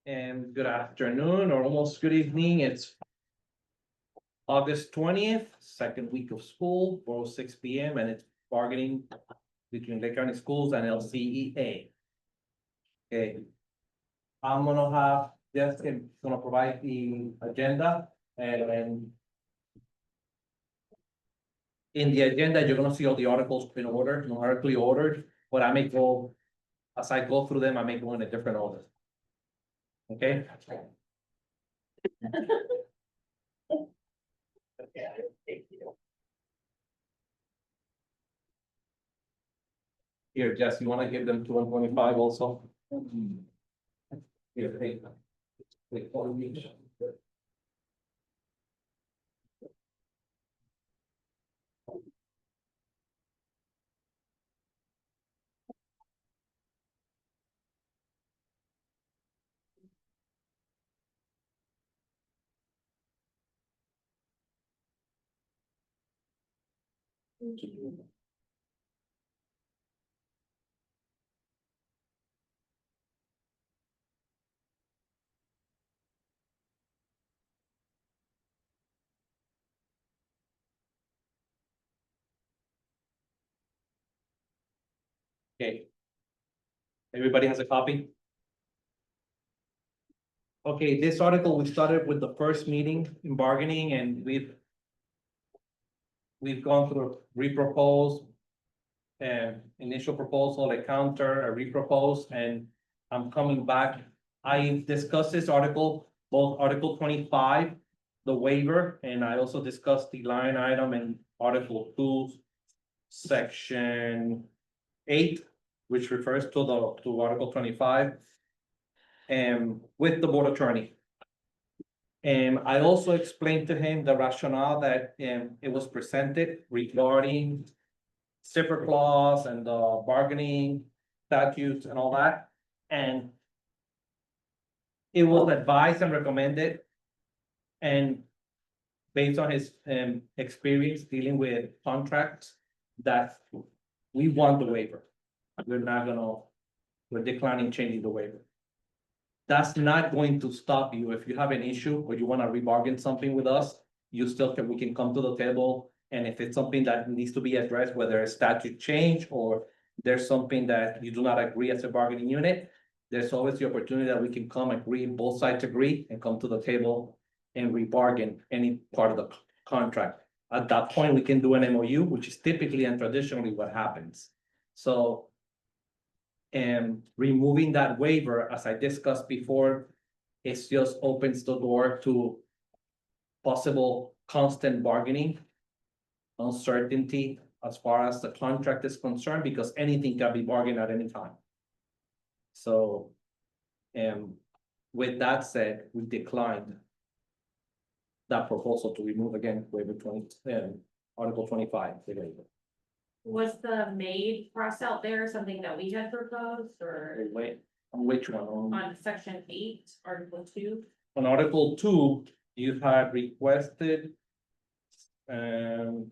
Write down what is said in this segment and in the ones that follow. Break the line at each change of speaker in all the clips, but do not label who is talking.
and good afternoon or almost good evening. It's August 20th, second week of school, 4:06 p.m. and it's bargaining between Lake County Schools and LCEA. Okay. I'm gonna have Jess gonna provide the agenda and in the agenda, you're gonna see all the articles in order, numerically ordered, but I may go, as I go through them, I may go in a different order. Okay? Here, Jess, you wanna give them to 125 also? Here, take. Take all of each. Okay. Everybody has a copy? Okay, this article, we started with the first meeting in bargaining and we've gone through repropose, initial proposal, a counter, a repropose, and I'm coming back. I discussed this article, both Article 25, the waiver, and I also discussed the line item in Article 2, Section 8, which refers to Article 25. And with the board attorney. And I also explained to him the rationale that it was presented regarding zipper clause and the bargaining statutes and all that. And it was advised and recommended. And based on his experience dealing with contracts, that we want the waiver. We're declining changing the waiver. That's not going to stop you if you have an issue or you want to rebargain something with us. You still can, we can come to the table. And if it's something that needs to be addressed, whether a statute change or there's something that you do not agree as a bargaining unit, there's always the opportunity that we can come agree, both sides agree and come to the table and rebargain any part of the contract. At that point, we can do an MOU, which is typically and traditionally what happens. So and removing that waiver, as I discussed before, it just opens the door to possible constant bargaining, uncertainty as far as the contract is concerned, because anything can be bargained at any time. So, with that said, we declined that proposal to remove again waiver 20, Article 25.
Was the maid crossed out there something that we had proposed or
Wait, on which one?
on section 8, article 2?
On Article 2, you had requested.
It's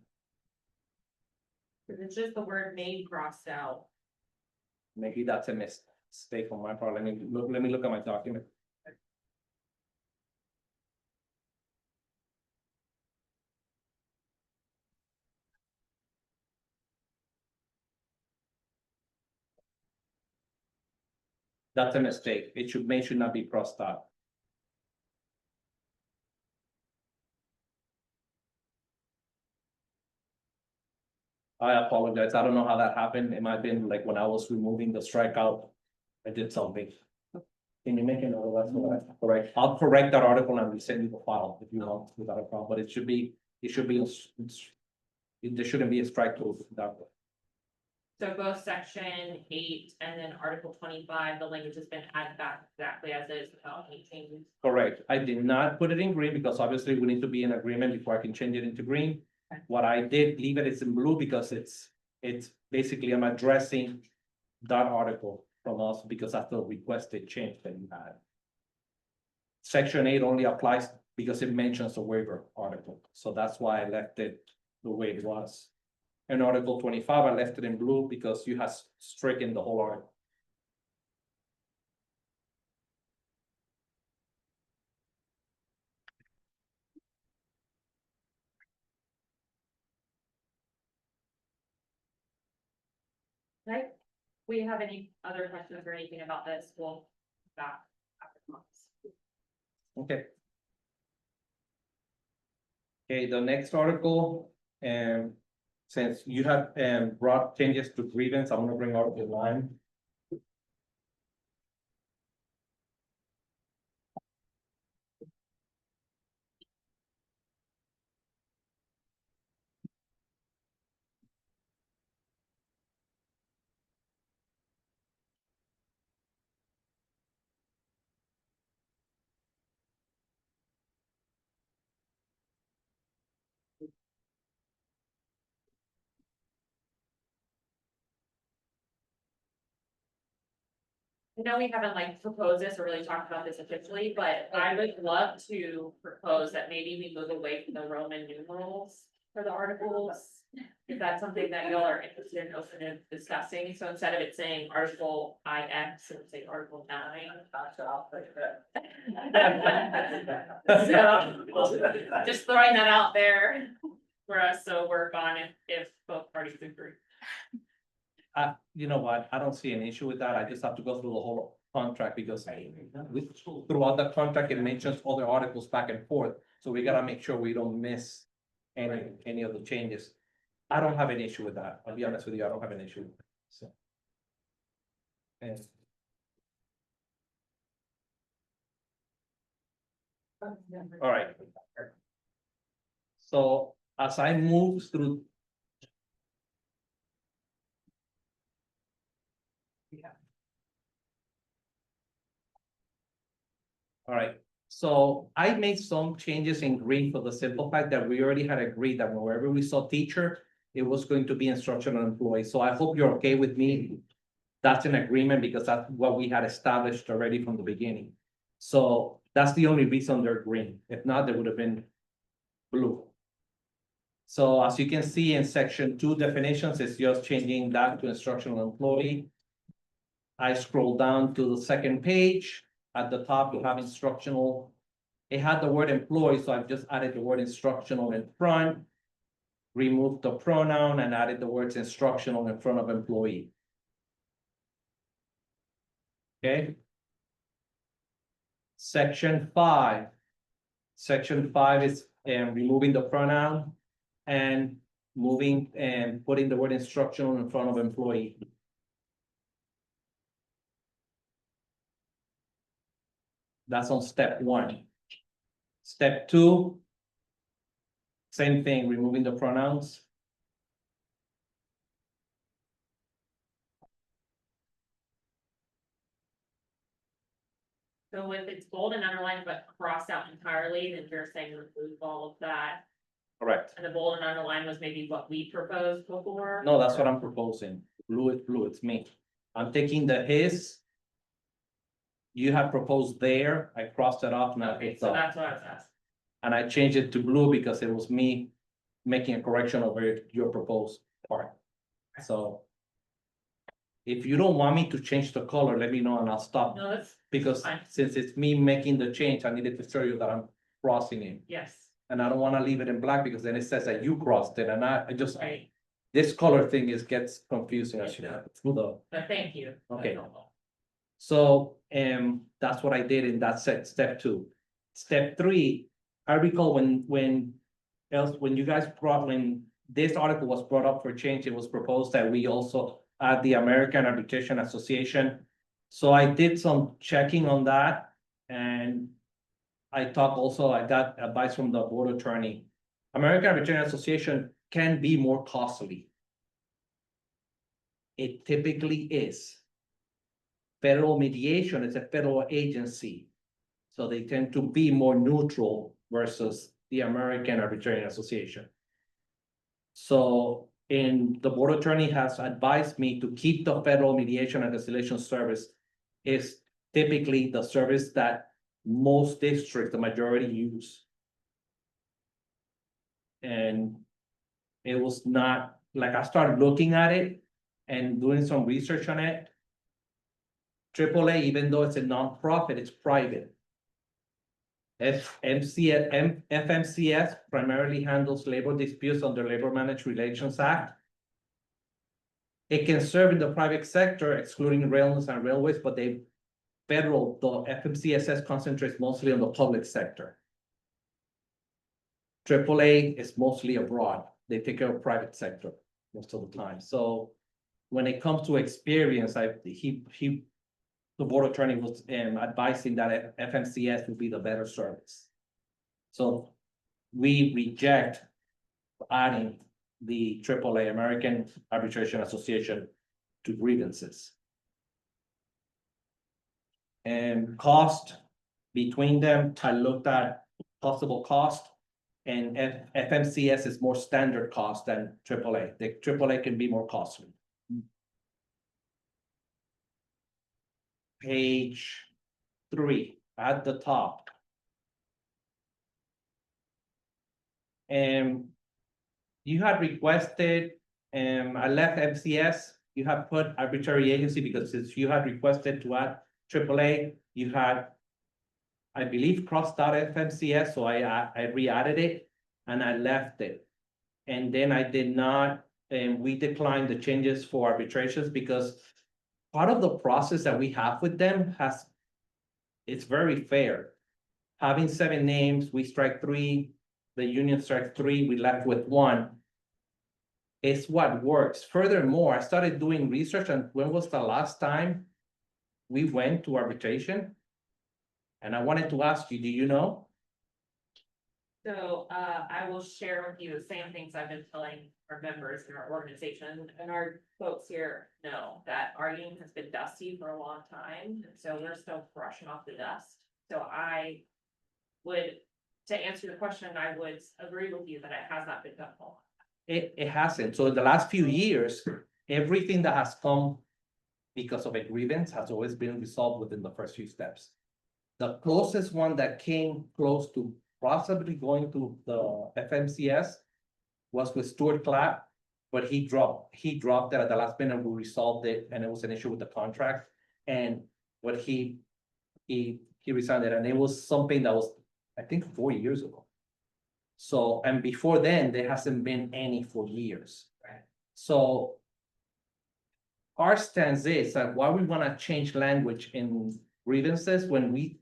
just the word maid crossed out.
Maybe that's a mistake on my part. Let me look at my document. That's a mistake. It should not be crossed out. I apologize. I don't know how that happened. It might have been like when I was removing the strikeout, I did something. Can you make a note of that? Correct. I'll correct that article and resend you the file if you want without a problem, but there shouldn't be a strike through that way.
So both section 8 and then article 25, the language has been added back exactly as is without any changes.
Correct. I did not put it in green because obviously we need to be in agreement before I can change it into green.
Okay.
What I did leave it is in blue because it's basically I'm addressing that article from us because that's the requested change that you had. Section 8 only applies because it mentions the waiver article. So that's why I left it the way it was. And Article 25, I left it in blue because you have stricken the whole article.
Right? We have any other questions or anything about this, we'll back after months.
Okay. Okay, the next article, since you have, brought changes to grievance, I'm gonna bring Article 9.
I know we haven't like proposed this or really talked about this officially, but I would love to propose that maybe we move away from the Roman numerals for the articles. If that's something that y'all are interested in open and discussing, so instead of it saying Article IX, it would say Article 9. So, just throwing that out there for us to work on if both parties agree.
You know what, I don't see an issue with that, I just have to go through the whole contract because throughout the contract, it mentions other articles back and forth, so we gotta make sure we don't miss any of the changes. I don't have an issue with that, I'll be honest with you, I don't have an issue. So. And all right. So as I move through. All right, so I made some changes in green for the simple fact that we already had agreed that wherever we saw teacher, it was going to be instructional employee, so I hope you're okay with me. That's an agreement because that's what we had established already from the beginning. So that's the only reason they're green, if not, they would have been blue. So as you can see in section 2 definitions, it's just changing that to instructional employee. I scroll down to the second page. At the top, you have instructional. It had the word employee, so I've just added the word instructional in front. Removed the pronoun and added the words instructional in front of employee. Okay. Section 5. Section 5 is removing the pronoun and moving and putting the word instructional in front of employee. That's on step 1. Step 2. Same thing, removing the pronouns.
So if it's bold and underlined but crossed out entirely, then you're saying remove all of that.
Correct.
And the bold and underlined was maybe what we proposed before?
No, that's what I'm proposing. Blue is blue, it's me. I'm taking the his. You have proposed there, I crossed it off, now
Okay,
it's
so
up.
that's what I was asking.
And I changed it to blue because it was me making a correction over your proposed part. So. If you don't want me to change the color, let me know and I'll stop.
No, that's,
Because
fine.
since it's me making the change, I needed to show you that I'm crossing it.
yes,
And I don't wanna leave it in black because then it says that you crossed it and I just,
right,
this color thing gets confusing as you know. Through the,
but thank you.
Okay.
That's helpful.
so, that's what I did in that step 2. Step 3, I recall when you guys brought, when this article was brought up for change, it was proposed that we also add the American Arbitration Association. So I did some checking on that and I got advice from the board attorney. American Arbitration Association can be more costly. It typically is. Federal mediation is a federal agency. So they tend to be more neutral versus the American Arbitration Association. So, the board attorney has advised me to keep the federal mediation and conciliation service is typically the service that most districts, the majority use. And it was not, like I started looking at it and doing some research on it. AAA, even though it's a nonprofit, it's private. FMCS primarily handles labor disputes under Labor Managed Relations Act. It can serve in the private sector, excluding railways and railways, but the FMCSS concentrates mostly on the public sector. AAA is mostly abroad. They take care of private sector most of the time. So when it comes to experience, the board attorney was advising that FMCS would be the better service. So we reject adding the AAA, American Arbitration Association, to grievances. And cost between them, I looked at possible cost, and FMCS is more standard cost than AAA. The AAA can be more costly. Page 3 at the top. And you had requested, I left MCS, you have put arbitrary agency because since you had requested to add AAA, you had, I believe, crossed out FMCS, so I re-added it and I left it. And then I did not, and we declined the changes for arbitrations because part of the process that we have with them it's very fair. Having 7 names, we strike 3, the union strikes 3, we left with 1. It's what works. Furthermore, I started doing research on when was the last time we went to arbitration? And I wanted to ask you, do you know?
So, I will share with you the same things I've been telling our members in our organization and our folks here know that our union has been dusty for a long time. And so we're still brushing off the dust. So I would, to answer your question, I would agree with you that it has not been done well.
It hasn't. So in the last few years, everything that has come because of a grievance has always been resolved within the first few steps. The closest one that came close to possibly going to the FMCS was with Stuart Clapp, but he dropped it at the last minute. We resolved it, and it was an issue with the contract. And what he resigned it, and it was something that was, I think, 4 years ago. So, and before then, there hasn't been any for years.
Right.
So our stance is that why we want to change language in grievances when we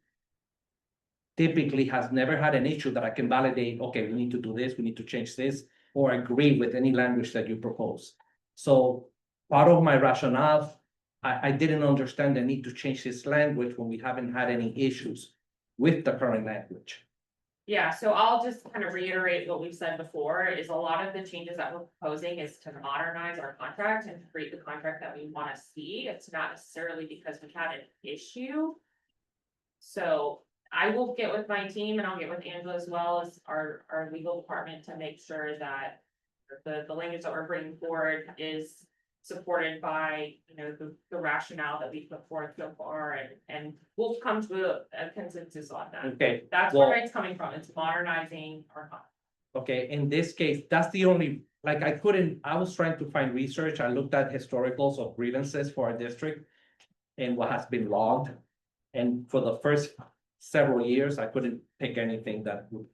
typically has never had an issue that I can validate, okay, we need to do this, we need to change this, or agree with any language that you propose. So part of my rationale, I didn't understand the need to change this language when we haven't had any issues with the current language.
Yeah, so I'll just kind of reiterate what we've said before, is a lot of the changes that we're proposing is to modernize our contract and create the contract that we want to see. It's not necessarily because we've had an issue. So I will get with my team and I'll get with Angela as well as our legal department to make sure that the language that we're bringing forward is supported by, you know, the rationale that we put forth so far, and we'll come to a consensus on that.
Okay.
That's
well,
where it's coming from. It's modernizing our contract.
Okay, in this case, that's the only, like, I was trying to find research. I looked at historicals of grievances for our district and what has been logged. And for the first several years, I couldn't pick anything that would,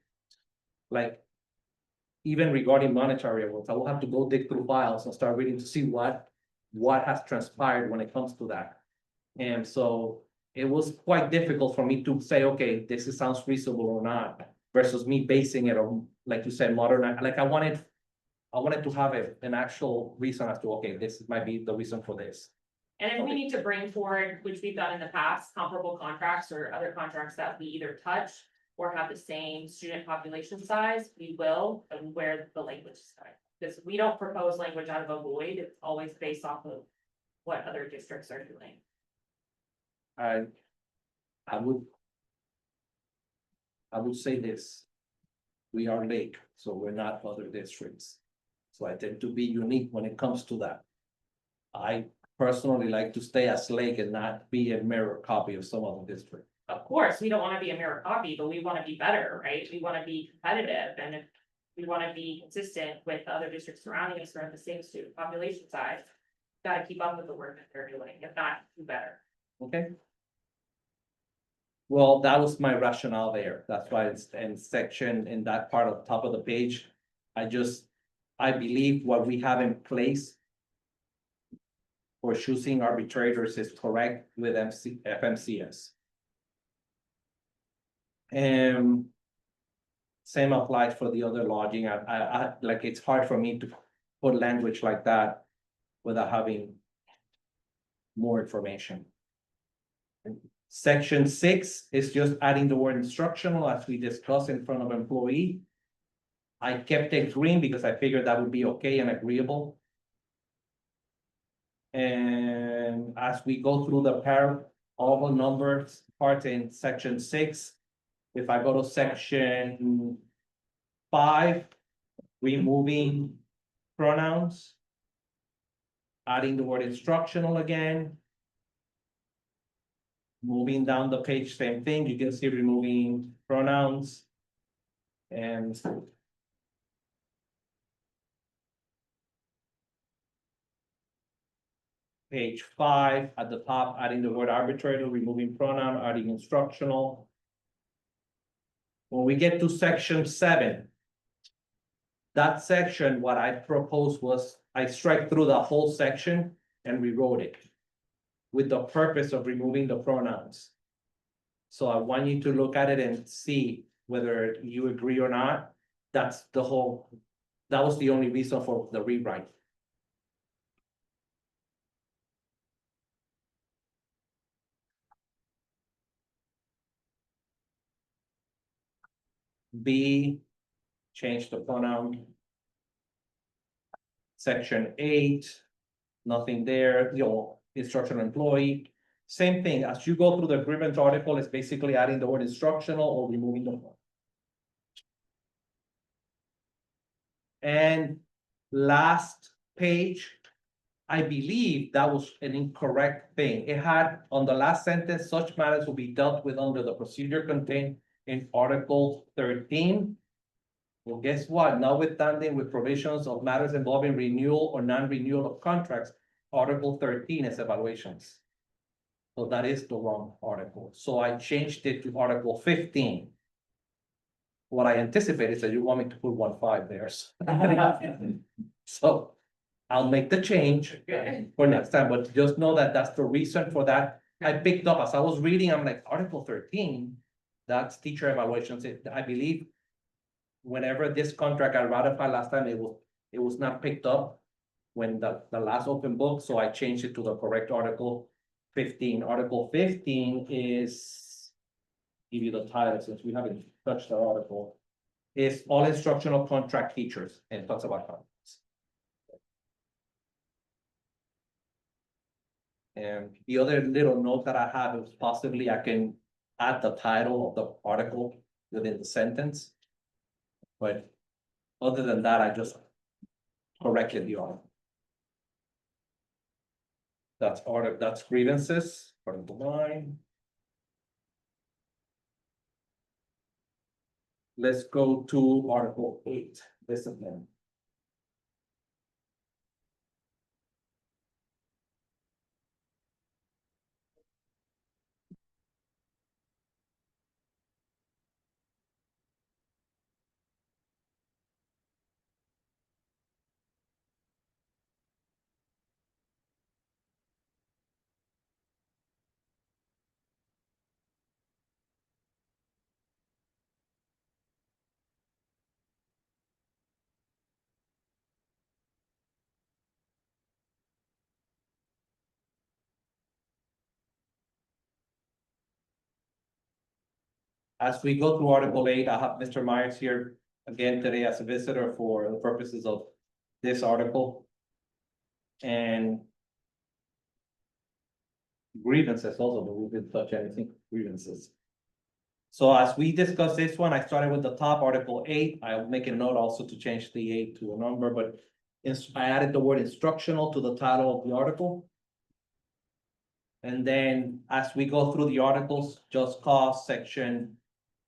like, even regarding monetary awards, I will have to go dig through files and start reading to see what has transpired when it comes to that. And so it was quite difficult for me to say, okay, this sounds reasonable or not, versus me basing it on, like you said, modern, like I wanted to have an actual reason as to, okay, this might be the reason for this.
And if we need to bring forward, which we've done in the past, comparable contracts or other contracts that we either touch or have the same student population size, we will, and where the language is going. Because we don't propose language out of a void, it's always based off of what other districts are doing.
I would say this. We are Lake, so we're not other districts. So I tend to be unique when it comes to that. I personally like to stay as Lake and not be a mirror copy of some other district.
Of course, we don't want to be a mirror copy, but we want to be better, right? We want to be competitive, and if we want to be consistent with other districts surrounding us around the same student population size, gotta keep up with the work that they're doing, if not do better.
Okay. Well, that was my rationale there. That's why it's in section in that part of the top of the page. I believe what we have in place for choosing arbitrators is correct with FMCS. And same applies for the other lodging. I like, it's hard for me to put language like that without having more information. Section 6 is just adding the word instructional as we discussed in front of employee. I kept it green because I figured that would be okay and agreeable. And as we go through the all the numbers parts in section 6, if I go to section 5, removing pronouns, adding the word instructional again. Moving down the page, same thing, you can see removing pronouns. And page 5, at the top, adding the word arbitrator, removing pronoun, adding instructional. When we get to section 7, that section, what I proposed was I strike through the whole section and rewrote it with the purpose of removing the pronouns. So I want you to look at it and see whether you agree or not. That was the only reason for the rewrite. B, change the pronoun. Section 8, nothing there, instructional employee. Same thing, as you go through the grievance article, it's basically adding the word instructional or removing the word. And last page, I believe that was an incorrect thing. It had on the last sentence, such matters will be dealt with under the procedure contained in Article 13. Well, guess what? Notwithstanding with provisions of matters involving renewal or non-renewal of contracts, Article 13 is evaluations. So that is the wrong article. So I changed it to Article 15. What I anticipated is that you want me to put 1.5 there. So I'll make the change for next time, but just know that that's the reason for that. I picked up as I was reading, I'm like, Article 13, that's teacher evaluations. I believe whenever this contract got ratified last time, it was not picked up when the last open book, so I changed it to the correct Article 15. Article 15 is, give you the title since we haven't touched the article, is all instructional contract teachers, and talks about contracts. And the other little note that I have is possibly I can add the title of the article within the sentence. But other than that, I just corrected the article. That's grievances, Article 9. Let's go to Article 8, discipline. As we go through Article 8, I have Mr. Myers here again today as a visitor for the purposes of this article. And grievances also, but we didn't touch anything grievances. So as we discuss this one, I started with the top, Article 8. I'll make a note also to change the 8 to a number, but I added the word instructional to the title of the article. And then as we go through the articles, just cause section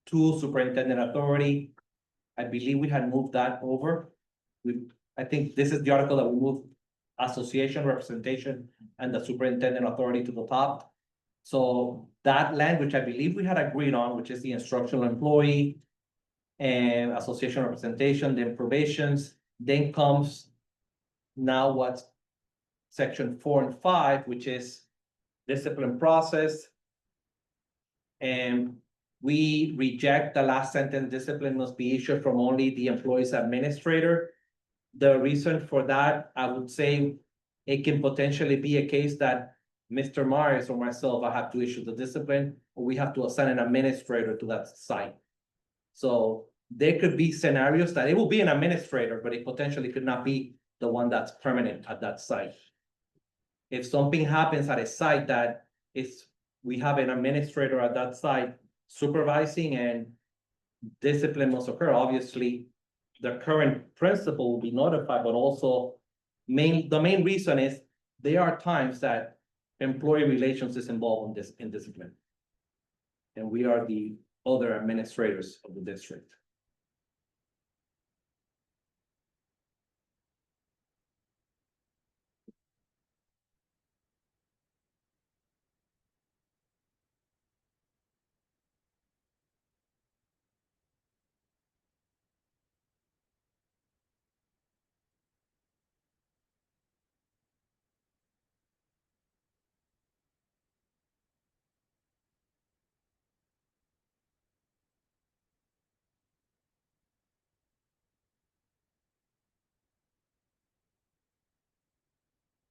2, superintendent authority. I believe we had moved that over. I think this is the article that we moved association representation and the superintendent authority to the top. So that language, I believe we had agreed on, which is the instructional employee and association representation, then probations, then comes now what's section 4 and 5, which is discipline process. And we reject the last sentence, discipline must be issued from only the employee's administrator. The reason for that, I would say, it can potentially be a case that Mr. Myers or myself, I have to issue the discipline, or we have to assign an administrator to that site. So there could be scenarios that it will be an administrator, but it potentially could not be the one that's permanent at that site. If something happens at a site that is, we have an administrator at that site supervising and discipline must occur, obviously, the current principal will be notified, but also the main reason is there are times that employee relations is involved in discipline. And we are the other administrators of the district.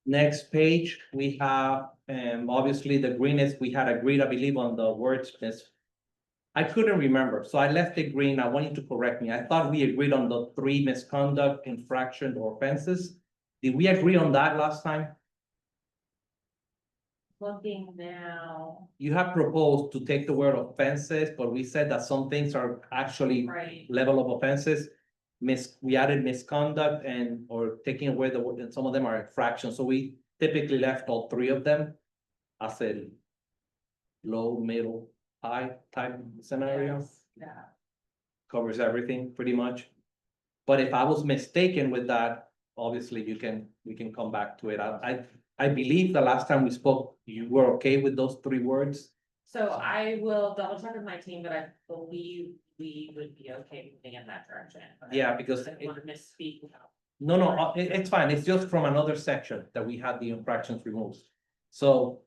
Next page, we have, obviously the green is, we had agreed, I believe, on the words, I couldn't remember, so I left it green. I want you to correct me. I thought we agreed on the 3 misconduct, infraction, or offenses. Did we agree on that last time?
Looking now,
You have proposed to take the word offenses, but we said that some things are actually
right,
level of offenses. We added misconduct and, or taking away the word, and some of them are infractions, so we typically left all 3 of them as a low, middle, high type scenario.
yes, yeah.
Covers everything pretty much. But if I was mistaken with that, obviously we can come back to it. I believe the last time we spoke, you were okay with those 3 words.
So I will double check with my team, but I believe we would be okay moving in that direction. But
Yeah, because
I didn't want to misspeak.
no, it's fine. It's just from another section that we had the infractions removed. So.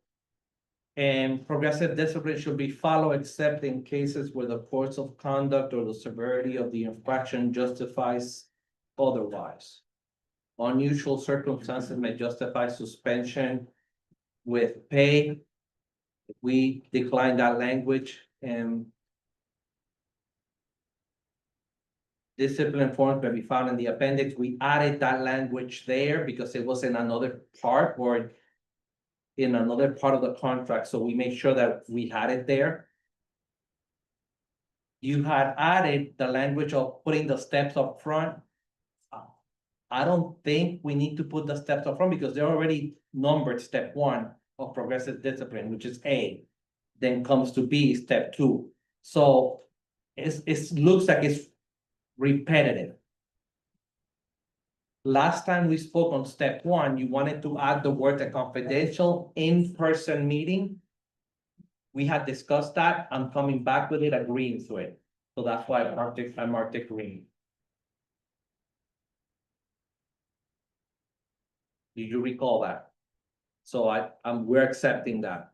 And progressive discipline should be followed except in cases where the course of conduct or the severity of the infraction justifies otherwise. Unusual circumstances may justify suspension with pay. We decline that language and discipline forms may be found in the appendix. We added that language there because it was in another part or in another part of the contract, so we made sure that we had it there. You had added the language of putting the steps up front. I don't think we need to put the steps up front because they're already numbered step 1 of progressive discipline, which is A. Then comes to B, step 2. So it looks like it's repetitive. Last time we spoke on step 1, you wanted to add the word a confidential in-person meeting. We had discussed that. I'm coming back with it, agreeing to it. So that's why I marked it green. Did you recall that? So we're accepting that.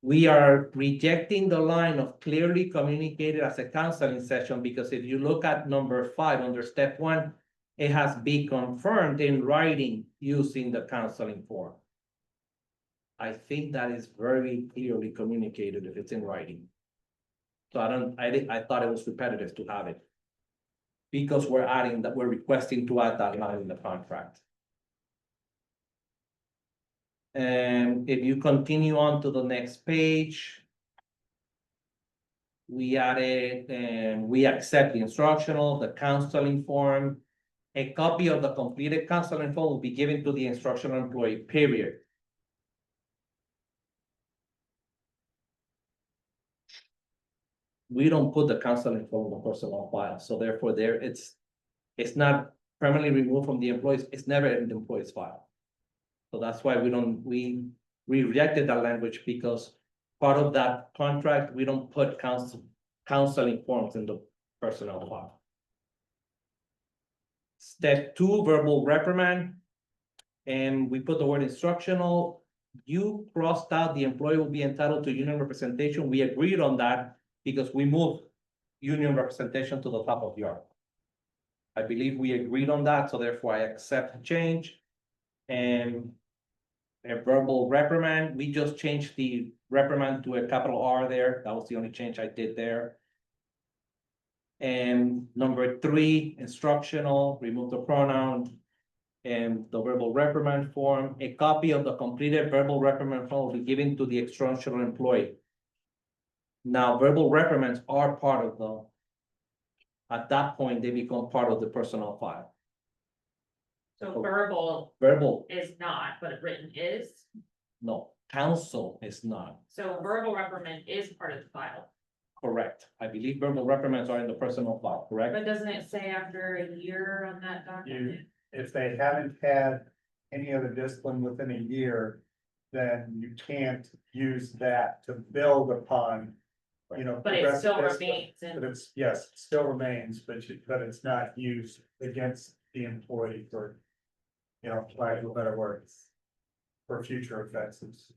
We are rejecting the line of clearly communicated as a counseling session because if you look at number 5 under step 1, it has been confirmed in writing using the counseling form. I think that is very clearly communicated if it's in writing. So I thought it was repetitive to have it. Because we're adding that, we're requesting to add that line in the contract. And if you continue on to the next page. We added, and we accept the instructional, the counseling form. A copy of the completed counseling form will be given to the instructional employee, period. We don't put the counseling form in the personal file, so therefore it's not permanently removed from the employees, it's never in the employee's file. So that's why we rejected that language because part of that contract, we don't put counseling forms in the personnel file. Step 2, verbal reprimand. And we put the word instructional. You crossed out the employee will be entitled to union representation. We agreed on that because we moved union representation to the top of the article. I believe we agreed on that, so therefore I accept the change. And a verbal reprimand, we just changed the reprimand to a capital R there. That was the only change I did there. And number 3, instructional, remove the pronoun. And the verbal reprimand form, a copy of the completed verbal reprimand form will be given to the instructional employee. Now, verbal reprimands are part of the, at that point, they become part of the personnel file.
So verbal
Verbal,
is not, but written is,
no, counsel is not
so verbal reprimand is part of the file.
correct. I believe verbal reprimands are in the personnel file, correct?
But doesn't it say after a year on that document?
If they haven't had any other discipline within a year, then you can't use that to build upon, you know.
But it
progressive
still
discipline.
remains
But
in,
it's, yes, it still remains, but it's not used against the employee for, you know, lack of a better word, for future offenses.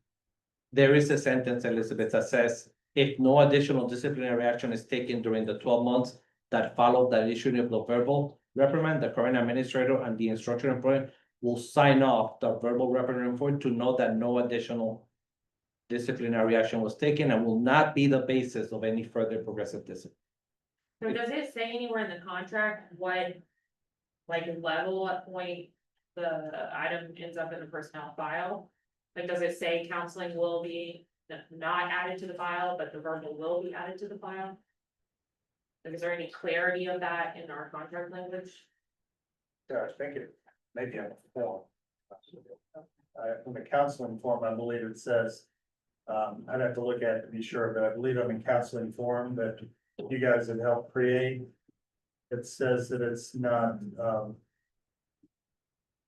There is a sentence, Elizabeth, that says, if no additional disciplinary action is taken during the 12 months that follow the issuing of the verbal reprimand, the current administrator and the instructional employee will sign off the verbal reprimand form to know that no additional disciplinary action was taken and will not be the basis of any further progressive discipline.
so does it say anywhere in the contract what, like, level at point the item ends up in the personnel file? Like, does it say counseling will be not added to the file, but the verbal will be added to the file? Like, is there any clarity of that in our contract language?
Yeah, I think it, maybe on the form. In the counseling form, I believe it says, I'd have to look at it to be sure, but I believe I'm in counseling form that you guys have helped create. It says that it's not,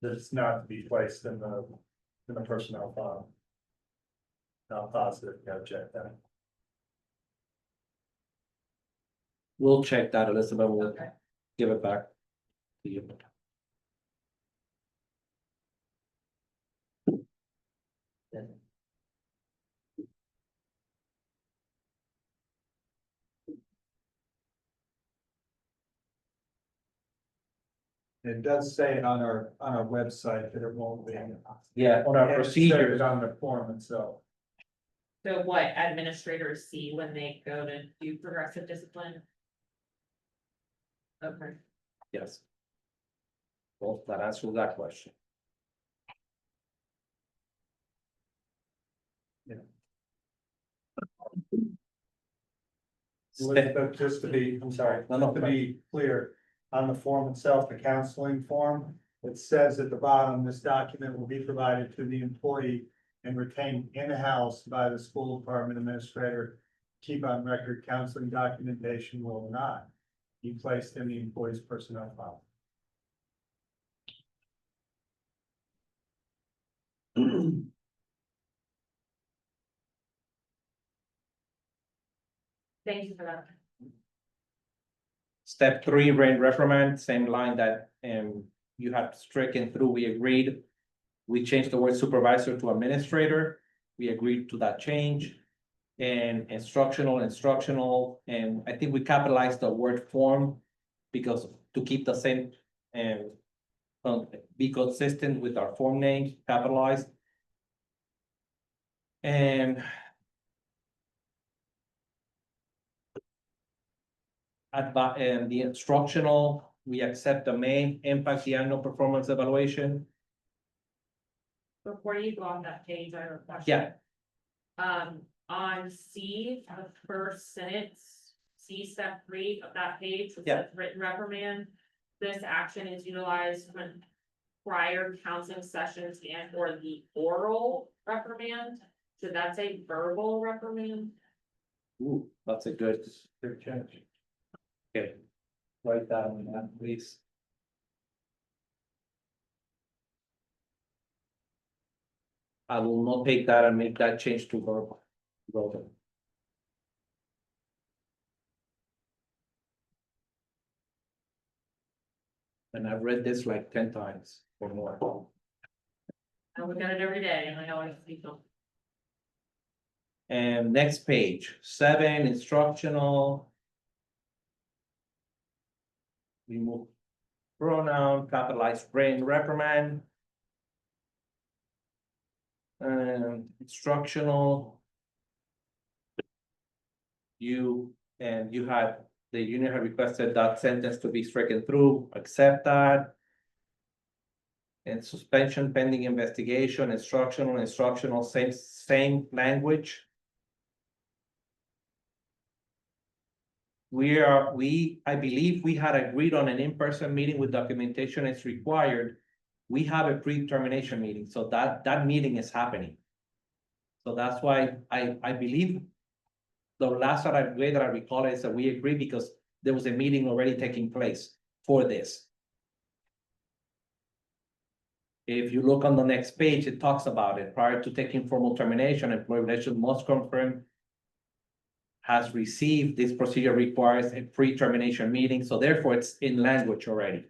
that it's not to be placed in the personnel file. Not positive, gotta check that.
We'll check that, Elizabeth, we'll
Okay.
give it back to you.
It does say it on our website that it won't be.
Yeah, on our
And it says
procedures.
it on the form itself.
So what administrators see when they go to do progressive discipline? Okay.
Yes. Well, that answers that question.
Elizabeth, just to be, I'm sorry,
No, no,
to be clear, on the form itself, the counseling form, it says at the bottom, this document will be provided to the employee and retained in-house by the school department administrator. Keep on record, counseling documentation will not be placed in the employee's personnel file.
Thank you for that.
Step 3, reprimand, same line that you had stricken through, we agreed. We changed the word supervisor to administrator. We agreed to that change. And instructional, and I think we capitalized the word form because to keep the same and be consistent with our form names, capitalized. And and the instructional, we accept the main impact, the annual performance evaluation.
Before you go on that page, I have a question.
Yeah,
On C, the first sentence, C step 3 of that page, it
Yeah.
says written reprimand. This action is utilized when prior counseling sessions and or the oral reprimand. Should that say verbal reprimand?
ooh, that's a good,
Good change.
okay. Write that on that, please. I will not take that and make that change to verbal. Verbal. And I've read this like 10 times or more.
I look at it every day and I always see them.
And next page, 7, instructional. Remove pronoun, capitalized brain reprimand. Instructional. You had, the union had requested that sentence to be stricken through, accept that. And suspension pending investigation, instructional, same language. I believe we had agreed on an in-person meeting with documentation is required. We have a pre-termination meeting, so that meeting is happening. So that's why I believe the last way that I recall it is that we agreed because there was a meeting already taking place for this. If you look on the next page, it talks about it. Prior to taking formal termination, employee relations must confirm has received, this procedure requires a pre-termination meeting, so therefore it's in language already.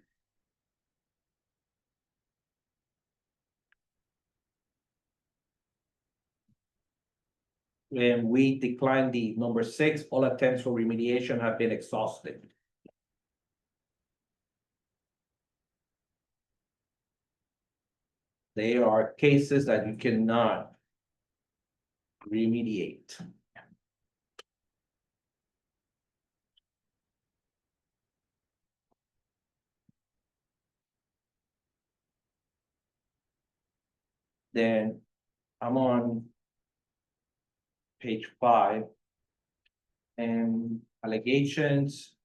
And we declined the number 6, all attempts for remediation have been exhausted. They are cases that you cannot remediate. Then I'm on page 5. And allegations.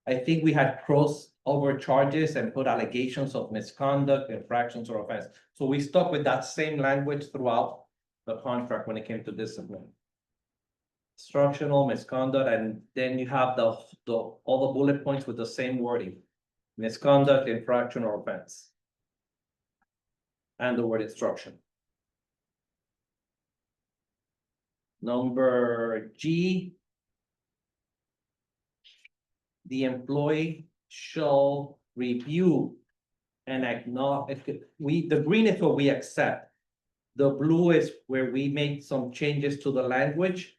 I think we had crossed over charges and put allegations of misconduct, infractions, or offense. So we stuck with that same language throughout the contract when it came to discipline. Instructional, misconduct, and then you have all the bullet points with the same wording. Misconduct, infraction, or offense. And the word instruction. Number G. The employee shall review and acknowledge. The green is what we accept. The blue is where we made some changes to the language.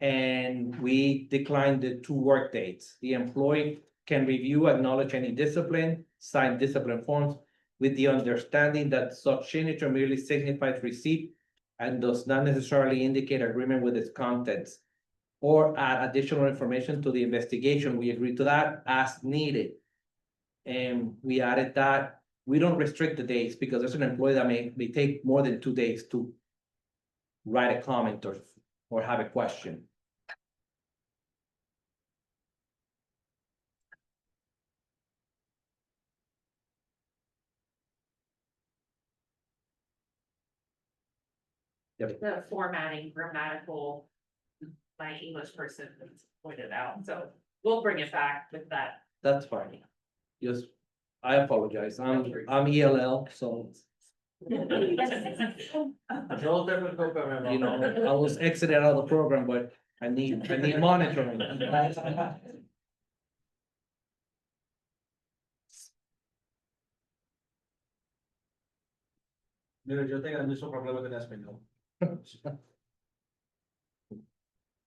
And we declined the 2 work dates. The employee can review, acknowledge any discipline, sign discipline forms with the understanding that such signature merely signifies receipt and does not necessarily indicate agreement with its contents or add additional information to the investigation. We agreed to that as needed. And we added that we don't restrict the days because there's an employee that may take more than 2 days to write a comment or have a question.
The formatting, grammatical, my English person pointed out, so we'll bring it back with that.
That's fine. Just, I apologize. I'm ELL, so you know, I was exited out of the program, but I need monitoring.
Mira, yo tengo el mismo problema que en español.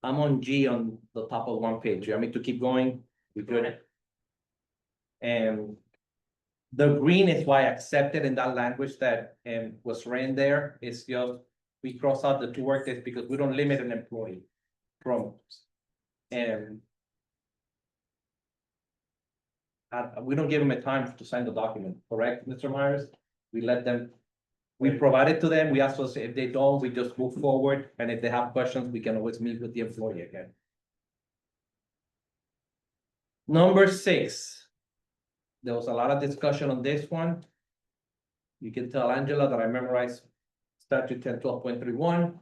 I'm on G on the top of one page. You want me to keep going? We good? And the green is why I accepted in that language that was written there. It's just, we cross out the 2 work days because we don't limit an employee from. And we don't give them a time to sign the document, correct, Mr. Myers? We let them, we provide it to them. We ask us if they don't, we just move forward. And if they have questions, we can always meet with the employee again. Number 6. There was a lot of discussion on this one. You can tell Angela that I memorized statute 1012.31.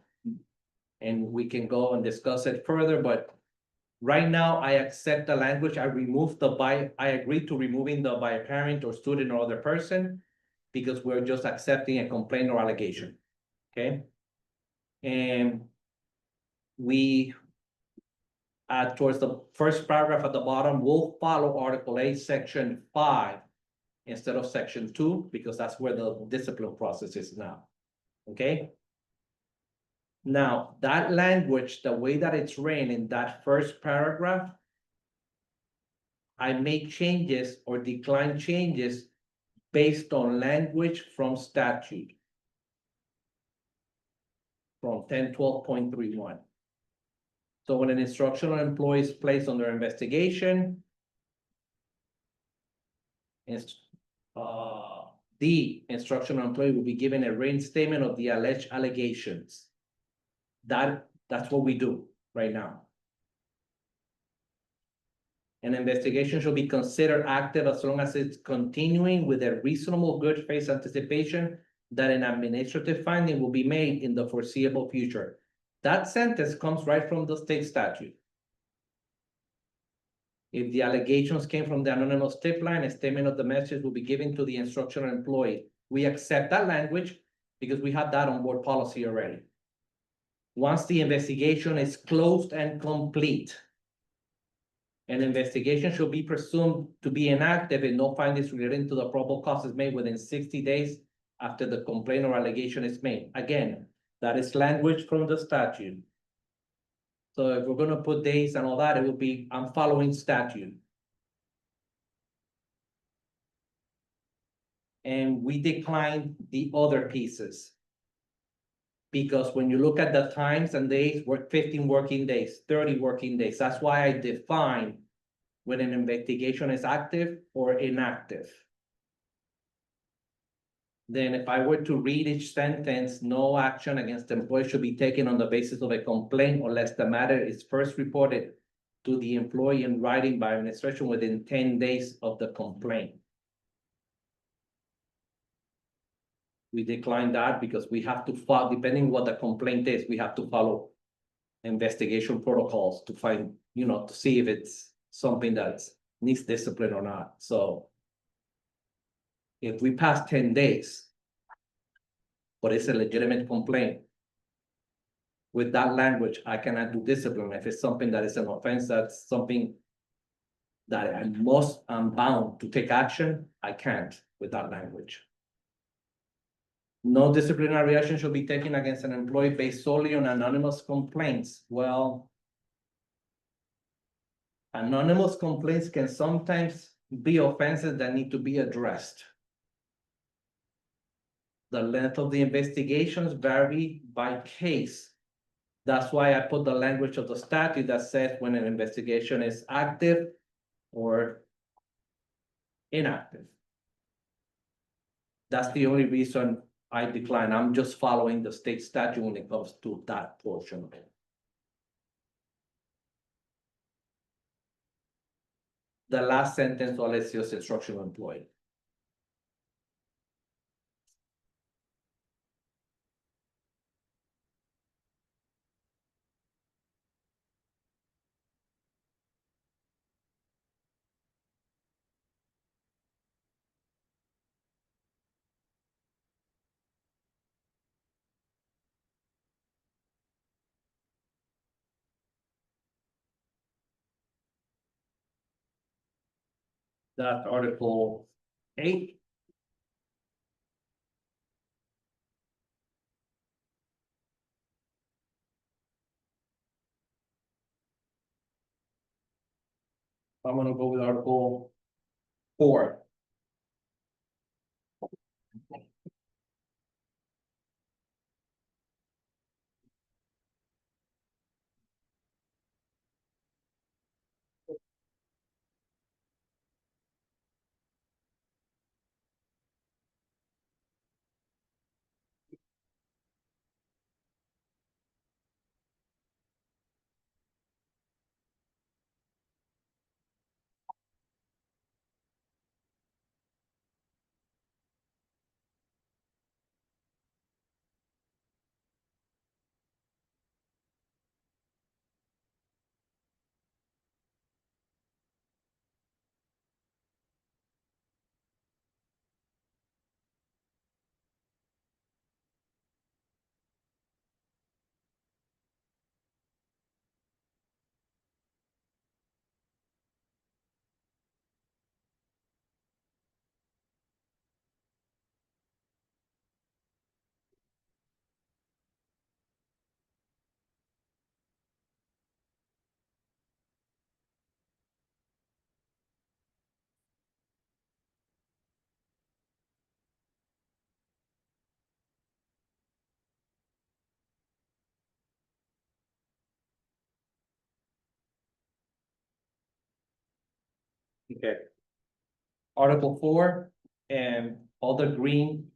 And we can go and discuss it further, but right now I accept the language. I agreed to removing the by a parent or student or other person because we're just accepting a complaint or allegation. Okay. And we towards the first paragraph at the bottom, will follow Article 8, Section 5 instead of section 2, because that's where the discipline process is now. Okay? Now, that language, the way that it's written in that first paragraph, I make changes or decline changes based on language from statute. From 1012.31. So when an instructional employee is placed under investigation, the instructional employee will be given a written statement of the alleged allegations. That's what we do right now. An investigation shall be considered active as long as it's continuing with a reasonable good faith anticipation that an administrative finding will be made in the foreseeable future. That sentence comes right from the state statute. If the allegations came from the anonymous tip line, a statement of the message will be given to the instructional employee. We accept that language because we have that on board policy already. Once the investigation is closed and complete, an investigation should be presumed to be inactive if no findings relating to the probable cause is made within 60 days after the complaint or allegation is made. Again, that is language from the statute. So if we're gonna put days and all that, it will be, I'm following statute. And we decline the other pieces. Because when you look at the times and days, work 15 working days, 30 working days. That's why I define when an investigation is active or inactive. Then if I were to read each sentence, no action against the employee should be taken on the basis of a complaint unless the matter is first reported to the employee in writing by administration within 10 days of the complaint. We decline that because we have to follow, depending what the complaint is, we have to follow investigation protocols to find, to see if it's something that needs discipline or not. So if we pass 10 days, but it's a legitimate complaint, with that language, I cannot do discipline. If it's something that is an offense, that's something that I'm bound to take action, I can't with that language. No disciplinary action shall be taken against an employee based solely on anonymous complaints. Well, anonymous complaints can sometimes be offenses that need to be addressed. The length of the investigations vary by case. That's why I put the language of the statute that says when an investigation is active or inactive. That's the only reason I decline. I'm just following the state statute when it comes to that portion of it. The last sentence, or let's use instructional employee. That's Article 8. I'm gonna go with Article 4. Okay. Article 4, and all the green,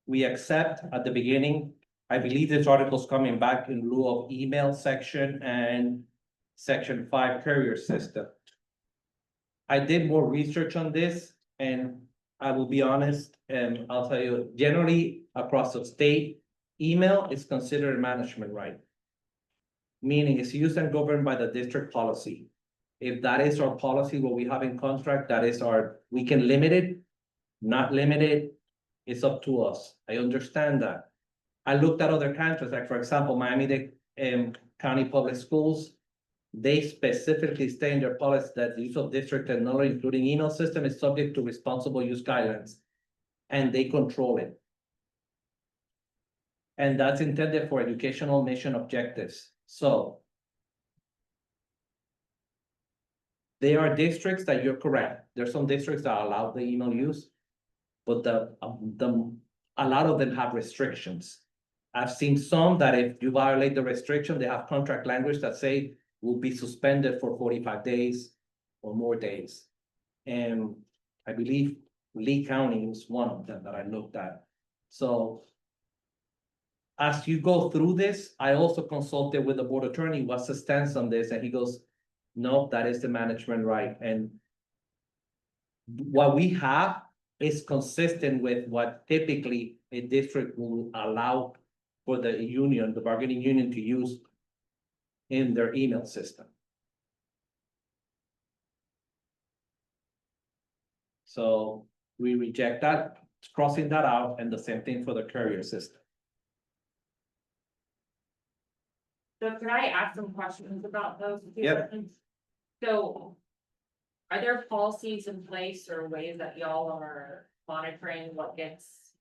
we accept at the beginning. I believe this article's coming back in lieu of email section and section 5 courier system. I did more research on this, and I will be honest, and I'll tell you, generally across the state, email is considered a management right. Meaning it's used and governed by the district policy. If that is our policy, what we have in contract, that is we can limit it, not limit it, it's up to us. I understand that. I looked at other countries, like for example, Miami-Dade County Public Schools. They specifically state in their policy that the use of district technology, including email system, is subject to responsible use guidelines. And they control it. And that's intended for educational mission objectives, so. There are districts that you're correct, there's some districts that allow the email use. But a lot of them have restrictions. I've seen some that if you violate the restriction, they have contract language that say will be suspended for 45 days or more days. And I believe Lee County was one of them that I looked at, so. As you go through this, I also consulted with the board attorney, what's the stance on this, and he goes, no, that is the management right, and. What we have is consistent with what typically a district will allow for the union, the bargaining union to use. In their email system. So we reject that, crossing that out, and the same thing for the courier system.
So can I ask some questions about those?
Yep.
So. Are there policies in place or ways that y'all are monitoring what gets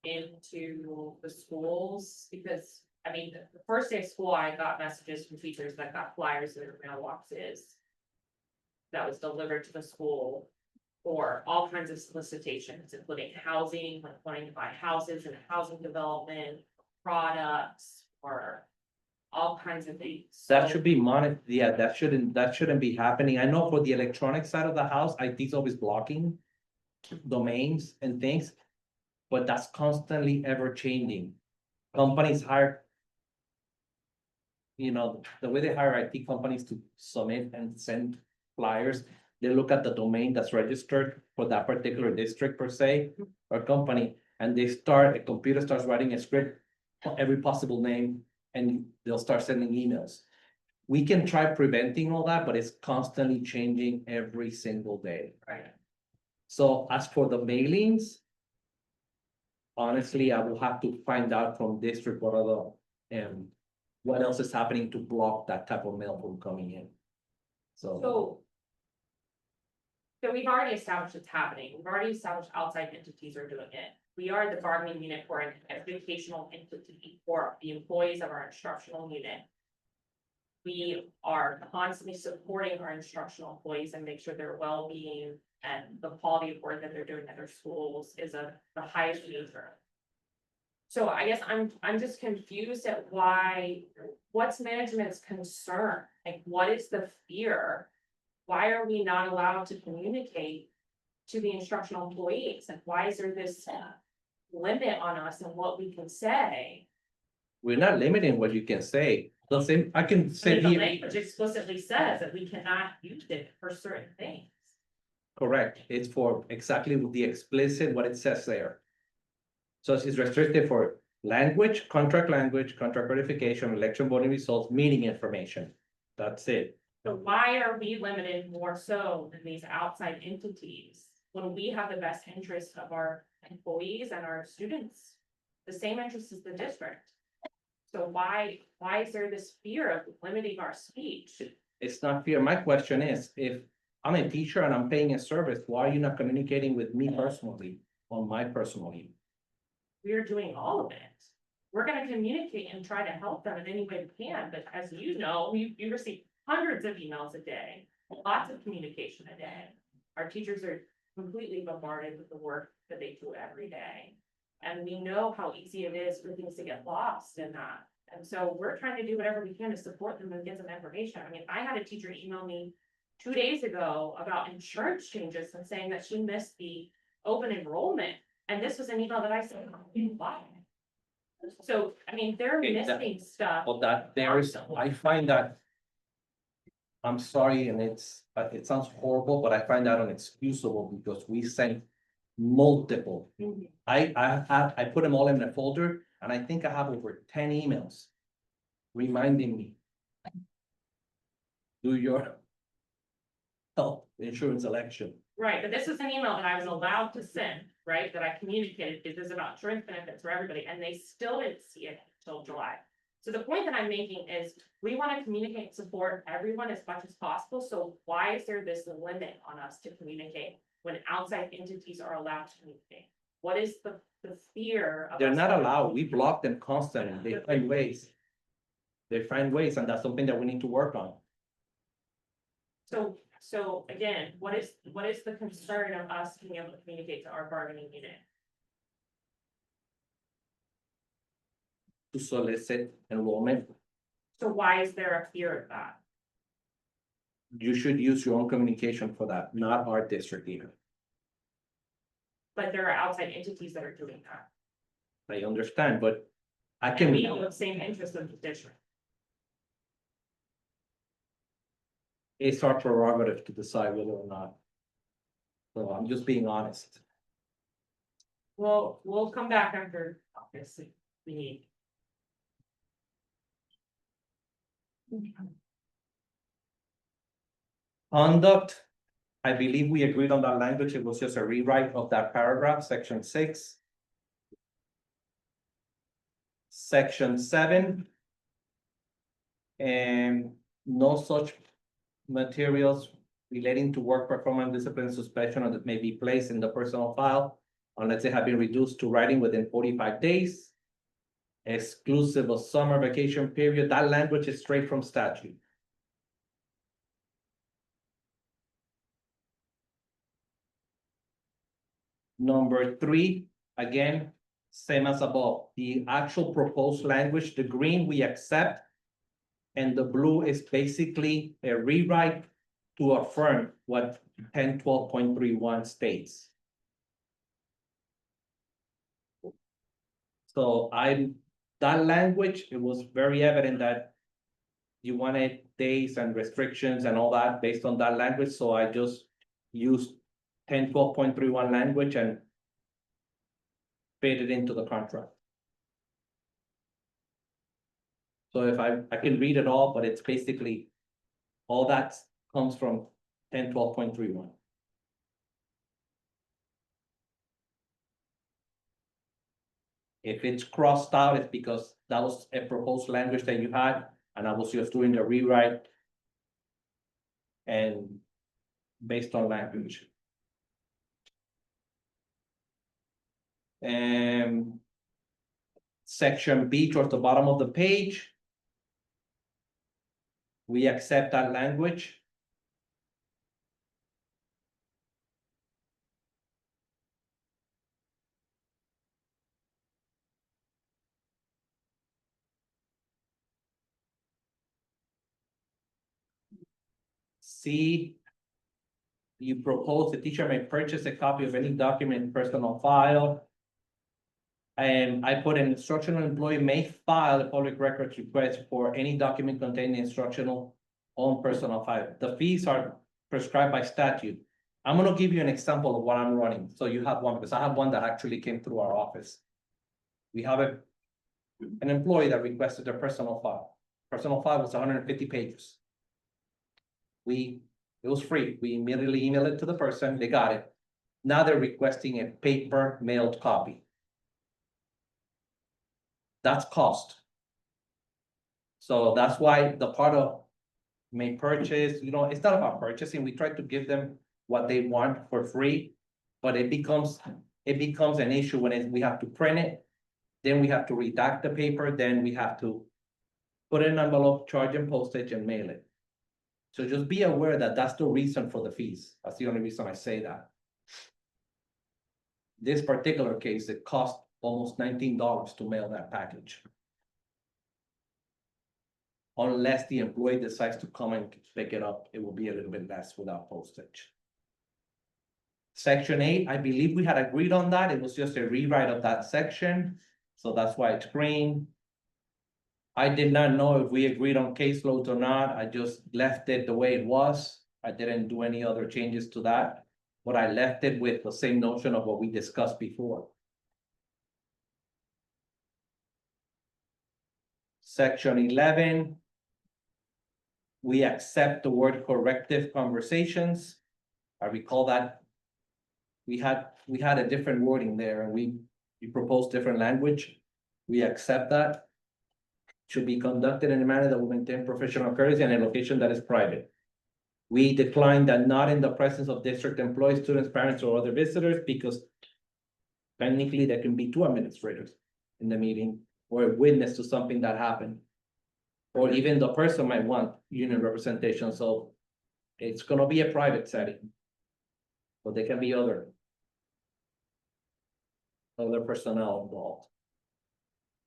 into the schools? Because, I mean, the first day of school, I got messages from teachers that got flyers in their mailboxes. That was delivered to the school for all kinds of solicitations, including housing, like wanting to buy houses and housing development, products, or all kinds of things.
That
So-
should be monitored, yeah, that shouldn't be happening. I know for the electronic side of the house, IT's always blocking. Domains and things, but that's constantly ever changing. Companies hire. You know, the way they hire IT companies to submit and send flyers, they look at the domain that's registered for that particular district per se, or company, and a computer starts writing a script for every possible name. And they'll start sending emails. We can try preventing all that, but it's constantly changing every single day.
Right.
So as for the mailings. Honestly, I will have to find out from district what what else is happening to block that type of mail from coming in. So,
So we've already established it's happening, we've already established outside entities are doing it. We are the bargaining unit for an educational entity for the employees of our instructional unit. We are constantly supporting our instructional employees and make sure their well-being and the quality of work that they're doing at their schools is of the highest nature. So I guess I'm just confused at what's management's concern? Like, what is the fear? Why are we not allowed to communicate to the instructional employees? And why is there this limit on us and what we can say?
we're not limiting what you can say. The same, I can
I
say
mean, the
here,
language explicitly says that we cannot use it for certain things.
correct, it's for exactly the explicit what it says there. So it's restricted for language, contract verification, election voting results, meeting information. That's it.
So why are we limited more so than these outside entities? When we have the best interest of our employees and our students, the same interest as the district. So why is there this fear of limiting our speech?
It's not fear. My question is, if I'm a teacher and I'm paying a service, why are you not communicating with me personally on my personal email?
We're doing all of it. We're gonna communicate and try to help them in any way we can, but as you know, you receive hundreds of emails a day, lots of communication a day. Our teachers are completely bombarded with the work that they do every day. And we know how easy it is for things to get lost in that. And so we're trying to do whatever we can to support them and get them information. I mean, I had a teacher email me 2 days ago about insurance changes and saying that she missed the open enrollment. And this was an email that I sent, why? So, I mean, they're
Okay, that-
missing stuff.
But that there is, I find that. I'm sorry, and it sounds horrible, but I find that inexcusable because we sent multiple. I put them all in a folder and I think I have over 10 emails. Reminding me. Do your. Health insurance election.
Right, but this was an email that I was allowed to send, right, that I communicated, is this about insurance benefits for everybody, and they still didn't see it until July. So the point that I'm making is, we wanna communicate and support everyone as much as possible, so why is there this limit on us to communicate when outside entities are allowed to communicate? What is the fear of?
They're
us
not
having-
allowed. We block them constantly. They find ways. They find ways, and that's something that we need to work on.
So again, what is the concern of us being able to communicate to our bargaining unit?
To solicit enrollment,
So why is there a fear of that?
you should use your own communication for that, not our district either.
But there are outside entities that are doing that.
I understand, but I
And we
can,
have the same interest of the district.
it's our prerogative to decide whether or not. So I'm just being honest.
Well, we'll come back after this, if we need.
Conduct, I believe we agreed on that language. It was just a rewrite of that paragraph, section 6. Section 7. And no such materials relating to work performance, discipline, suspension, or that may be placed in the personal file unless they have been reduced to writing within 45 days. Exclusive of summer vacation period. That language is straight from statute. Number 3, again, same as above, the actual proposed language, the green we accept. And the blue is basically a rewrite to affirm what 1012.31 states. So that language, it was very evident that you wanted days and restrictions and all that based on that language, so I just used 1012.31 language and fit it into the contract. So if I can read it all, but it's basically all that comes from 1012.31. If it's crossed out, it's because that was a proposed language that you had, and I was just doing the rewrite. And based on language. And section B towards the bottom of the page. We accept that language. C. You propose the teacher may purchase a copy of any document in personal file. And I put an instructional employee may file a public records request for any document containing instructional on personal file. The fees are prescribed by statute. I'm gonna give you an example of what I'm running, so you have one, because I have one that actually came through our office. We have an employee that requested their personal file. Personal file was 150 pages. It was free. We immediately emailed it to the person, they got it. Now they're requesting a paper mailed copy. That's cost. So that's why the part of may purchase, it's not about purchasing. We try to give them what they want for free. But it becomes an issue when we have to print it. Then we have to redact the paper, then we have to put it in an envelope, charge them postage and mail it. So just be aware that that's the reason for the fees. That's the only reason I say that. This particular case, it cost almost $19 to mail that package. Unless the employee decides to come and pick it up, it will be a little bit less without postage. Section 8, I believe we had agreed on that. It was just a rewrite of that section, so that's why it's green. I did not know if we agreed on caseloads or not. I just left it the way it was. I didn't do any other changes to that, but I left it with the same notion of what we discussed before. Section 11. We accept the word corrective conversations. I recall that we had a different wording there and we proposed different language. We accept that. Should be conducted in a manner that will maintain professional courtesy and a location that is private. We decline that not in the presence of district employees, students, parents, or other visitors, because technically there can be two administrators in the meeting or a witness to something that happened. Or even the person might want union representation, so it's gonna be a private setting. But there can be other personnel involved.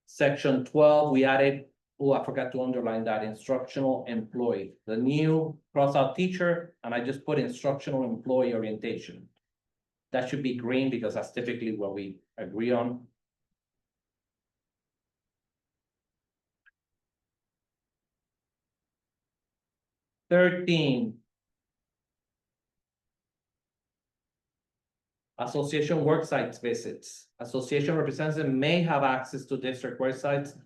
Section 12, we added, oh, I forgot to underline that, instructional employee, the new cross-out teacher, and I just put instructional employee orientation. That should be green because that's typically what we agree on. Thirteen. Association worksites visits. Association representative may have access to district worksites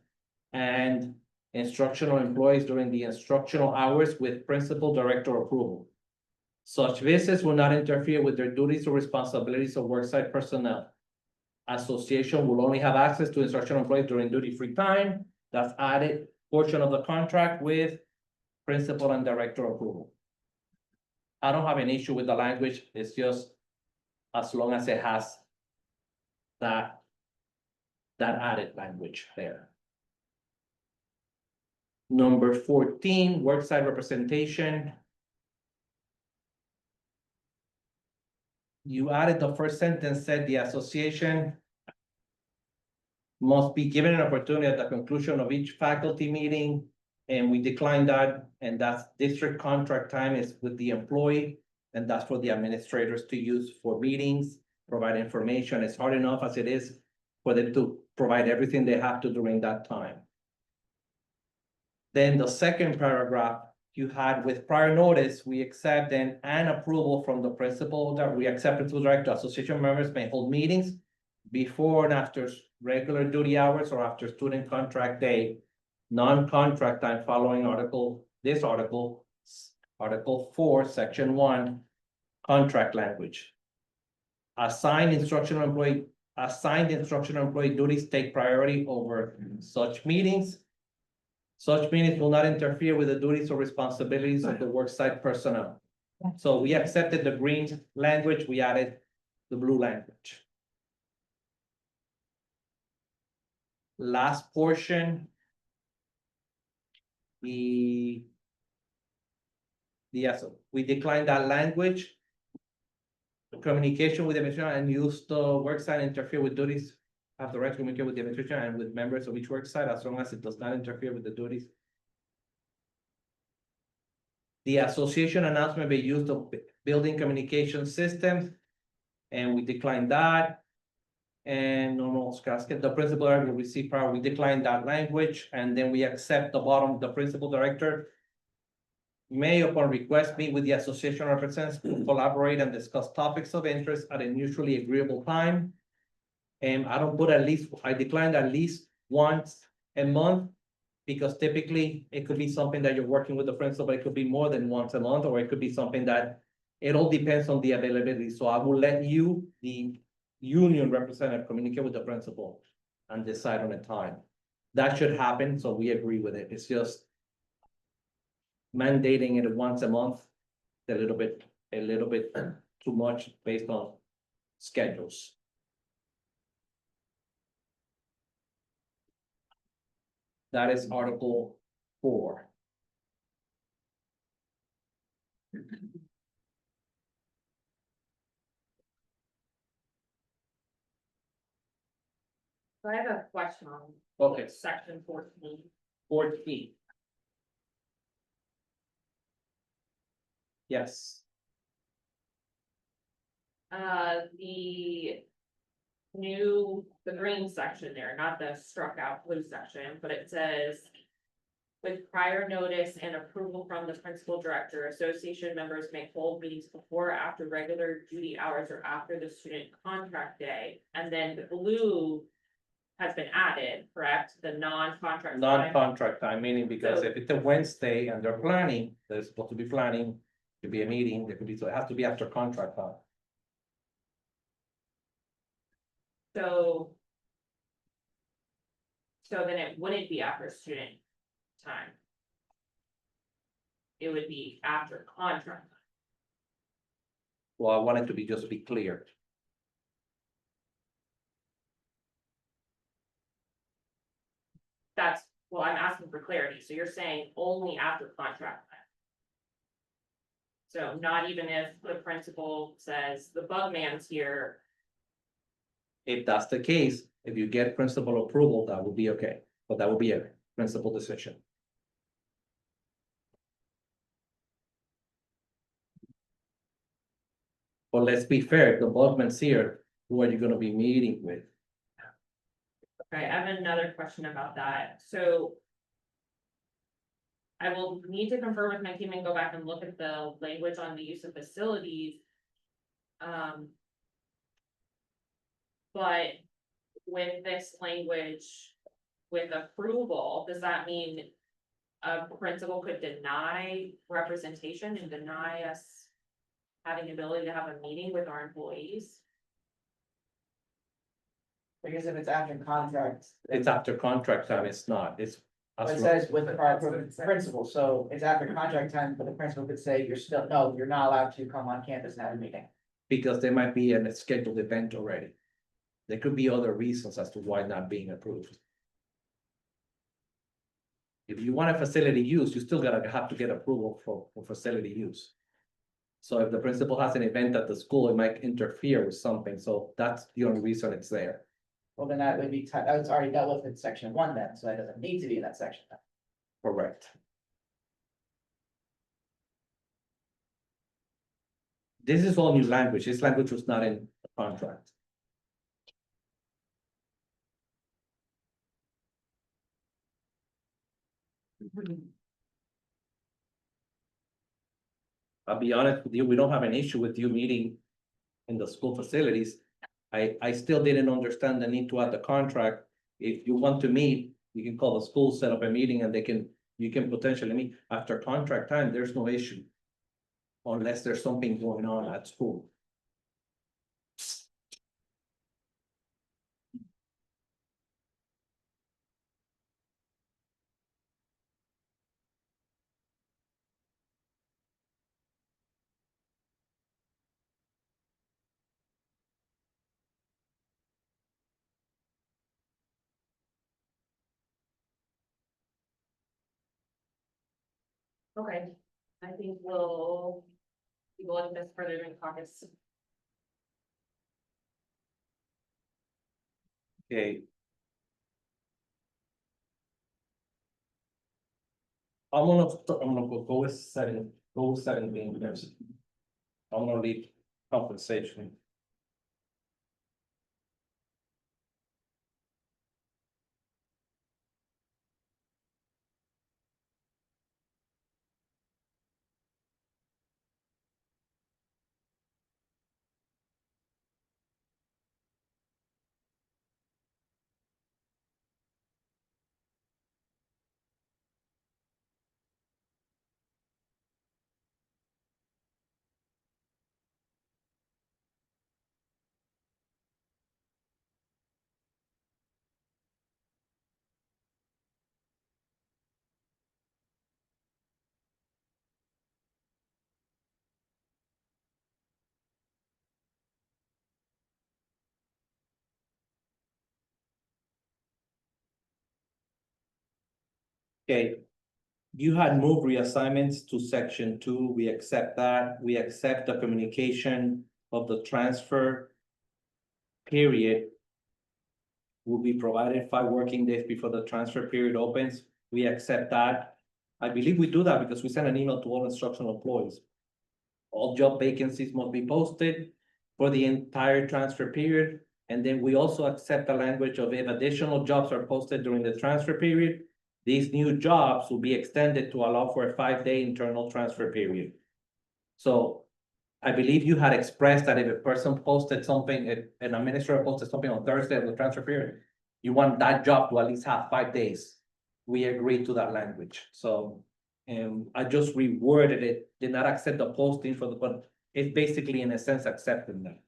and instructional employees during the instructional hours with principal director approval. Such visits will not interfere with their duties or responsibilities of worksite personnel. Association will only have access to instructional employees during duty-free time. That's added portion of the contract with principal and director approval. I don't have an issue with the language. It's just as long as it has that added language there. Number 14, worksite representation. You added the first sentence said the association must be given an opportunity at the conclusion of each faculty meeting, and we declined that, and that's district contract time is with the employee, and that's for the administrators to use for meetings, provide information. It's hard enough as it is for them to provide everything they have to during that time. Then the second paragraph you had with prior notice, we accept an approval from the principal that we accept it to director. Association members may hold meetings before and after regular duty hours or after student contract day, non-contract time following article 4, section 1, contract language. Assigned instructional employee duties take priority over such meetings. Such meetings will not interfere with the duties or responsibilities of the worksite personnel. So we accepted the green language, we added the blue language. Last portion. We declined that language. The communication with the administration and use the worksite interfere with duties. Have the right to communicate with the administration and with members of each worksite as long as it does not interfere with the duties. The association announcement may use the building communication systems, and we declined that. And the principal will receive power. We declined that language, and then we accept the bottom. The principal director may, upon request, meet with the association representatives to collaborate and discuss topics of interest at a mutually agreeable time. And I don't put at least, I declined at least once a month, because typically it could be something that you're working with the principal, it could be more than once a month, or it could be something that it all depends on the availability. So I will let you, the union representative, communicate with the principal and decide on a time. That should happen, so we agree with it. It's just mandating it once a month, a little bit too much based on schedules. That is Article 4.
So I have a question on
Okay,
section 14.
14. Yes,
The the green section there, not the struck out blue section, but it says. With prior notice and approval from the principal director, association members may hold meetings before or after regular duty hours or after the student contract day. And then the blue has been added, correct? The non-contract time.
non-contract time, meaning because
So-
if it's a Wednesday and they're planning, they're supposed to be planning. Could be a meeting, there could be, so it has to be after contract time.
So. So then it wouldn't be after student time. It would be after contract.
Well, I want it to be, just be clear.
That's, well, I'm asking for clarity, so you're saying only after contract time. So not even if the principal says the bug man's here,
If that's the case, if you get principal approval, that would be okay, but that would be a principal decision. But let's be fair, if the Bugman's here, who are you gonna be meeting with?
okay, I have another question about that, so. I will need to confirm with my team and go back and look at the language on the use of facilities. But with this language, with approval, does that mean? A principal could deny representation and deny us. Having the ability to have a meeting with our employees?
Because if it's after contract. then-
It's after contract time, it's not, it's.
But it says with the prior principal, so it's after contract time, but the principal could say, you're still, no, you're not allowed to come on campus and have a meeting.
Because there might be a scheduled event already. There could be other reasons as to why not being approved. If you want a facility use, you still have to get approval for facility use. So if the principal has an event at the school, it might interfere with something, so that's the only reason it's there.
Well, then that would be, that's already dealt with in section 1 then, so that doesn't need to be in that section. Then.
Correct. This is all new language, this language was not in the contract. I'll be honest with you, we don't have an issue with you meeting in the school facilities. I still didn't understand the need to add the contract. If you want to meet, you can call the school, set up a meeting, and you can potentially meet after contract time, there's no issue. Unless there's something going on at school.
Okay, I think we'll. We will look at this further in caucus.
Okay. I'm gonna go with 17 years. I'm gonna leave compensation. Okay. You had moved reassignments to section 2, we accept that, we accept the communication of the transfer. Period. Will be provided 5 working days before the transfer period opens, we accept that. I believe we do that because we send an email to all instructional employees. All job vacancies must be posted for the entire transfer period. And then we also accept the language of if additional jobs are posted during the transfer period, these new jobs will be extended to allow for a 5-day internal transfer period. So I believe you had expressed that if a person posted something, if an administrator posted something on Thursday of the transfer period, you want that job to at least have 5 days. We agreed to that language, so, I just reworded it, did not accept the posting for the, but it's basically in a sense accepting that.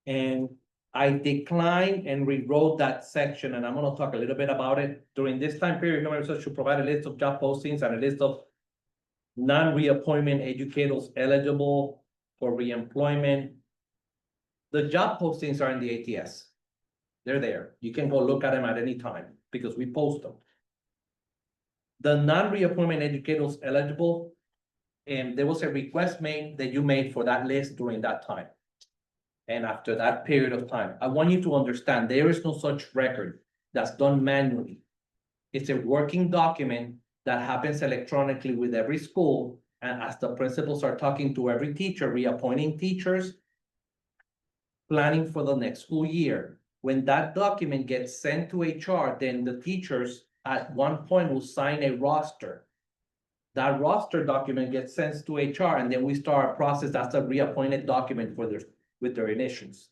And I declined and rewrote that section, and I'm gonna talk a little bit about it. During this time period, human resources should provide a list of job postings and a list of non-reappointment educators eligible for reemployment. The job postings are in the ATS. They're there. You can go look at them at any time because we post them. The non-reappointment educators eligible, and there was a request made that you made for that list during that time. And after that period of time, I want you to understand there is no such record that's done manually. It's a working document that happens electronically with every school. And as the principals are talking to every teacher, reappointing teachers, planning for the next school year. When that document gets sent to HR, then the teachers at one point will sign a roster. That roster document gets sent to HR, and then we start a process. That's a reappointed document for with their initials.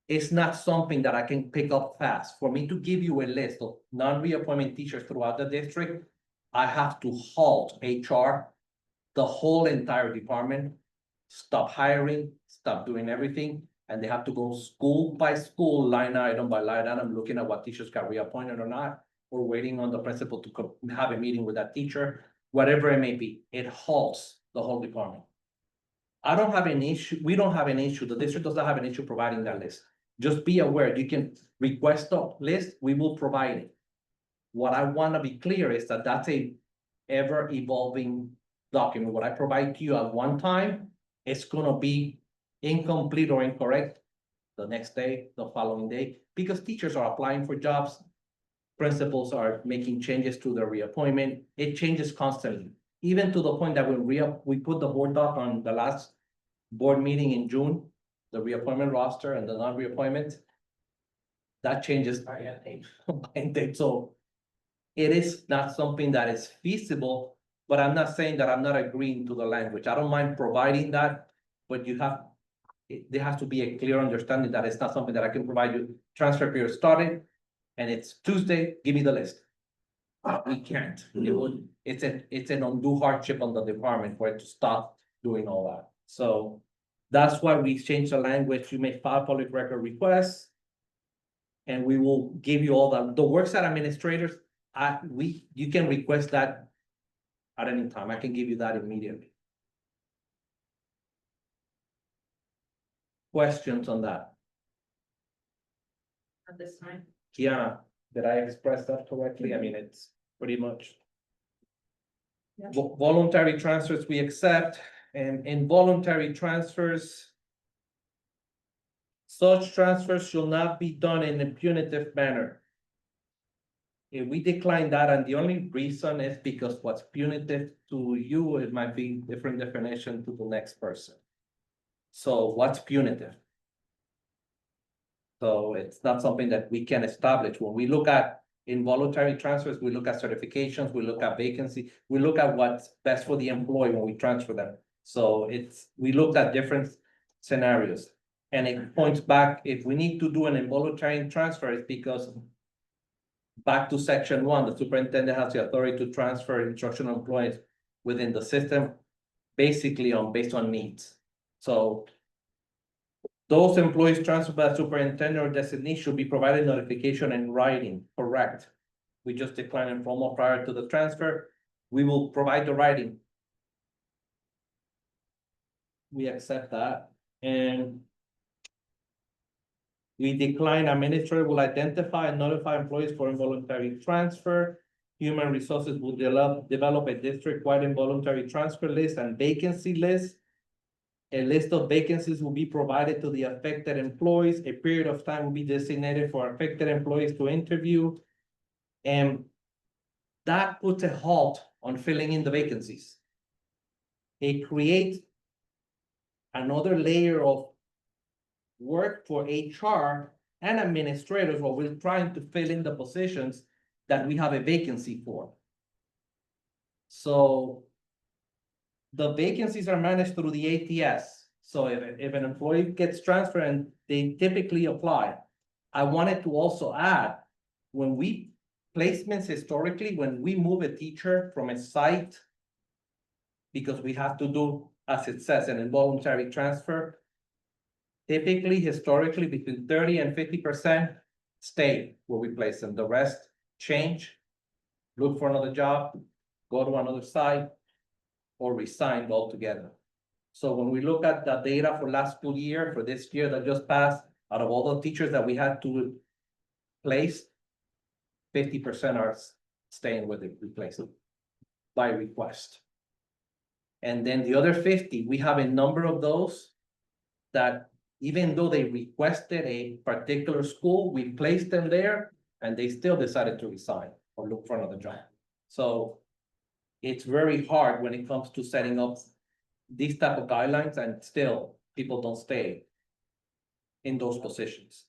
It's not something that I can pick up fast. For me to give you a list of non-reappointment teachers throughout the district, I have to halt HR, the whole entire department, stop hiring, stop doing everything, and they have to go school by school, line item by line item, looking at what teachers got reappointed or not, or waiting on the principal to have a meeting with that teacher, whatever it may be. It halts the whole department. I don't have an issue, we don't have an issue, the district doesn't have an issue providing that list. Just be aware, you can request the list, we will provide it. What I wanna be clear is that that's a ever evolving document. What I provide to you at one time, it's gonna be incomplete or incorrect the next day, the following day, because teachers are applying for jobs. Principals are making changes to their reappointment. It changes constantly, even to the point that when we put the board doc on the last board meeting in June, the reappointment roster and the non-reappointment, that changes by date. So it is not something that is feasible, but I'm not saying that I'm not agreeing to the language. I don't mind providing that, but there has to be a clear understanding that it's not something that I can provide you. Transfer period started, and it's Tuesday, give me the list. We can't. It's an undue hardship on the department for it to stop doing all that. So that's why we changed the language. You may file public record requests. And we will give you all the worksite administrators. You can request that at any time. I can give you that immediately. Questions on that?
At this time.
Kiana, did I express that correctly? I mean, it's pretty much.
Yeah.
Voluntary transfers we accept, and involuntary transfers. Such transfers shall not be done in a punitive manner. If we decline that, and the only reason is because what's punitive to you, it might be different definition to the next person. So what's punitive? So it's not something that we can establish. When we look at involuntary transfers, we look at certifications, we look at vacancy, we look at what's best for the employee when we transfer them. So we looked at different scenarios. And it points back, if we need to do an involuntary transfer, it's because back to section 1, the superintendent has the authority to transfer instructional employees within the system, basically based on needs. So those employees transferred by the superintendent or designee should be provided notification in writing, correct? We just declined informal prior to the transfer. We will provide the writing. We accept that, and we decline. Administrator will identify and notify employees for involuntary transfer. Human resources will develop a district-wide involuntary transfer list and vacancy list. A list of vacancies will be provided to the affected employees. A period of time will be designated for affected employees to interview. And that puts a halt on filling in the vacancies. it creates another layer of work for HR and administrators while we're trying to fill in the positions that we have a vacancy for. So the vacancies are managed through the ATS. So if an employee gets transferred and they typically apply, I wanted to also add, when we placements historically, when we move a teacher from a site, because we have to do, as it says, an involuntary transfer, typically, historically, between 30 and 50% stay where we place them. The rest change, look for another job, go to another site, or resign altogether. So when we look at the data for last school year, for this year that just passed, out of all the teachers that we had to place, 50% are staying with the replacement by request. And then the other 50, we have a number of those that even though they requested a particular school, we placed them there and they still decided to resign or look for another job. So it's very hard when it comes to setting up these type of guidelines, and still people don't stay in those positions.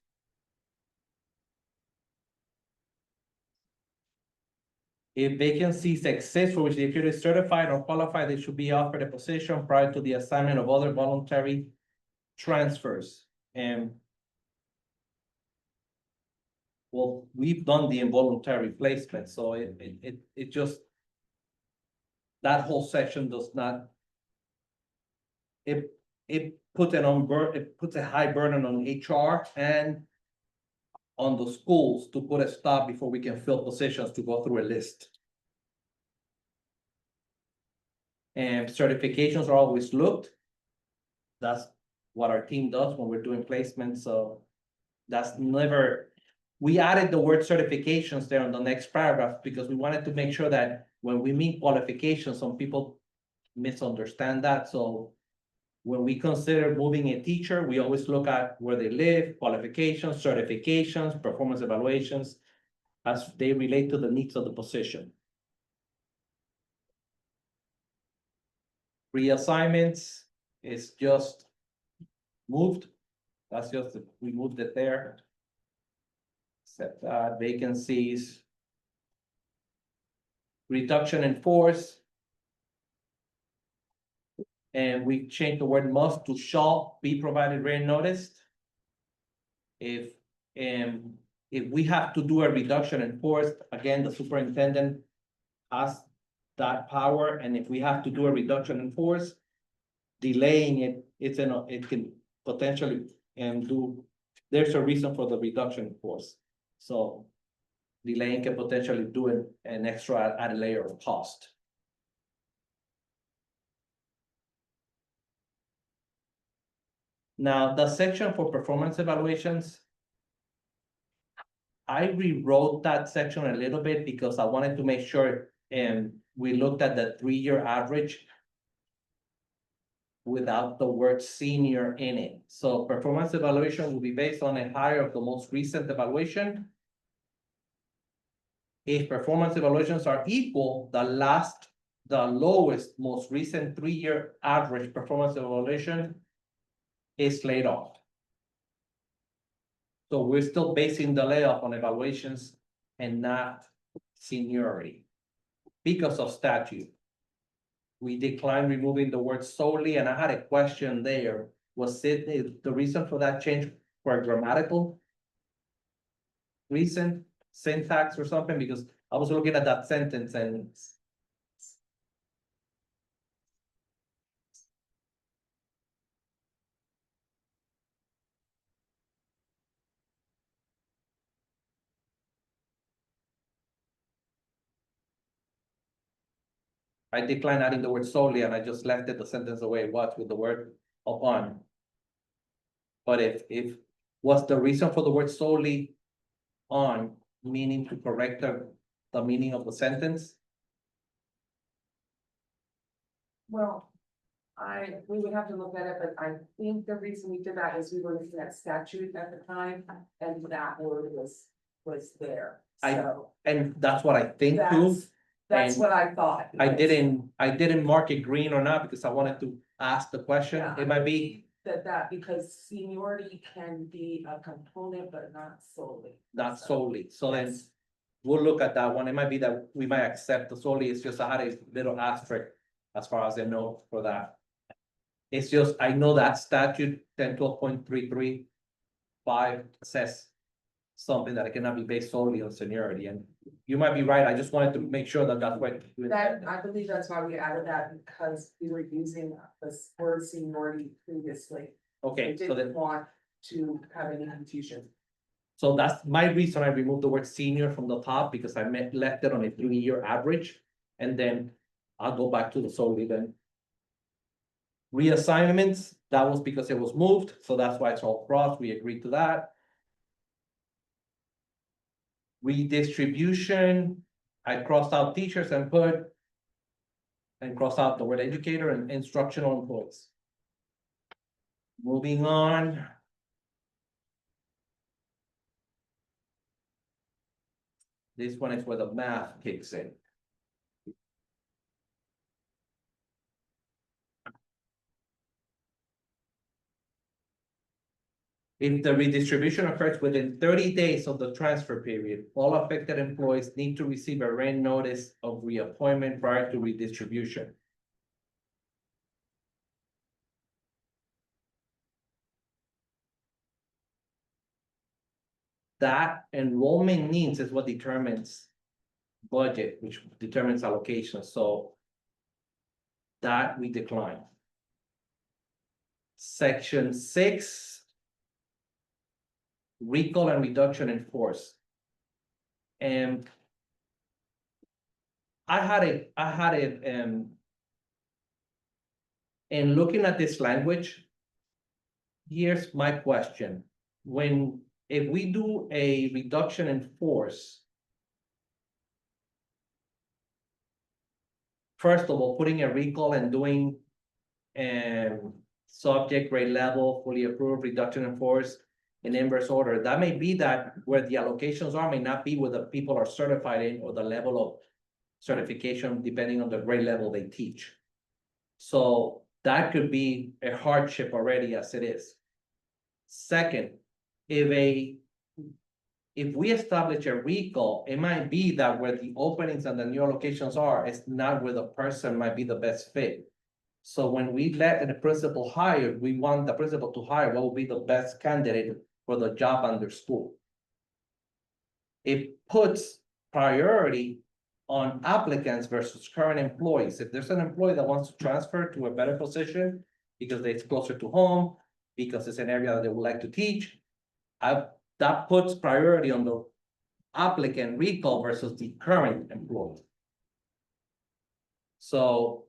If vacancies exist for which the employee is certified or qualified, they should be offered a position prior to the assignment of other voluntary transfers. And well, we've done the involuntary placement, so it just, that whole section does not. It puts a high burden on HR and on the schools to put a stop before we can fill positions to go through a list. And certifications are always looked. That's what our team does when we're doing placements, so that's never. We added the word certifications there on the next paragraph because we wanted to make sure that when we mean qualifications, some people misunderstand that, so when we consider moving a teacher, we always look at where they live, qualifications, certifications, performance evaluations, as they relate to the needs of the position. Reassignments is just moved. That's just, we moved it there. Except vacancies. Reduction in force. And we changed the word must to shall be provided written notice. If we have to do a reduction in force, again, the superintendent has that power, and if we have to do a reduction in force, delaying it, it can potentially there's a reason for the reduction in force. So delaying can potentially do an extra added layer of cost. Now, the section for performance evaluations, I rewrote that section a little bit because I wanted to make sure we looked at the 3-year average without the word senior in it. So performance evaluation will be based on a higher of the most recent evaluation. If performance evaluations are equal, the lowest, most recent 3-year average performance evaluation is laid off. So we're still basing the layoff on evaluations and not seniority because of statute. We declined removing the word solely, and I had a question there. Was it the reason for that change for a grammatical reason, syntax or something? Because I was looking at that sentence and I declined adding the word solely, and I just left it the sentence the way it was with the word upon. But if was the reason for the word solely on meaning to correct the meaning of the sentence?
Well, we would have to look at it, but I think the reason we did that is we were looking at statute at the time, and that word was there,
I-
so.
And that's what I think too.
That's
And
what I thought.
I didn't mark it green or not because I wanted to ask the question.
Yeah.
It might be
That because seniority can be a component, but not solely.
not solely, so then
Yes.
we'll look at that one. It might be that we might accept the solely, it's just I had a little asterisk as far as I know for that. It's just, I know that statute 1012.335 says something that it cannot be based solely on seniority, and you might be right, I just wanted to make sure that that's what.
That, I believe that's why we added that, because we were using the word seniority previously. We
Okay, so
didn't
then,
want to have any confusion.
so that's my reason I removed the word senior from the top, because I left it on a 3-year average, and then I'll go back to the solely then. Reassignments, that was because it was moved, so that's why it's all crossed, we agreed to that. Redistribution, I crossed out teachers and put. And cross out the word educator and instructional employees. Moving on. This one is where the math kicks in. If the redistribution occurs within 30 days of the transfer period, all affected employees need to receive a written notice of reappointment prior to redistribution. That enrollment needs is what determines budget, which determines allocation, so that we decline. Section 6. Recall and reduction in force. And I had it, in looking at this language. Here's my question, if we do a reduction in force. First of all, putting a recall and doing. Subject grade level, fully approved, reduction in force. In inverse order, that may be that where the allocations are may not be where the people are certified in, or the level of certification, depending on the grade level they teach. So that could be a hardship already as it is. Second, if we establish a recall, it might be that where the openings and the new allocations are, it's not where the person might be the best fit. So when we let the principal hire, we want the principal to hire what will be the best candidate for the job under school. It puts priority on applicants versus current employees. If there's an employee that wants to transfer to a better position because it's closer to home, because it's an area that they would like to teach, that puts priority on the applicant recall versus the current employee. So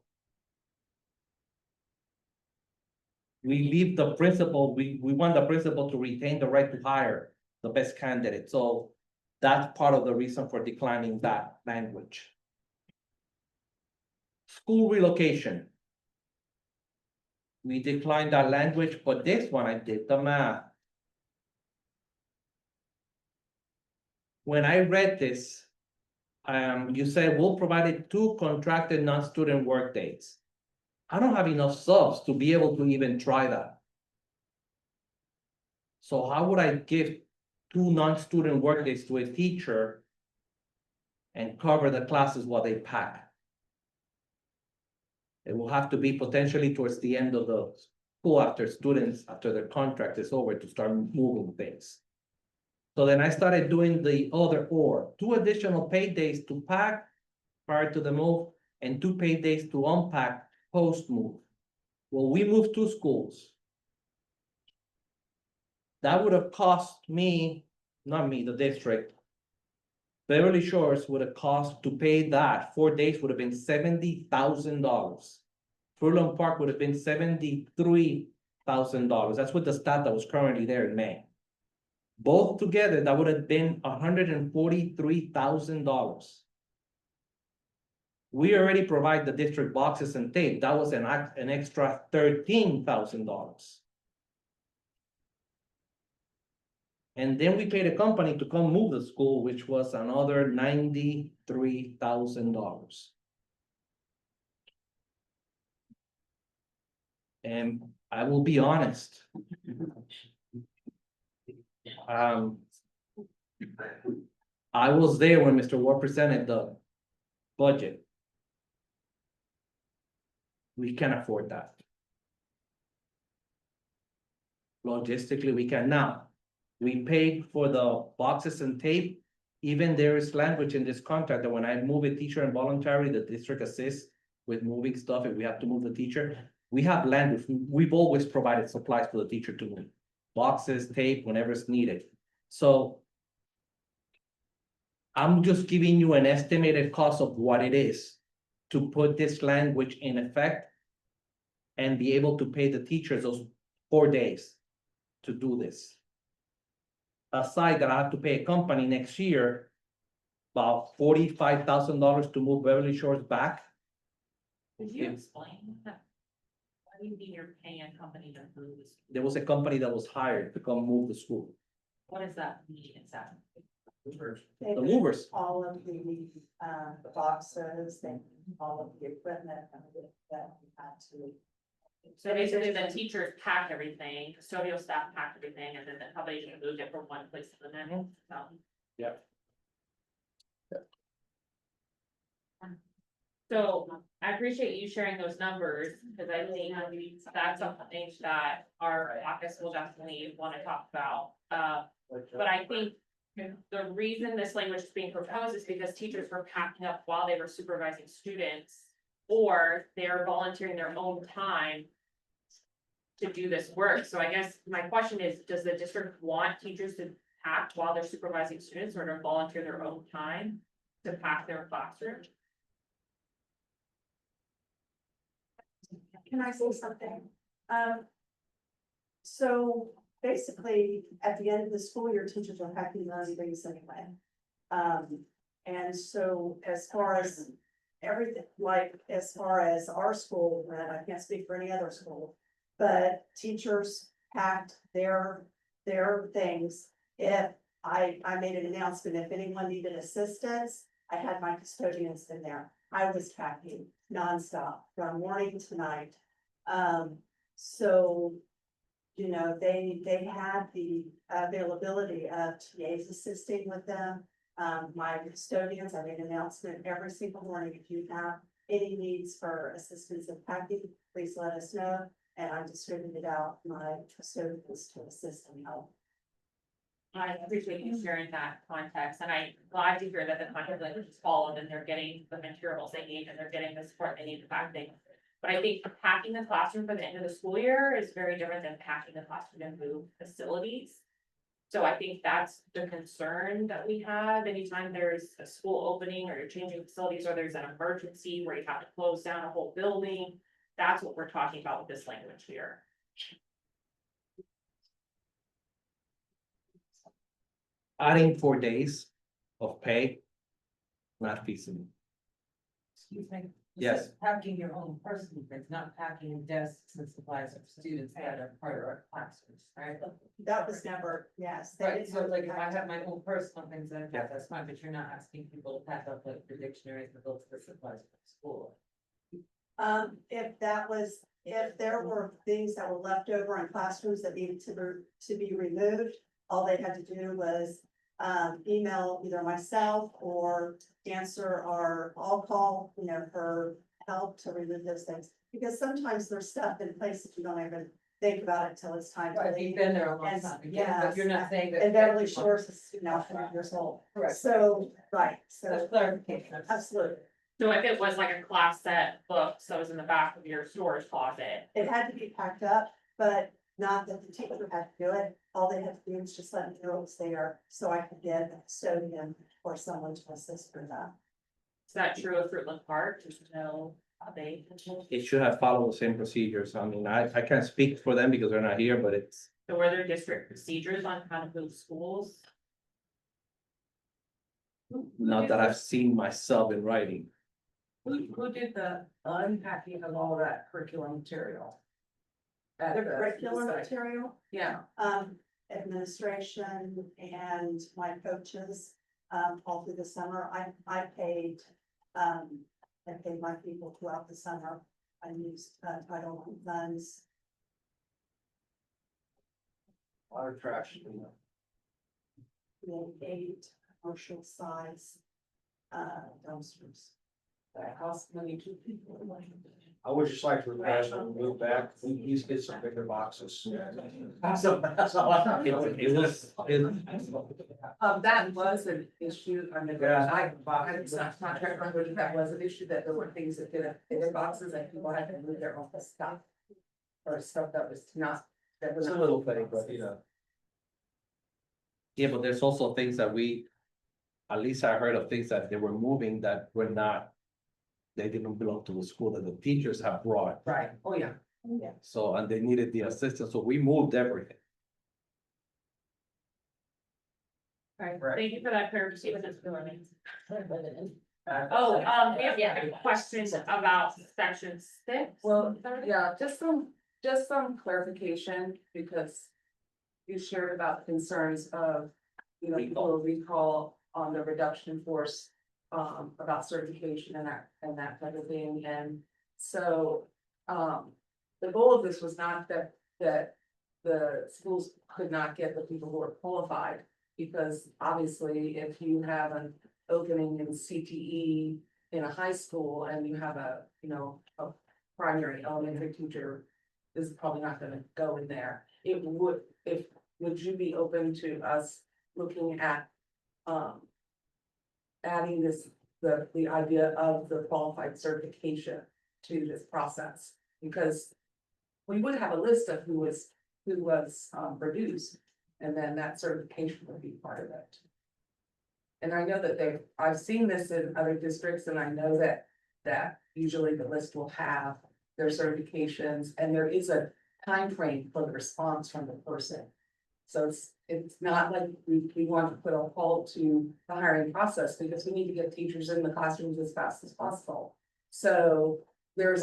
we leave the principal, we want the principal to retain the right to hire the best candidate, so that's part of the reason for declining that language. School relocation. We declined that language, but this one I did the math. When I read this, you said we'll provide 2 contracted non-student work days. I don't have enough subs to be able to even try that. So how would I give 2 non-student work days to a teacher and cover the classes while they pack? It will have to be potentially towards the end of the school after their contract is over, to start moving things. So then I started doing the other 2 additional paid days to pack prior to the move, and 2 paid days to unpack post-move. Well, we moved 2 schools. That would have cost me, not me, the district. Beverly Shores would have cost to pay that 4 days would have been $70,000. Furlong Park would have been $73,000. That's what the stat that was currently there in May. Both together, that would have been $143,000. We already provide the district boxes and tape. That was an extra $13,000. And then we paid a company to come move the school, which was another $93,000. And I will be honest. I was there when Mr. Ward presented the budget. We can afford that. Logistically, we can now. We paid for the boxes and tape. Even there is language in this contract that when I move a teacher involuntarily, the district assists with moving stuff if we have to move the teacher. We have language. We've always provided supplies for the teacher to move. Boxes, tape, whenever it's needed. So I'm just giving you an estimated cost of what it is to put this language in effect and be able to pay the teachers those 4 days to do this. Aside that I have to pay a company next year about $45,000 to move Beverly Shores back.
Could you explain that? What do you mean you're paying a company to move this?
There was a company that was hired to come move the school,
What does that mean exactly?
the movers.
All of the boxes and all of the equipment that we had to.
So basically the teachers pack everything, custodial staff packed everything, and then the company just moved it from one place to the next. So I appreciate you sharing those numbers, because I think that's something that our office will definitely want to talk about. But I think the reason this language is being proposed is because teachers were packing up while they were supervising students, or they're volunteering their own time to do this work. So I guess my question is, does the district want teachers to pack while they're supervising students, or to volunteer their own time to pack their classroom?
Can I say something? So basically, at the end of the school year, teachers are packing their own things anyway. And so as far as everything, like as far as our school, and I can't speak for any other school, but teachers packed their things. If I made an announcement, if anyone needed assistance, I had my custodians in there. I was packing nonstop from morning to night. So, you know, they had the availability of TAs assisting with them. My custodians, I made an announcement every single morning. If you have any needs for assistance in packing, please let us know. And I distributed out my custodians to assist and help.
I appreciate you sharing that context, and I'm glad to hear that the contract language is followed and they're getting the materials they need and they're getting the support they need to pack things. But I think packing the classroom for the end of the school year is very different than packing the classroom and move facilities. So I think that's the concern that we have anytime there's a school opening or you're changing facilities, or there's an emergency where you have to close down a whole building. That's what we're talking about with this language here.
Adding 4 days of pay, not feasible.
Excuse me.
Yes.
Packing your own personal things, not packing desks and supplies of students that are part of our classrooms, right?
That was never, yes. they
Right,
didn't
so
have
like
to
if I
pack.
have my own personal things, then
Yeah.
that's fine, but you're not asking people to pack up like the dictionaries, the books, the supplies for school.
If there were things that were left over in classrooms that needed to be removed, all they had to do was email either myself or answer our call, you know, for help to remove those things. Because sometimes there's stuff in places you don't even think about it till it's time to
Right,
leave.
you've been there a long
And-
time,
yes,
but you're not saying that.
And Beverly Shores is now 20 years old.
Correct.
So, right,
That's
so
clarification.
absolutely.
So if it was like a class set books that was in the back of your storage closet,
It had to be packed up, but not that the teacher had to do it. All they had to do was just let me know it was there, so I could get a custodian or someone to assist with that.
is that true of Fruitland Park? Just know how they.
It should have followed the same procedures. I mean, I can't speak for them because they're not here, but it's,
So were there district procedures on how to move schools?
not that I've seen myself in writing.
Who did the unpacking of all that curriculum material? At
The curriculum material,
Yeah,
administration and my coaches, all through the summer. I paid my people throughout the summer. I used, Title I funds.
A lot of trash.
We had 8 commercial size, dumpsters.
That cost money to people.
I would just like to request when we move back, we please get some bigger boxes.
That was an issue, I mean,
Yeah.
it's not contract language, that was an issue, that there were things that did in their boxes and people had to move their own stuff. Or stuff that was not, that was.
It's a little thing, but you know.
Yeah, but there's also things that at least I heard of things that they were moving that were not. They didn't belong to the school that the teachers have brought,
Right, oh, yeah.
Yeah.
so, and they needed the assistance, so we moved everything.
Alright,
Right.
thank you for that clarification. Oh, we have a question about section 6.
Well, yeah, just some clarification, because you shared about concerns of, you know, people will recall on the reduction in force, about certification and that type of thing, and so, the goal of this was not that the schools could not get the people who are qualified, because obviously, if you have an opening in CTE in a high school and you have a primary elementary teacher is probably not gonna go in there. Would you be open to us looking at, adding the idea of the qualified certification to this process? Because we would have a list of who was produced, and then that certification would be part of it. And I know that I've seen this in other districts, and I know that usually the list will have their certifications, and there is a time frame for the response from the person. So it's not like we want to put a halt to the hiring process, because we need to get teachers in the classrooms as fast as possible. So there's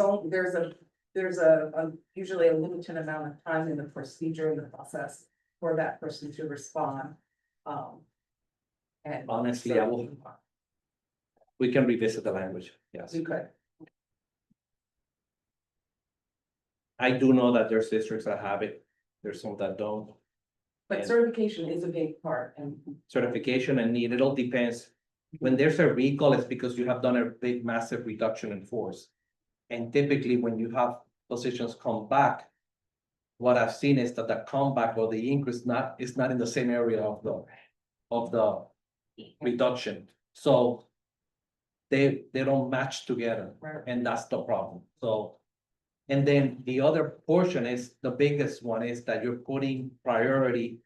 usually a limited amount of time in the procedure in the process for that person to respond. And
Honestly, we can revisit the language, yes.
we could.
I do know that there's districts that have it, there's some that don't.
But
And
certification is a big part, and
certification and need, it all depends. When there's a recall, it's because you have done a big, massive reduction in force. And typically, when you have positions come back, what I've seen is that the comeback or the increase is not in the same area of the reduction. So they don't match together,
Right.
and that's the problem, so. And then the other portion is, the biggest one is that you're putting priority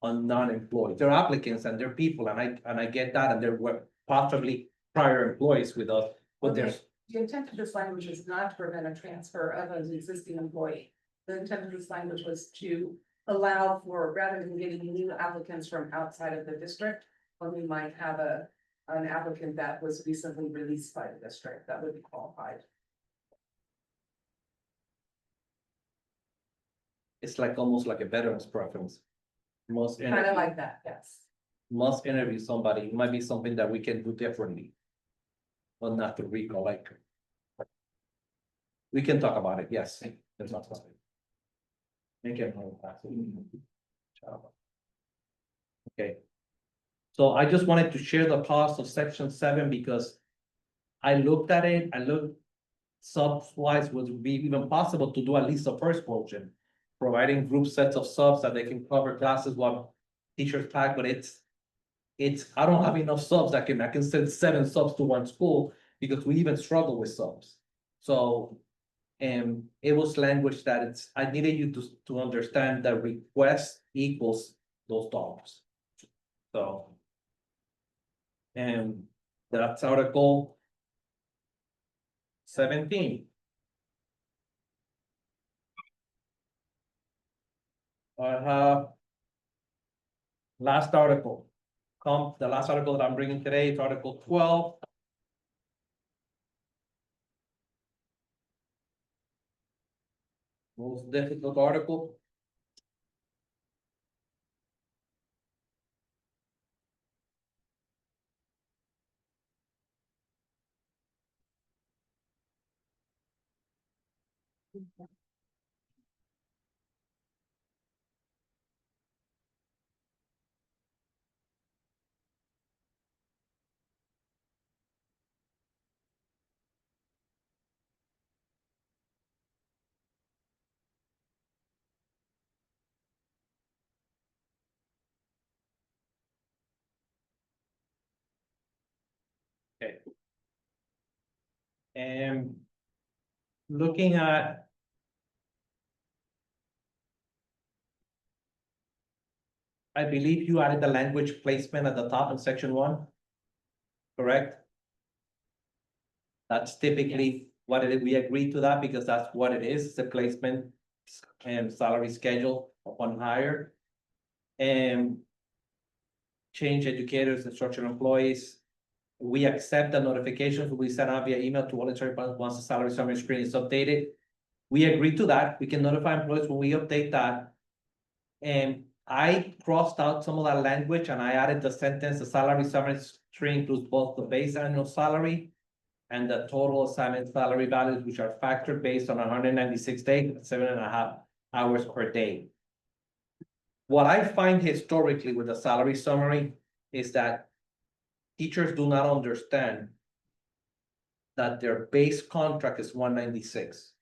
on non-employed. They're applicants and they're people, and I get that, and they're possibly prior employees with us, but there's.
the intent of this language is not to prevent a transfer of an existing employee. The intent of this language was to allow for, rather than getting new applicants from outside of the district, when we might have an applicant that was recently released by the district that would be qualified.
It's like almost like a veteran's preference. Most
Kind of
interview,
like that, yes.
must interview somebody, it might be something that we can do differently. But not to recall, like. We can talk about it, yes, let's talk about it. Make it more passive. Okay. So I just wanted to share the cost of section 7 because. I looked at it, subs-wise would be even possible to do at least the first portion. Providing group sets of subs that they can cover classes while teachers pack, but I don't have enough subs I can send 7 subs to one school because we even struggle with subs. So, it was language that I needed you to understand that request equals those dollars. So. And that's Article 17. I have. Last article. The last article that I'm bringing today is Article 12. Most difficult article. Okay. And looking at. I believe you added the language placement at the top in section 1. Correct? That's typically what it is. We agree to that because that's what it is, the placement and salary schedule upon hire. And change educators, instructional employees. We accept the notifications we send out via email to all instructional departments once the salary summary screen is updated. We agree to that. We can notify employees when we update that. And I crossed out some of that language and I added the sentence, the salary summary screen includes both the base annual salary and the total assignment salary values, which are factored based on 196 days, 7.5 hours per day. What I find historically with the salary summary is that teachers do not understand that their base contract is 196.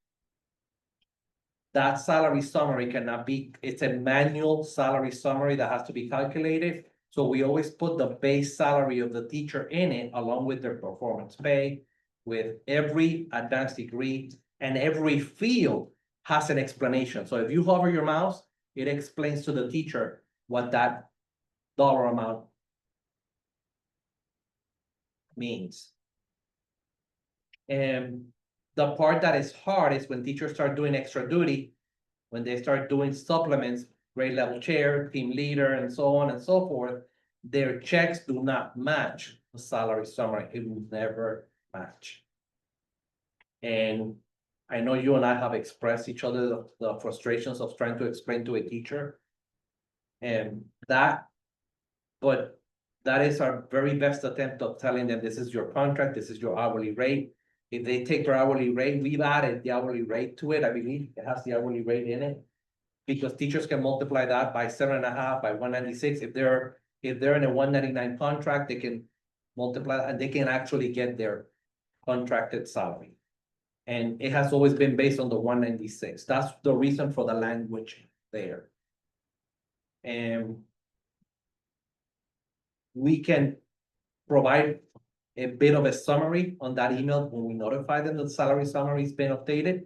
That salary summary cannot be, it's a manual salary summary that has to be calculated. So we always put the base salary of the teacher in it along with their performance pay, with every advanced degree, and every field has an explanation. So if you hover your mouse, it explains to the teacher what that dollar amount means. And the part that is hard is when teachers start doing extra duty, when they start doing supplements, grade level chair, team leader, and so on and so forth, their checks do not match the salary summary. It will never match. And I know you and I have expressed each other the frustrations of trying to explain to a teacher. And that, but that is our very best attempt of telling them this is your contract, this is your hourly rate. If they take their hourly rate, we've added the hourly rate to it. I believe it has the hourly rate in it. Because teachers can multiply that by 7.5 by 196. If they're in a 199 contract, they can multiply and they can actually get their contracted salary. And it has always been based on the 196. That's the reason for the language there. And we can provide a bit of a summary on that email when we notify them that the salary summary has been updated.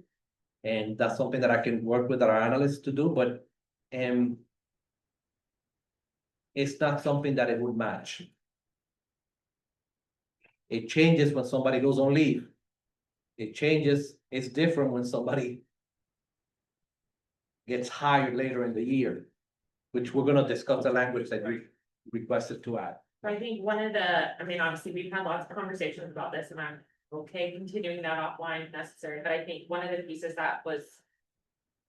And that's something that I can work with our analysts to do, but it's not something that it would match. It changes when somebody goes on leave. It changes, it's different when somebody gets hired later in the year, which we're gonna discuss the language that we requested to add.
I think one of the, I mean, obviously, we've had lots of conversations about this, and I'm okay continuing that offline if necessary, but I think one of the pieces that was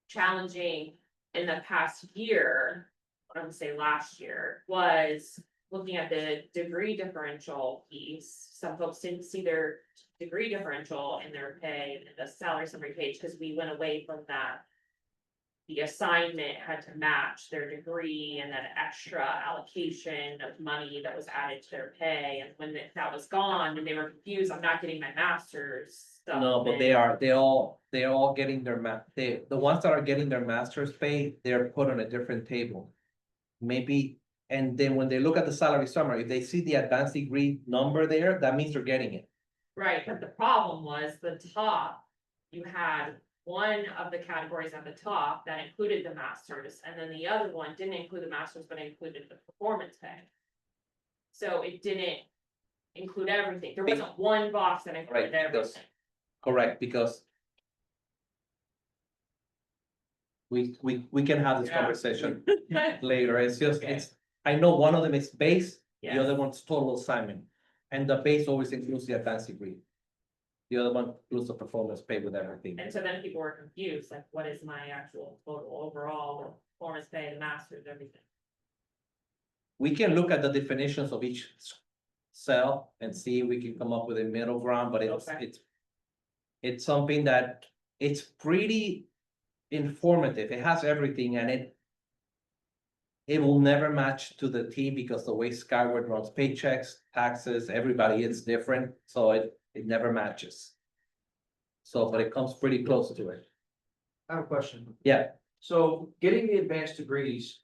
challenging in the past year, I would say last year, was looking at the degree differential piece. Some folks didn't see their degree differential in their pay, in the salary summary page, because we went away from that. The assignment had to match their degree and that extra allocation of money that was added to their pay, and when that was gone, and they were confused, I'm not getting my master's.
No, but they're all getting their the ones that are getting their master's pay, they're put on a different table. Maybe, and then when they look at the salary summary, if they see the advanced degree number there, that means they're getting it.
Right, but the problem was the top, you had one of the categories at the top that included the masters, and then the other one didn't include the masters, but included the performance pay. So it didn't include everything. There wasn't one box that included
Right, because-
everything.
Correct, because we can have this
Yeah.
conversation later. It's just, I know one of them is base, the
Yeah.
other one's total assignment. And the base always includes the advanced degree. The other one includes the performance pay with everything.
And so then people were confused, like, what is my actual total overall, the performance pay, the masters, everything?
We can look at the definitions of each cell and see if we can come up with a middle ground, but
Okay.
it's something that It's pretty informative. It has everything and it will never match to the T because the way Skyward runs paychecks, taxes, everybody is different, so it never matches. So, but it comes pretty close to it.
I have a question.
Yeah.
So getting the advanced degrees,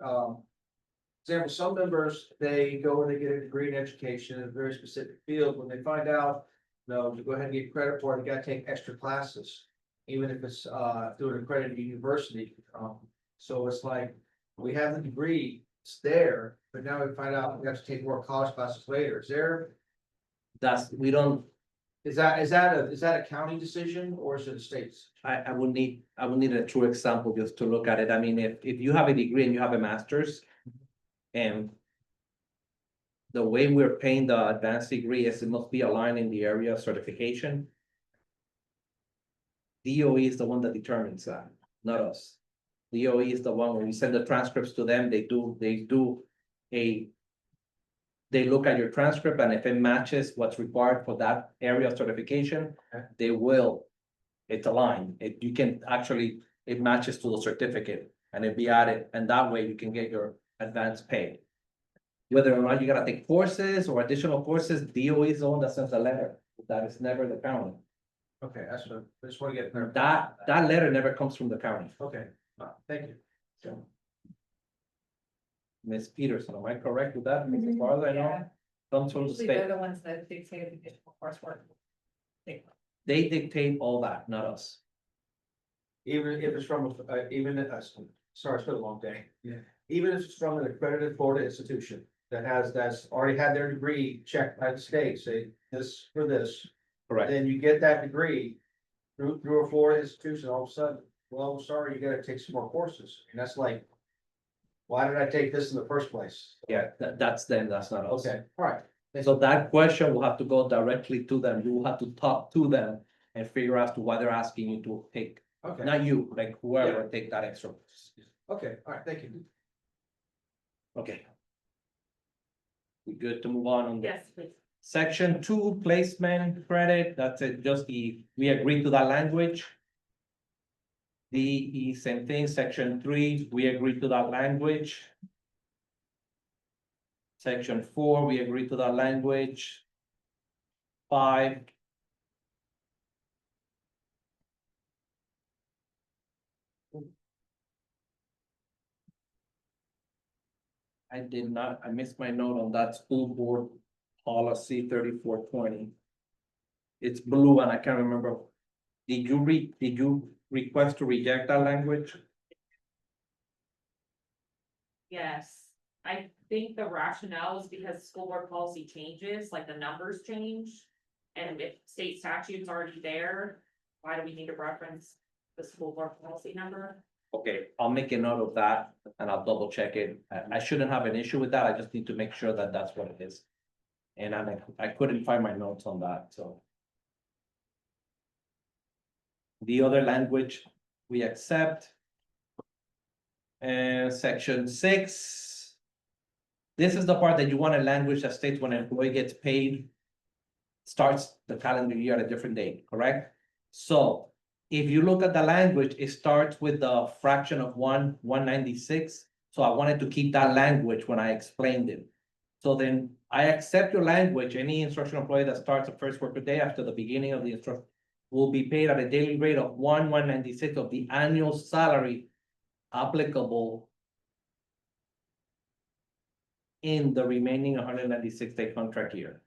example, some members, they go and they get a degree in education in a very specific field, when they find out, no, to go ahead and get credit for it, you gotta take extra classes. Even if it's through an accredited university, so it's like, we have the degree, it's there, but now we find out we have to take more college classes later, is there?
We don't,
Is that a county decision or is it a state?
I would need a true example just to look at it. I mean, if you have a degree and you have a master's. And. The way we're paying the advanced degree is it must be aligned in the area of certification. DOE is the one that determines that, not us. DOE is the one, when we send the transcripts to them, they do a. They look at your transcript and if it matches what's required for that area of certification,
Okay.
they will. It's aligned, you can actually, it matches to the certificate and it be added, and that way you can get your advanced pay. Whether or not you gotta take courses or additional courses, DOE is the one that sends a letter, that is never the county.
Okay, that's what, I just wanna get there.
That letter never comes from the county.
Okay, thank you.
So. Ms. Peterson, am I correct with that? As far as I know,
Yeah.
comes from the
Usually
state.
they're the ones that dictate the additional coursework.
They dictate all that, not us.
Even if it's from, sorry, it's been a long day. Yeah. Even if it's from an accredited Florida institution that's already had their degree checked by the state, say this for this.
Correct.
Then you get that degree through a Florida institution, all of a sudden, well, sorry, you gotta take some more courses, and that's like. Why did I take this in the first place?
Yeah, that's them, that's not us.
Okay, all right.
So that question will have to go directly to them. You will have to talk to them and figure out to why they're asking you to take,
Okay,
not you, like whoever, take that extra.
okay, all right, thank you.
Okay. We good to move on the
Yes, please.
section 2, placement credit, that's it, just we agree to that language. The same thing, section 3, we agree to that language. Section 4, we agree to that language. 5. I missed my note on that school board policy 3420. It's blue and I can't remember. Did you request to reject that language?
Yes, I think the rationale is because school board policy changes, like the numbers change. And if state statute's already there, why do we need to reference the school board policy number?
Okay, I'll make a note of that and I'll double check it. I shouldn't have an issue with that. I just need to make sure that that's what it is. And I couldn't find my notes on that, so. The other language we accept. And section 6. This is the part that you want a language that states when an employee gets paid. Starts the calendar year at a different date, correct? So if you look at the language, it starts with the fraction of 1/196. So I wanted to keep that language when I explained it. So then I accept your language, any instructional employee that starts the first working day after the beginning of the instruction. Will be paid at a daily rate of 1/196 of the annual salary applicable. In the remaining 196-day contract year.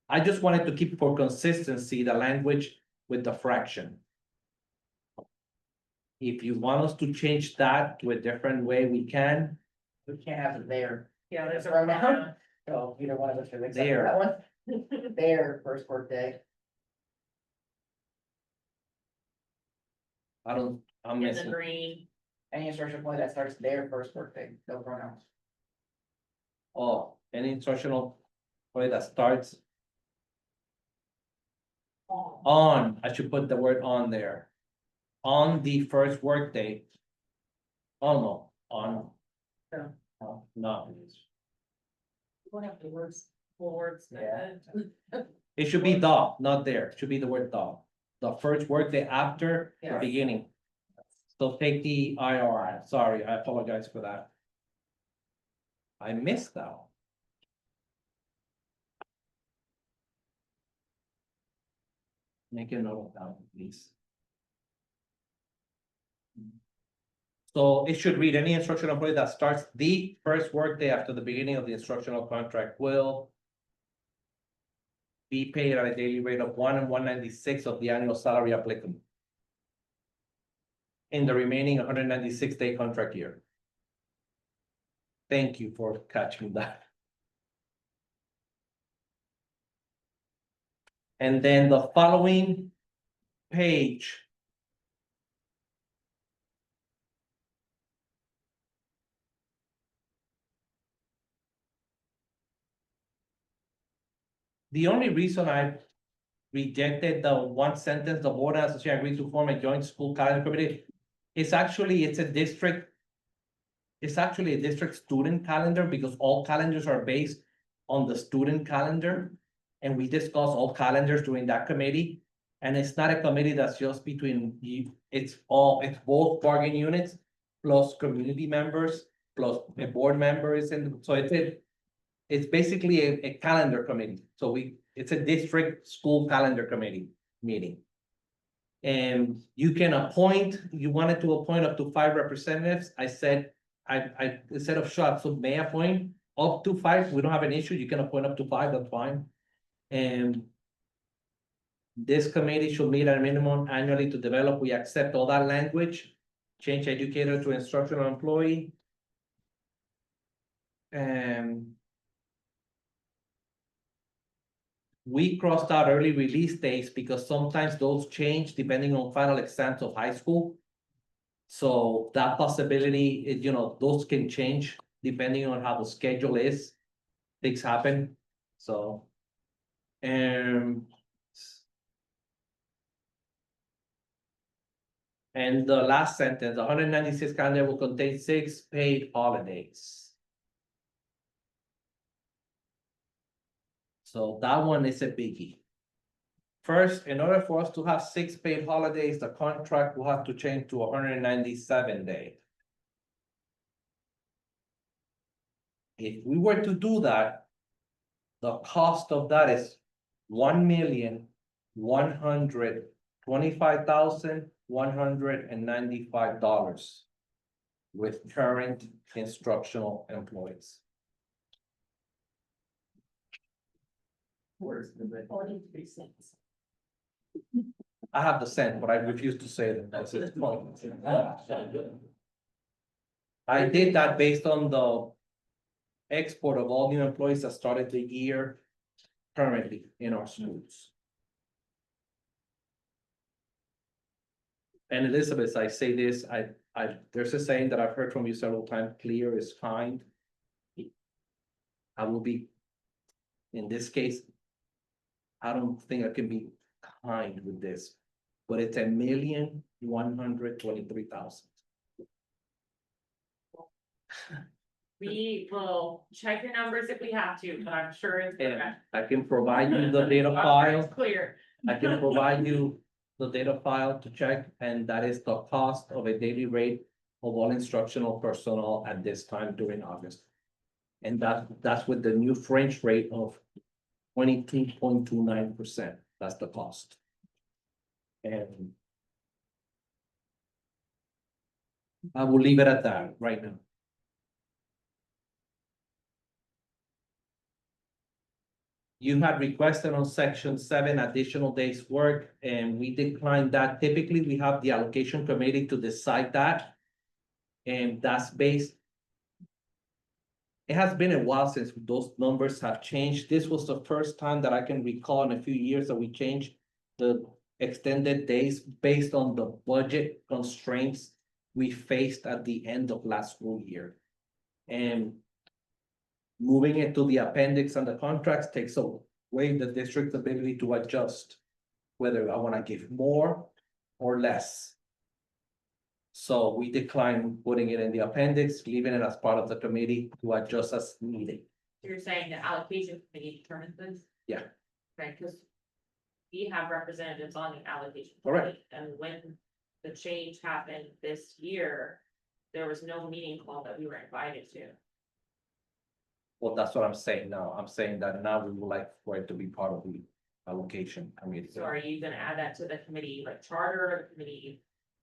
I just wanted to keep for consistency the language with the fraction. If you want us to change that to a different way, we can.
We can't have it there,
Yeah, there's a
Pronoun.
pronoun.
so either one of us should accept
There.
that one. Their first workday.
I'm
In the
missing.
green.
Any instructional employee that starts their first workday, no pronouns.
Oh, any instructional employee that starts on, I should put the word on there. On the first workday. Oh, no, on.
Yeah.
No,
What have the words, words?
Yeah.
it should be the, not there, it should be the word the. the first workday after the
Yes.
beginning. So take the IR, sorry, I apologize for that. I missed that. One. Make a note of that, please. So it should read any instructional employee that starts the first workday after the beginning of the instructional contract will be paid at a daily rate of 1/196 of the annual salary applicable in the remaining 196-day contract year. Thank you for catching that. And then the following page. The only reason I rejected the one sentence, the board and association agreed to form a joint school calendar committee. It's actually a district. It's actually a district student calendar because all calendars are based on the student calendar. And we discuss all calendars during that committee. And it's not a committee that's just between you, it's both bargaining units plus community members, plus a board members, and so it's basically a calendar committee. So it's a district school calendar committee meeting. And you can appoint, you wanted to appoint up to 5 representatives. I said, I instead of short, so may appoint up to 5. We don't have an issue. You can appoint up to 5, that's fine. And this committee should meet at a minimum annually to develop. We accept all that language, change educator to instructional employee. And we crossed out early release dates because sometimes those change depending on final exams of high school. So that possibility, those can change depending on how the schedule is. Things happen, so. And the last sentence, 196 calendar will contain 6 paid holidays. So that one is a biggie. First, in order for us to have 6 paid holidays, the contract will have to change to 197 days. If we were to do that, the cost of that is $1,125,195 with current instructional employees.
Where's the 43 cents?
I have the cent, but I refuse to say them. That's it. I did that based on the export of all new employees that started the year currently in our schools. And Elizabeth, I say this, there's a saying that I've heard from you several times, clear is kind. I will be, in this case, I don't think I can be kind with this, but it's $1,123,000.
We will check your numbers if we have to, but I'm sure it's.
And I can provide you the data
It's
file.
clear.
I can provide you the data file to check, and that is the cost of a daily rate of all instructional personnel at this time during August. And that's with the new French rate of 22.29%. That's the cost. And I will leave it at that right now. You had requested on section 7 additional days work, and we declined that. Typically, we have the allocation committee to decide that. And that's based. It has been a while since those numbers have changed. This was the first time that I can recall in a few years that we changed the extended days based on the budget constraints we faced at the end of last school year. And moving it to the appendix and the contracts takes away the district's ability to adjust whether I want to give more or less. So we decline putting it in the appendix, leaving it as part of the committee to adjust as needed.
You're saying the allocation committee determines this?
Yeah.
Right, because we have representatives on the allocation.
Correct.
committee, And when the change happened this year, there was no meeting call that we were invited to.
Well, that's what I'm saying now. I'm saying that now we would like for it to be part of the allocation committee.
So are you gonna add that to the committee, like charter, committee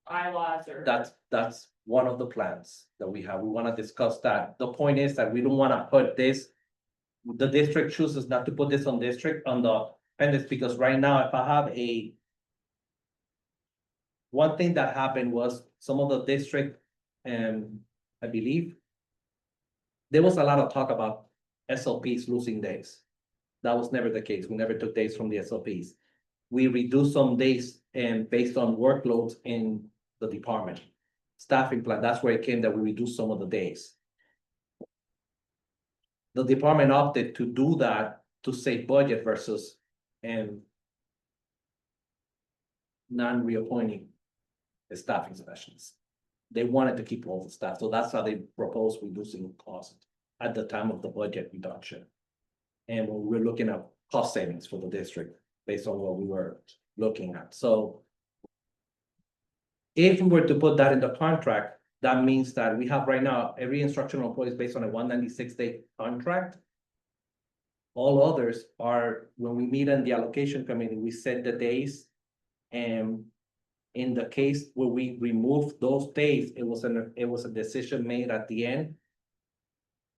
bylaws, or?
That's one of the plans that we have. We wanna discuss that. The point is that we don't wanna put this. The district chooses not to put this on district on the appendix, because right now, if I have a. One thing that happened was some of the district, I believe. There was a lot of talk about SLPs losing days. That was never the case. We never took days from the SLPs. We reduced some days and based on workloads in the department. Staffing plan, that's where it came that we reduced some of the days. The department opted to do that to save budget versus non-reappointing the staffing specialists. They wanted to keep all the staff, so that's how they proposed reducing cost at the time of the budget reduction. And when we're looking at cost savings for the district based on what we were looking at, so. If we were to put that in the contract, that means that we have right now, every instructional employee is based on a 196-day contract. All others are, when we meet in the allocation committee, we set the days. And in the case where we remove those days, it was a decision made at the end.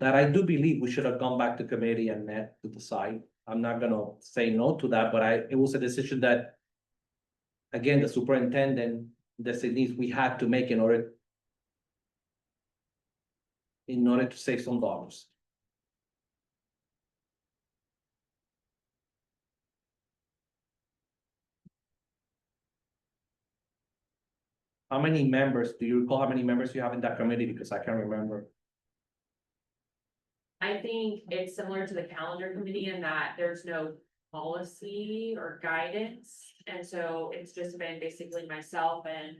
That I do believe we should have gone back to committee and met to decide. I'm not gonna say no to that, but it was a decision that. Again, the superintendent designees we had to make in order to save some dollars. How many members, do you recall how many members you have in that committee? Because I can't remember.
I think it's similar to the calendar committee in that there's no policy or guidance. And so it's just been basically myself and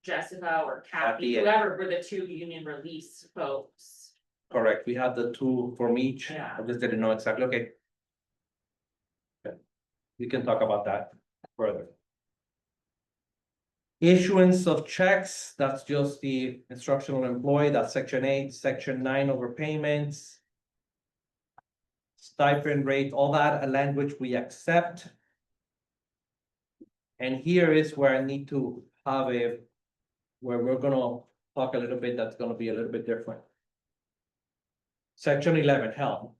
Jessica or Kathy,
Kathy and-
whoever were the two union release folks.
Correct, we have the two from each.
Yeah.
I just didn't know exactly, okay. Okay. We can talk about that further. Issuance of checks, that's just the instructional employee, that's section 8, section 9 overpayments. Stipend rate, all that, a language we accept. And here is where I need to have where we're gonna talk a little bit, that's gonna be a little bit different. Section 11, health.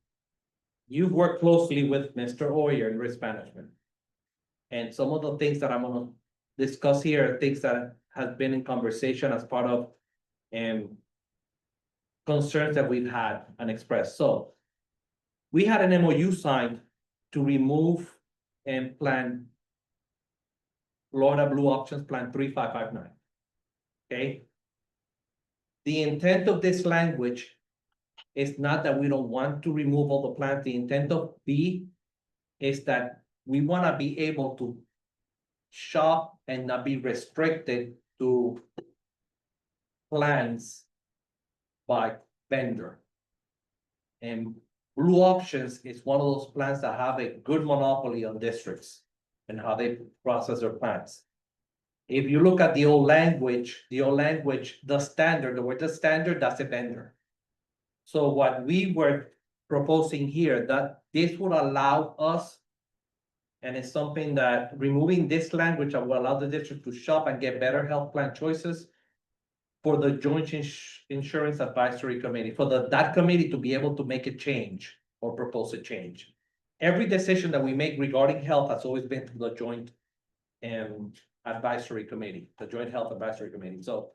You've worked closely with Mr. Oyer in risk management. And some of the things that I'm gonna discuss here, are things that have been in conversation as part of concerns that we've had and expressed. So we had an MOU signed to remove and plan Florida Blue Options Plan 3559. Okay. The intent of this language is not that we don't want to remove all the plans. The intent of B is that we want to be able to shop and not be restricted to plans by vendor. And Blue Options is one of those plans that have a good monopoly on districts and how they process their plans. If you look at the old language, the standard, the word the standard, that's a vendor. So what we were proposing here, that this would allow us, and it's something that removing this language that will allow the district to shop and get better health plan choices for the joint insurance advisory committee, for that committee to be able to make a change or propose a change. Every decision that we make regarding health has always been through the joint advisory committee, the joint health advisory committee. So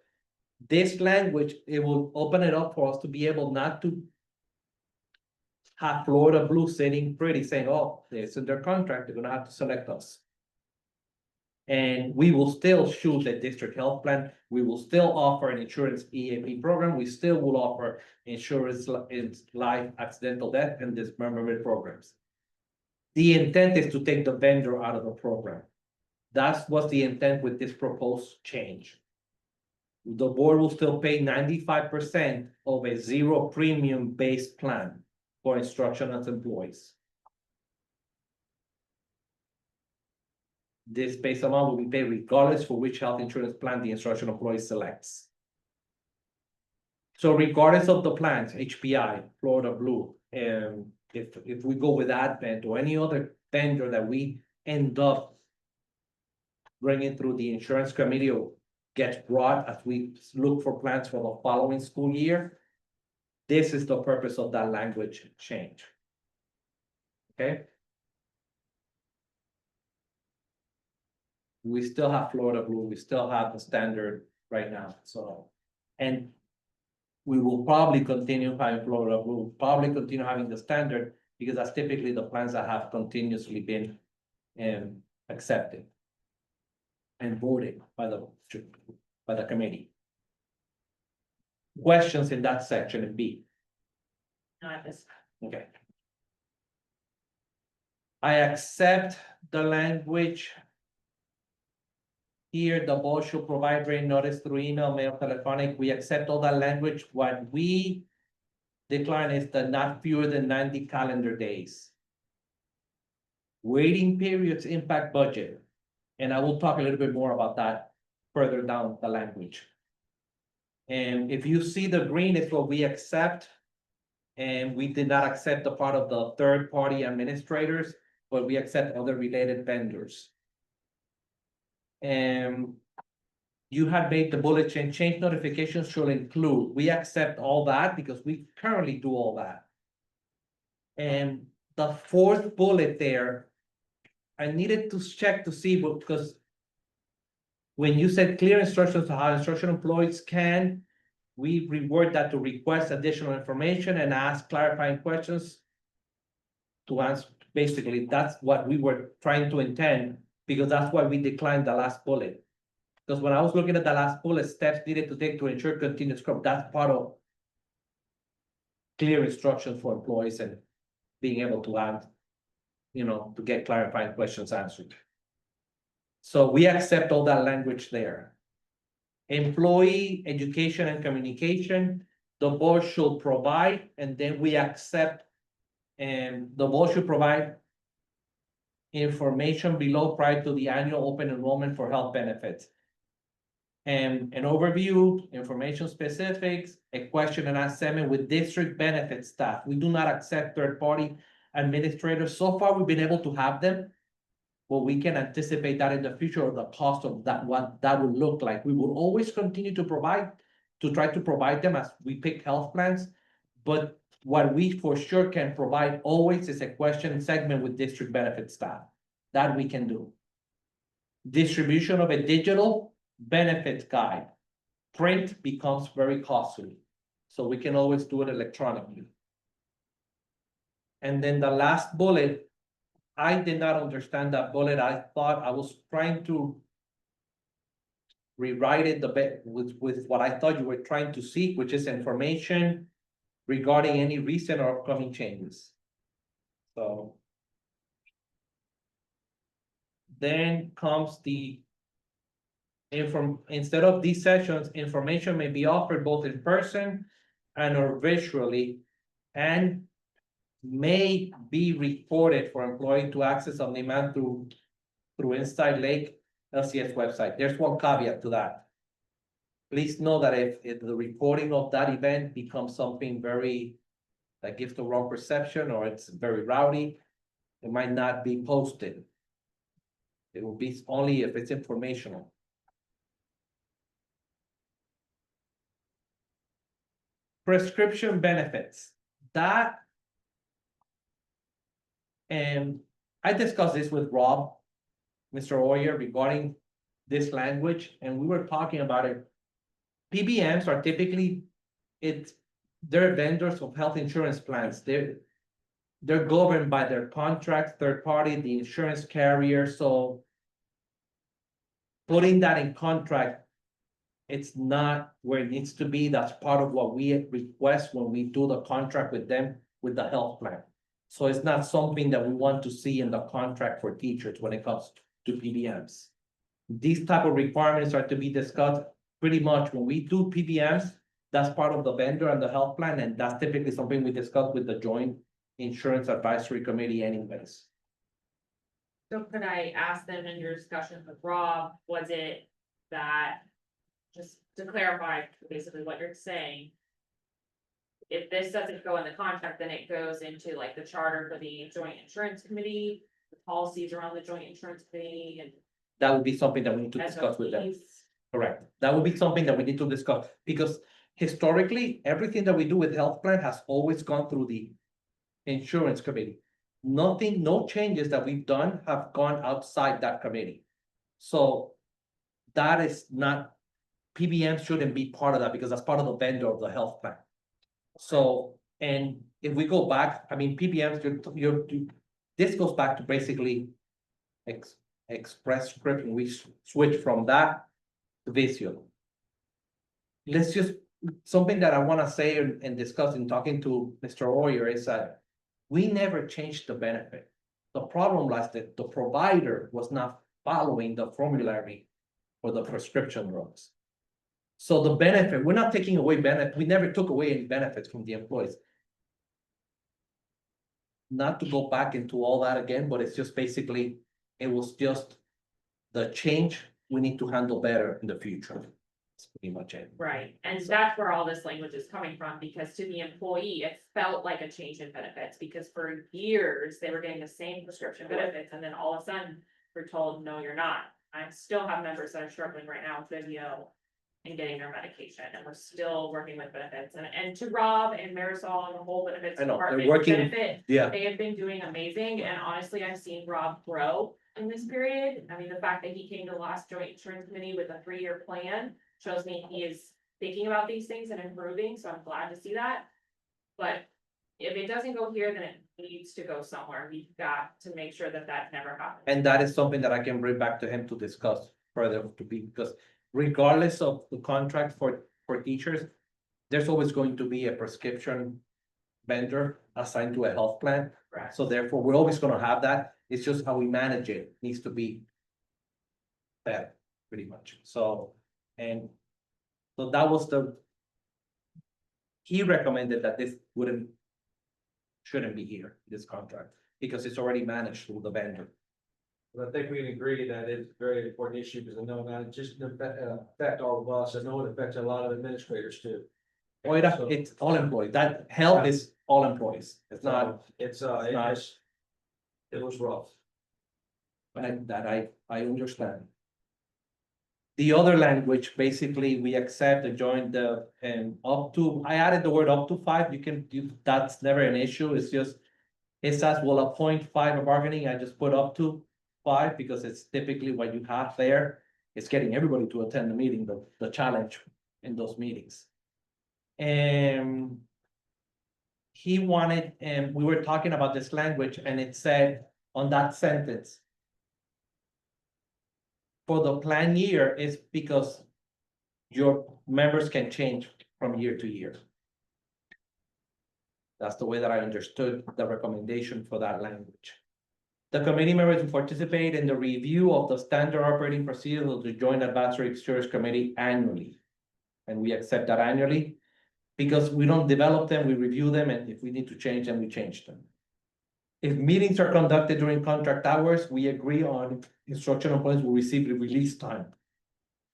this language, it will open it up for us to be able not to have Florida Blue sitting pretty saying, oh, it's in their contract, they're gonna have to select us. And we will still shoot the district health plan. We will still offer an insurance EAP program. We still will offer insurance in life, accidental death, and dismemberment programs. The intent is to take the vendor out of the program. That's what's the intent with this proposed change. The board will still pay 95% of a zero premium based plan. For instructional employees. This base amount will be paid regardless for which health insurance plan the instructional employee selects. So regardless of the plans, HPI, Florida Blue, and if we go with Advent or any other vendor that we end up bringing through the insurance committee or gets brought as we look for plans for the following school year, this is the purpose of that language change. Okay? We still have Florida Blue, we still have the standard right now, so. And we will probably continue having Florida Blue, probably continue having the standard, because that's typically the plans that have continuously been accepted and voted by the committee. Questions in that section in B?
Not this.
Okay. I accept the language. Here, the board should provide written notice through email, mail, telephonic. We accept all that language. What we decline is the not fewer than 90 calendar days. Waiting periods impact budget. And I will talk a little bit more about that further down the language. And if you see the green is what we accept. And we did not accept the part of the third-party administrators, but we accept other related vendors. And you have made the bullet change notifications should include, we accept all that because we currently do all that. And the fourth bullet there, I needed to check to see, because when you said clear instructions to how instruction employees can, we reword that to request additional information and ask clarifying questions to answer. Basically, that's what we were trying to intend, because that's why we declined the last bullet. Because when I was looking at the last bullet, steps needed to take to ensure continuous growth, that's part of clear instructions for employees and being able to add, to get clarifying questions answered. So we accept all that language there. Employee education and communication, the board should provide, and then we accept, and the board should provide information below prior to the annual open enrollment for health benefits. And an overview, information specifics, a question and answer segment with district benefit staff. We do not accept third-party administrators. So far, we've been able to have them. Well, we can anticipate that in the future, or the cost of that, what that would look like. We will always continue to try to provide them as we pick health plans. But what we for sure can provide always is a question segment with district benefit staff. That we can do. Distribution of a digital benefits guide. Print becomes very costly, so we can always do it electronically. And then the last bullet, I did not understand that bullet. I thought I was trying to rewrite it with what I thought you were trying to seek, which is information regarding any recent or upcoming changes. So then comes the instead of these sessions, information may be offered both in person and or visually, and may be recorded for employee to access on demand through Inside Lake LCS website. There's one caveat to that. Please know that if the recording of that event becomes something that gives the wrong perception, or it's very rowdy, it might not be posted. It will be only if it's informational. Prescription benefits. That, and I discussed this with Rob, Mr. Oyer, regarding this language, and we were talking about it. PBMs are typically, they're vendors of health insurance plans. They're governed by their contracts, third party, the insurance carrier, so putting that in contract, it's not where it needs to be. That's part of what we request when we do the contract with them, with the health plan. So it's not something that we want to see in the contract for teachers when it comes to PBMs. These type of requirements are to be discussed pretty much when we do PBMs. That's part of the vendor and the health plan, and that's typically something we discuss with the Joint Insurance Advisory Committee anyways.
So could I ask them in your discussion with Rob, was it that, just to clarify basically what you're saying? If this doesn't go in the contract, then it goes into like the charter for the joint insurance committee, the policies around the joint insurance committee and.
That would be something that we need to discuss with them.
SOPs.
Correct. That would be something that we need to discuss, because historically, everything that we do with health plan has always gone through the insurance committee. Nothing, no changes that we've done have gone outside that committee. So that is not, PBM shouldn't be part of that because that's part of the vendor of the health plan. So, and if we go back, I mean, PBMs, this goes back to basically Express Script, and we switch from that to Visio. Let's just, something that I wanna say and discuss in talking to Mr. Royer is that we never changed the benefit. The problem was that the provider was not following the formulary for the prescription drugs. So the benefit, we're not taking away benefit, we never took away any benefits from the employees. Not to go back into all that again, but it's just basically, it was just the change we need to handle better in the future. That's pretty much it.
Right, and that's where all this language is coming from, because to the employee, it felt like a change in benefits, because for years, they were getting the same prescription benefits, and then all of a sudden, we're told, no, you're not. I still have members that are struggling right now with Vimeo and getting their medication, and we're still working with benefits, and to Rob and Marisol and the whole benefits
I know, they're
department,
working-
benefit,
Yeah,
they have been doing amazing, and honestly, I've seen Rob grow in this period. I mean, the fact that he came to the last joint insurance committee with a 3-year plan shows me he is thinking about these things and improving, so I'm glad to see that. But if it doesn't go here, then it needs to go somewhere. We've got to make sure that that never happens.
and that is something that I can bring back to him to discuss further to be, because regardless of the contract for teachers, there's always going to be a prescription vendor assigned to a health plan.
Right.
So therefore, we're always gonna have that. It's just how we manage it needs to be better, pretty much. So, and so that was he recommended that this shouldn't be here, this contract, because it's already managed through the vendor.
But I think we can agree that it's a very important issue, because I know that it just affect all of us, I know it affects a lot of administrators too.
It's all employees, that health is all employees, it's not,
It's,
not-
it was rough.
I understand. The other language, basically, we accept the joint, and up to, I added the word up to 5, that's never an issue, it's just. It says will appoint 5 a bargaining, I just put up to 5, because it's typically what you have there. It's getting everybody to attend the meeting, the challenge in those meetings. And he wanted, and we were talking about this language, and it said on that sentence. For the plan year is because your members can change from year to year. That's the way that I understood the recommendation for that language. The committee members will participate in the review of the standard operating procedures of the Joint Advisory Exchange Committee annually. And we accept that annually, because we don't develop them, we review them, and if we need to change them, we change them. If meetings are conducted during contract hours, we agree on instructional points will receive the release time.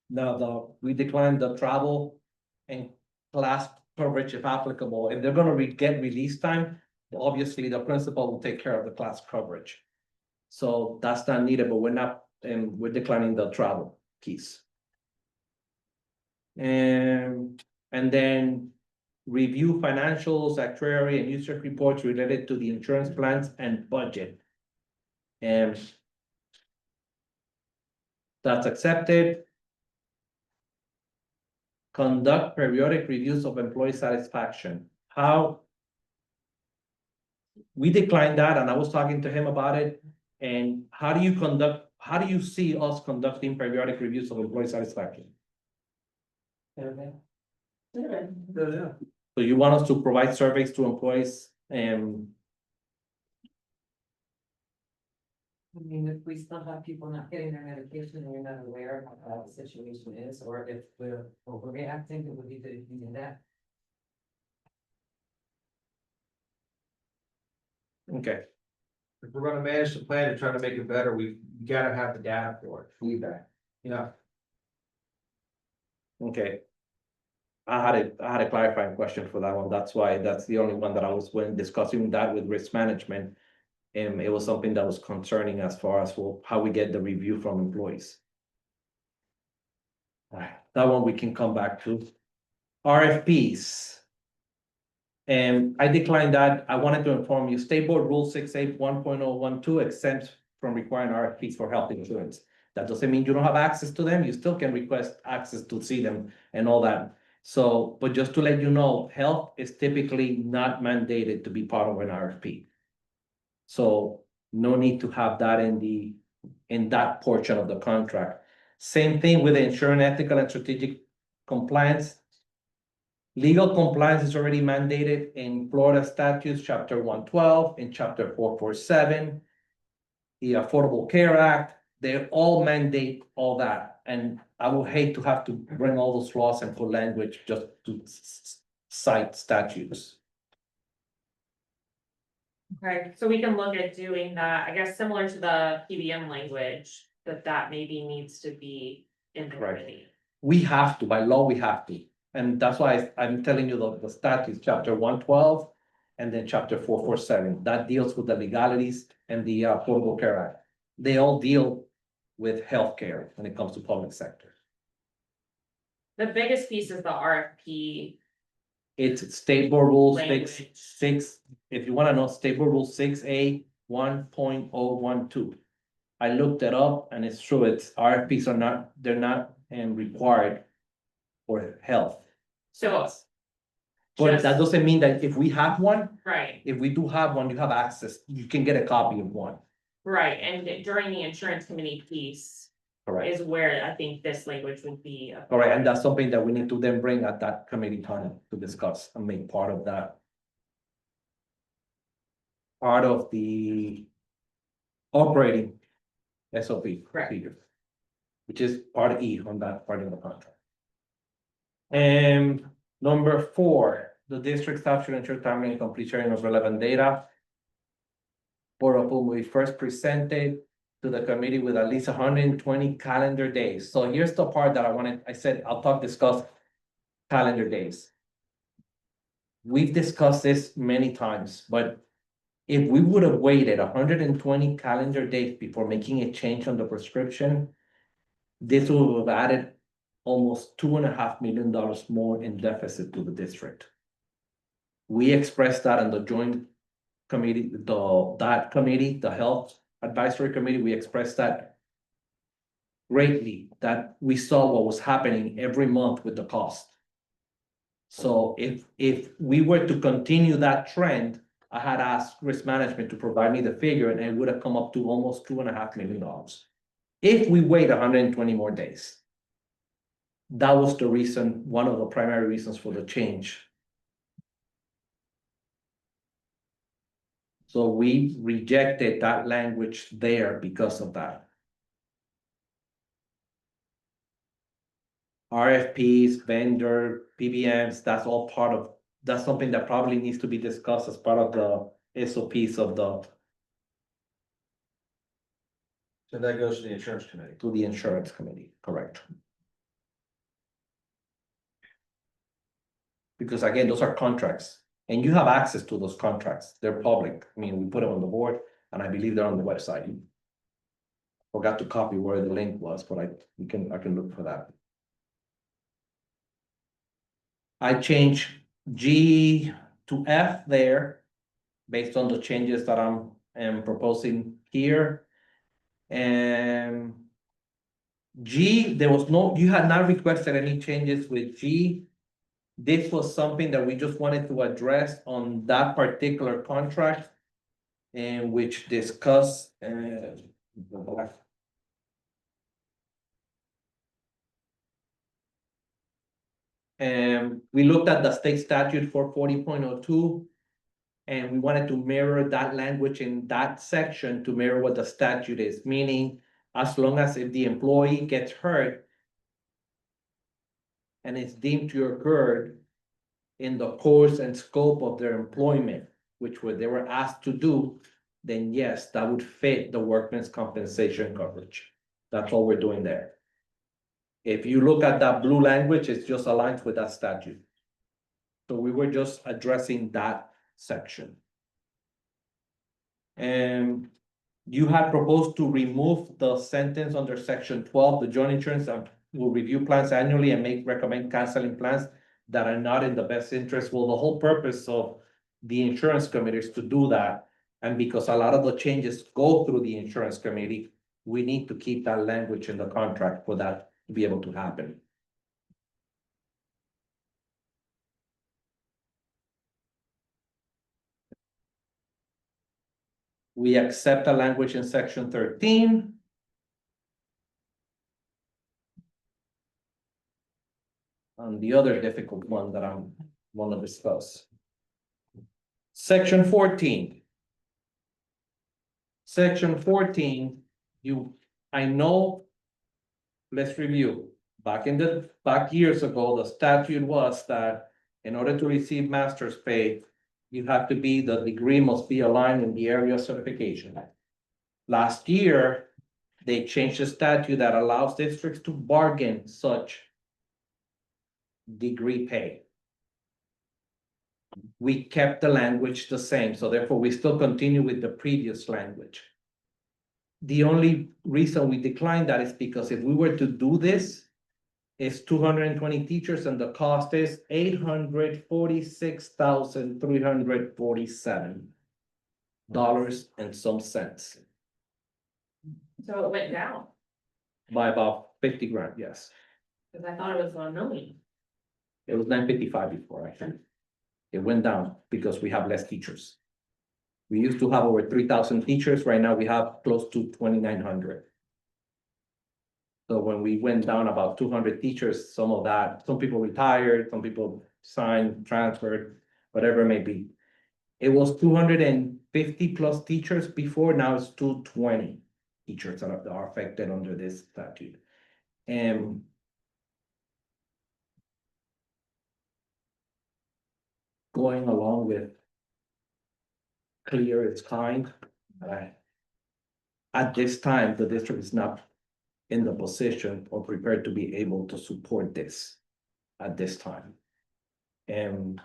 Now, we decline the travel and class coverage if applicable. If they're gonna get release time, obviously the principal will take care of the class coverage. So that's not needed, but we're declining the travel piece. And then review financials, actuary, and user reports related to the insurance plans and budget. And that's accepted. Conduct periodic reviews of employee satisfaction. How? We declined that, and I was talking to him about it. And how do you see us conducting periodic reviews of employee satisfaction? So you want us to provide surveys to employees and
I mean, if we still have people not getting their medication and we're not aware of how the situation is, or if we're overreacting, it would be good if we did that.
okay.
if we're gonna manage the plan and try to make it better, we gotta have the data for it.
Feedback.
Yeah,
Okay. I had a clarifying question for that one. That's why, that's the only one that I was when discussing that with risk management. And it was something that was concerning as far as well, how we get the review from employees. That one we can come back to. RFPs. And I declined that. I wanted to inform you, State Board Rule 681.012 exempts from requiring RFPs for health insurance. That doesn't mean you don't have access to them. You still can request access to see them and all that. So, but just to let you know, health is typically not mandated to be part of an RFP. So no need to have that in that portion of the contract. Same thing with the insurance ethical and strategic compliance. Legal compliance is already mandated in Florida statutes, chapter 112, in chapter 447. The Affordable Care Act, they all mandate all that, and I would hate to have to bring all those laws and put language just to cite statutes.
Okay, so we can look at doing that, I guess similar to the PBM language, that maybe needs to be in the
Right.
committee.
We have to, by law, we have to, and that's why I'm telling you the statutes, chapter 112. And then chapter 447, that deals with the legalities and the Affordable Care Act. They all deal with healthcare when it comes to public sector.
The biggest piece is the RFP.
It's State Board Rule
Language.
six, if you wanna know, State Board Rule 6A 1.012. I looked it up and it's true, it's RFPs are not, they're not required for health.
So.
But
just-
that doesn't mean that if we have one,
Right,
if we do have one, you have access, you can get a copy of one.
right, and during the insurance committee piece
Correct.
is where I think this language would be.
All right, and that's something that we need to then bring at that committee time to discuss and make part of that. Part of the operating SOP procedure. Which is part E on that part of the contract. And number 4, the district staff should ensure timely and complete sharing of relevant data. Board of whom we first presented to the committee with at least 120 calendar days. So here's the part that I said, discuss calendar days. We've discussed this many times, but if we would have waited 120 calendar days before making a change on the prescription, this would have added almost $2.5 million more in deficit to the district. We expressed that in the joint committee, the health advisory committee, we expressed that greatly, that we saw what was happening every month with the cost. So if we were to continue that trend, I had asked risk management to provide me the figure and it would have come up to almost $2.5 million. If we wait 120 more days. That was the reason, one of the primary reasons for the change. So we rejected that language there because of that. RFPs, vendor, PBMs, that's something that probably needs to be discussed as part of the SOPs of
so that goes to the insurance committee.
to the insurance committee, correct? Because again, those are contracts and you have access to those contracts. They're public. I mean, we put them on the board and I believe they're on the website. Forgot to copy where the link was, but I can look for that. I changed G to F there based on the changes that I'm proposing here. And G, you had not requested any changes with G. This was something that we just wanted to address on that particular contract. And which discuss and we looked at the state statute for 40.02. And we wanted to mirror that language in that section to mirror what the statute is, meaning as long as if the employee gets hurt and it's deemed to occur in the course and scope of their employment, which they were asked to do, then yes, that would fit the workman's compensation coverage. That's all we're doing there. If you look at that blue language, it's just aligned with that statute. So we were just addressing that section. And you had proposed to remove the sentence under section 12, the joint insurance will review plans annually and recommend canceling plans that are not in the best interest. Well, the whole purpose of the insurance committee is to do that. And because a lot of the changes go through the insurance committee, we need to keep that language in the contract for that to be able to happen. We accept the language in section 13. And the other difficult one that I want to discuss. Section 14. Section 14, I know, let's review. Back years ago, the statute was that in order to receive master's pay, the degree must be aligned in the area of certification. Last year, they changed the statute that allows districts to bargain such degree pay. We kept the language the same, so therefore we still continue with the previous language. The only reason we declined that is because if we were to do this, it's 220 teachers and the cost is $846,347 and some cents.
So it went down,
By about 50 grand, yes.
because I thought it was 1 million.
It was 955 before, I think. It went down because we have less teachers. We used to have over 3,000 teachers. Right now we have close to 2,900. So when we went down about 200 teachers, some people retired, some people signed, transferred, whatever it may be. It was 250 plus teachers before, now it's 220 teachers that are affected under this statute. And going along with clear its kind, at this time, the district is not in the position or prepared to be able to support this at this time. And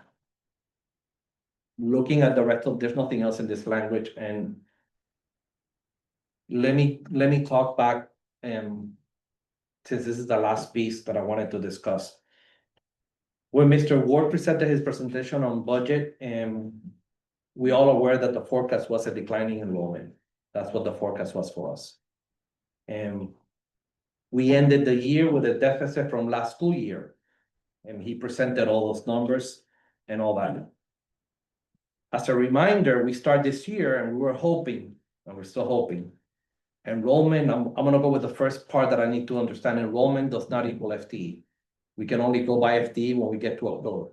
looking at the rest of, there's nothing else in this language, and let me talk back, since this is the last piece that I wanted to discuss. When Mr. Ward presented his presentation on budget, we all aware that the forecast was a declining enrollment. That's what the forecast was for us. And we ended the year with a deficit from last school year. And he presented all those numbers and all that. As a reminder, we start this year and we were hoping, and we're still hoping. Enrollment, I'm gonna go with the first part that I need to understand. Enrollment does not equal FTE. We can only go by FTE when we get to October.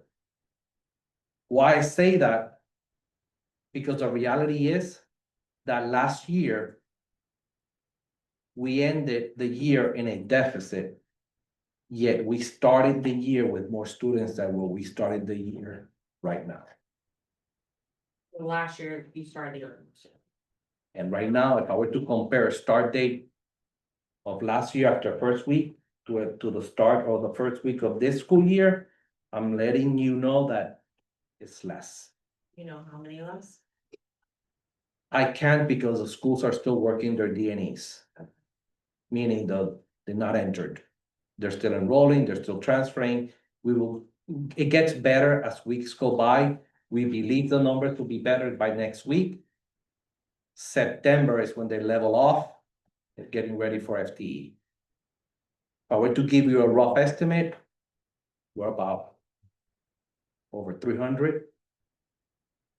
Why I say that? Because the reality is that last year, we ended the year in a deficit, yet we started the year with more students than what we started the year right now.
Last year, you started the year.
And right now, if I were to compare a start date of last year after first week to the start of the first week of this school year, I'm letting you know that it's less.
You know how many less?
I can't because the schools are still working their DNEs. Meaning they're not entered. They're still enrolling, they're still transferring. It gets better as weeks go by. We believe the number to be better by next week. September is when they level off. They're getting ready for FTE. If I were to give you a rough estimate, we're about over 300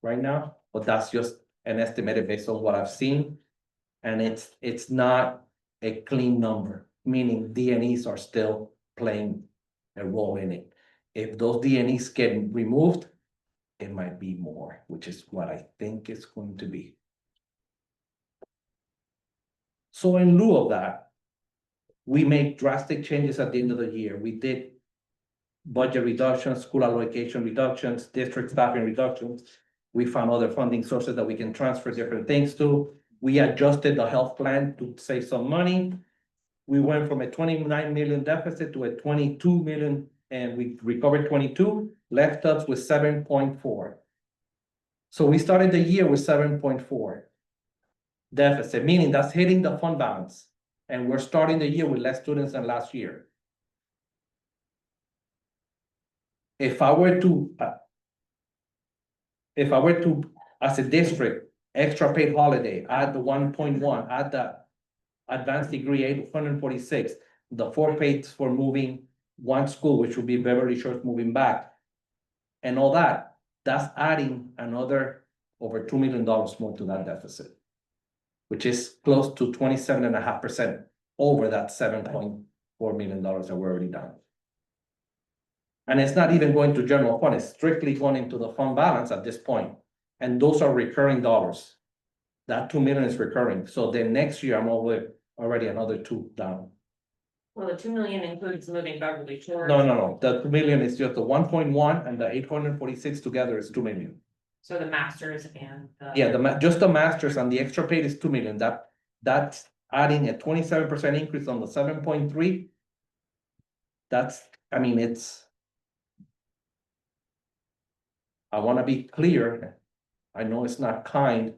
right now, but that's just an estimate based on what I've seen. And it's not a clean number, meaning DNEs are still playing a role in it. If those DNEs get removed, it might be more, which is what I think it's going to be. So in lieu of that, we made drastic changes at the end of the year. We did budget reductions, school allocation reductions, district staffing reductions, We found other funding sources that we can transfer different things to. We adjusted the health plan to save some money. We went from a 29 million deficit to a 22 million, and we recovered 22, left us with 7.4. So we started the year with 7.4 deficit, meaning that's hitting the fund balance. And we're starting the year with less students than last year. If I were to, as a district, extra paid holiday, add the 1.1, add the advanced degree 846, the 4 paid for moving one school, which would be Beverly Shores moving back, and all that, that's adding another over $2 million more to that deficit, which is close to 27.5% over that $7.4 million that we're already done. And it's not even going to general fund, it's strictly going into the fund balance at this point. And those are recurring dollars. That 2 million is recurring, so then next year I'm already another 2 down.
Well, the 2 million includes moving Beverly Shores.
No, the 2 million is just the 1.1 and the 846 together is 2 million.
So the masters and the.
Yeah, just the masters and the extra paid is 2 million, that's adding a 27% increase on the 7.3. That's, I mean, it's. I wanna be clear, I know it's not kind.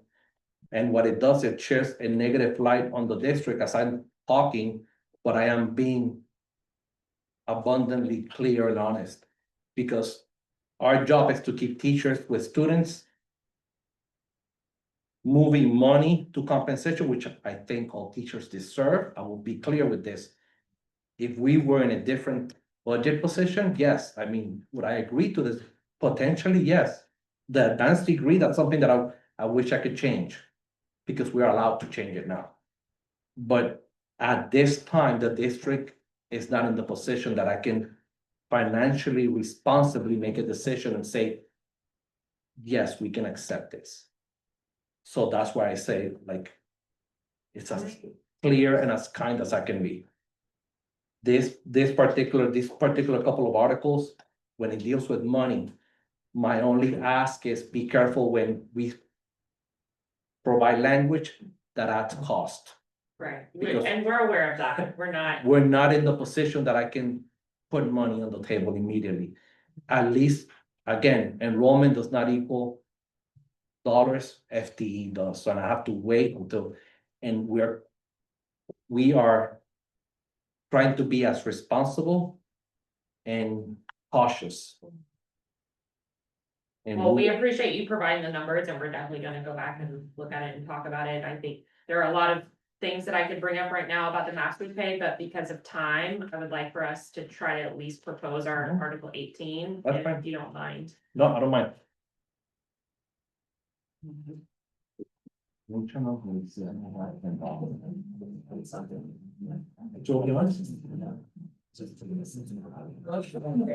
And what it does, it shares a negative light on the district as I'm talking, but I am being abundantly clear and honest. Because our job is to keep teachers with students, moving money to compensation, which I think all teachers deserve. I will be clear with this. If we were in a different budget position, yes, I mean, would I agree to this? Potentially, yes. The advanced degree, that's something that I wish I could change, because we are allowed to change it now. But at this time, the district is not in the position that I can financially responsibly make a decision and say, yes, we can accept this. So that's why I say, like, it's as clear and as kind as I can be. This particular couple of articles, when it deals with money, my only ask is be careful when we provide language that adds cost.
Right,
Because-
and we're aware of that, we're not.
We're not in the position that I can put money on the table immediately. At least, again, enrollment does not equal dollars, FTE does, and I have to wait until, and we are trying to be as responsible and cautious. And
Well, we appreciate you providing the numbers, and we're definitely gonna go back and look at it and talk about it. I think there are a lot of things that I could bring up right now about the master's pay, but because of time, I would like for us to try to at least propose our Article 18,
That's fine.
if you don't mind.
No, I don't mind.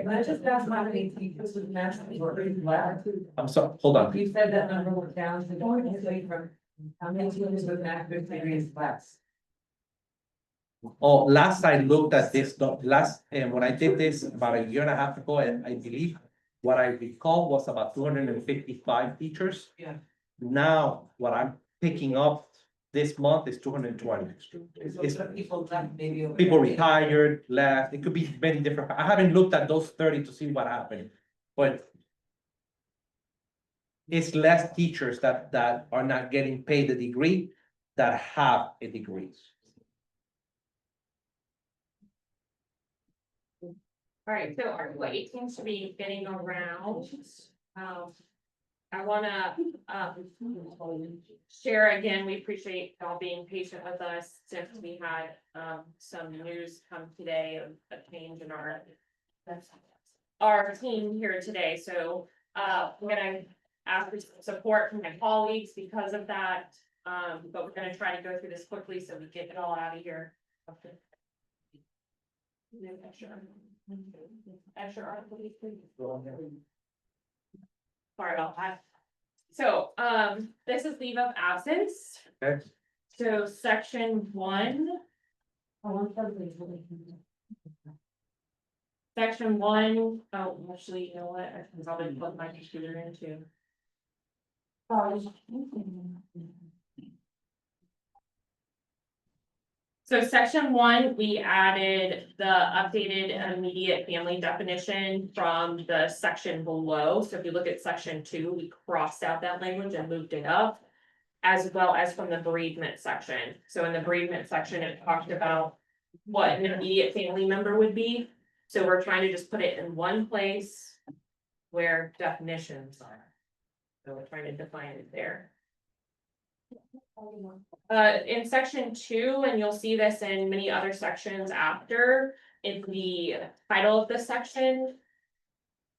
I just asked how many teachers with master's degrees left.
I'm sorry, hold on.
You said that number was down significantly from how many teachers with master's degrees left?
Oh, last I looked at this, and when I did this about a year and a half ago, and I believe what I recall was about 255 teachers.
Yeah.
Now, what I'm picking up this month is 220.
So some people left maybe. over
People
there.
retired, left, it could be many different, I haven't looked at those 30 to see what happened, but. It's less teachers that are not getting paid a degree that have a degree.
All right, so Article 18 should be getting around. I wanna, share again, we appreciate y'all being patient with us since we had, some news come today of a change in our team here today, so, we're gonna ask for some support from my colleagues because of that. But we're gonna try to go through this quickly so we get it all out of here. Extra article, please. Sorry about that. So, this is leave of absence.
Okay.
So section 1. Section 1, oh, actually, you know what, I can probably plug my computer in too. So section 1, we added the updated immediate family definition from the section below. So if you look at section 2, we crossed out that language and moved it up. As well as from the bereavement section. So in the bereavement section, it talked about what an immediate family member would be. So we're trying to just put it in one place where definitions are. So we're trying to define it there. In section 2, and you'll see this in many other sections after, in the title of the section.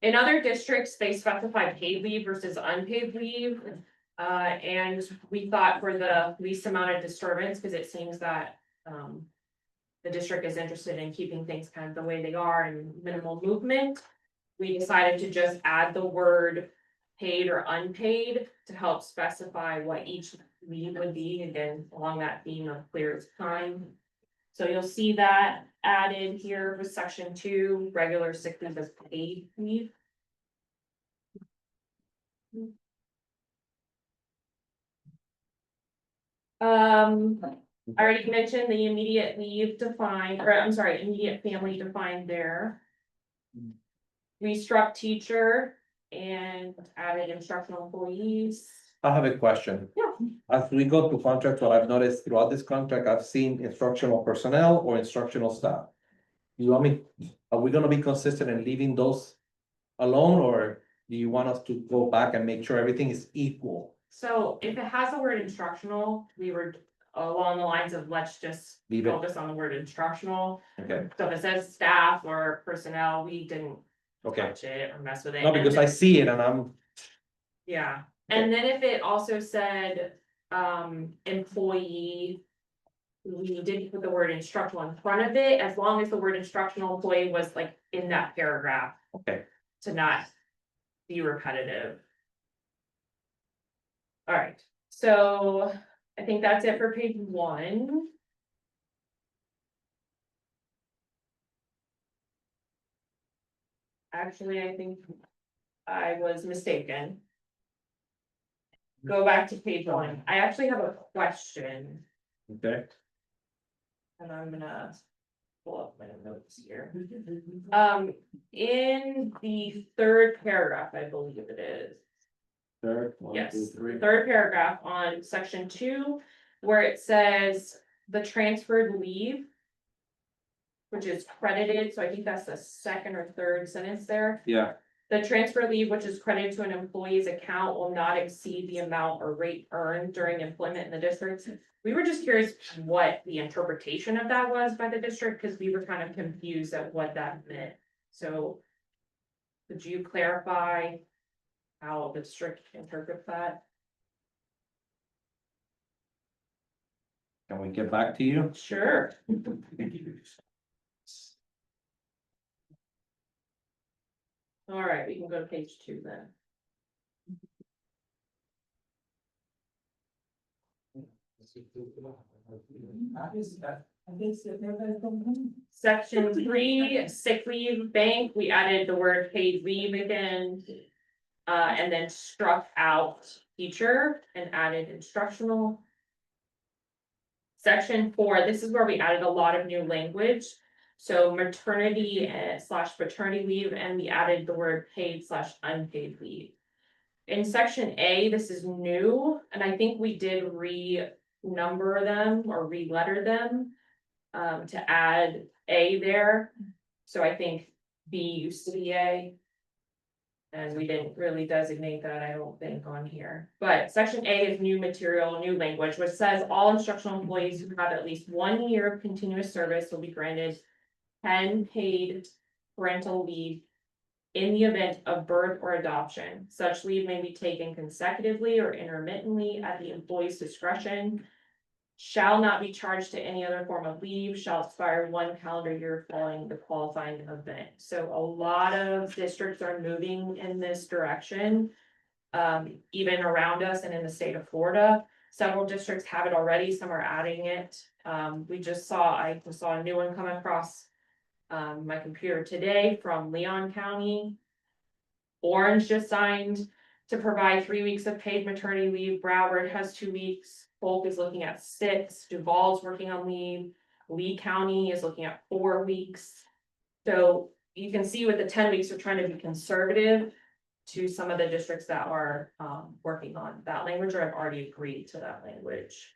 In other districts, they specify paid leave versus unpaid leave. And we thought for the least amount of disturbance, because it seems that, the district is interested in keeping things kind of the way they are and minimal movement. We decided to just add the word paid or unpaid to help specify what each leave would be, again, along that theme of clear as time. So you'll see that added here with section 2, regular sick leave as paid leave. I already mentioned the immediate leave defined, or I'm sorry, immediate family defined there. We struck teacher and added instructional employees.
I have a question.
Yeah.
As we go through contracts, what I've noticed throughout this contract, I've seen instructional personnel or instructional staff. You want me, are we gonna be consistent in leaving those alone, or do you want us to go back and make sure everything is equal?
So if it has the word instructional, we were along the lines of let's just
Leave it.
focus on the word instructional.
Okay,
So if it says staff or personnel, we didn't
okay.
touch it or mess with it.
No, because I see it and I'm,
Yeah, and then if it also said, employee. We did put the word instructional in front of it, as long as the word instructional employee was like in that paragraph.
okay.
To not be repetitive. Alright, so I think that's it for page 1. Actually, I think I was mistaken. Go back to page 1. I actually have a question,
Okay.
and I'm gonna pull up my notes here. In the 3rd paragraph, I believe it is.
Third, 1, 2,
Yes,
3.
third paragraph on section 2, where it says the transferred leave. Which is credited, so I think that's the 2nd or 3rd sentence there.
Yeah,
The transfer leave, which is credited to an employee's account, will not exceed the amount or rate earned during employment in the district. We were just curious what the interpretation of that was by the district, because we were kind of confused at what that meant. So could you clarify how the district interprets that?
can we get back to you?
Sure. All right, we can go to page 2 then. Section 3, sick leave bank, we added the word paid leave again. And then struck out teacher and added instructional. Section 4, this is where we added a lot of new language. So maternity / paternity leave, and we added the word paid / unpaid leave. In section A, this is new, and I think we did renumber them or re-letter them. To add A there, so I think B used to be A. And we didn't really designate that, I don't think, on here. But section A is new material, new language, which says all instructional employees who have at least 1 year of continuous service will be granted 10 paid parental leave in the event of birth or adoption. Such leave may be taken consecutively or intermittently at the employee's discretion. Shall not be charged to any other form of leave, shall expire 1 calendar year following the qualifying event. So a lot of districts are moving in this direction. Even around us and in the state of Florida, several districts have it already, some are adding it. I just saw a new one come across my computer today from Leon County. Orange just signed to provide 3 weeks of paid maternity leave. Broward has 2 weeks. Polk is looking at 6. Duval's working on leave. Lee County is looking at 4 weeks. So you can see with the 10 weeks, we're trying to be conservative to some of the districts that are working on that language or have already agreed to that language.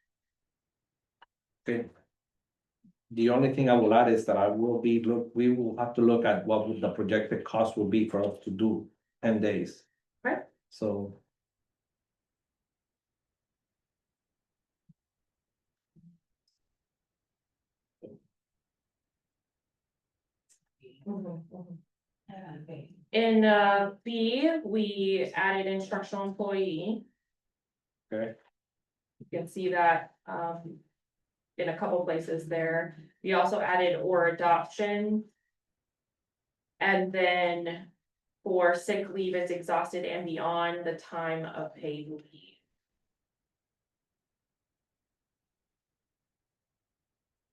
Okay. The only thing I will add is that we will have to look at what would the projected cost will be for us to do 10 days.
Right.
So.
In B, we added instructional employee.
Okay.
You can see that in a couple places there. We also added or adoption. And then for sick leave, it's exhausted and beyond the time of paid leave.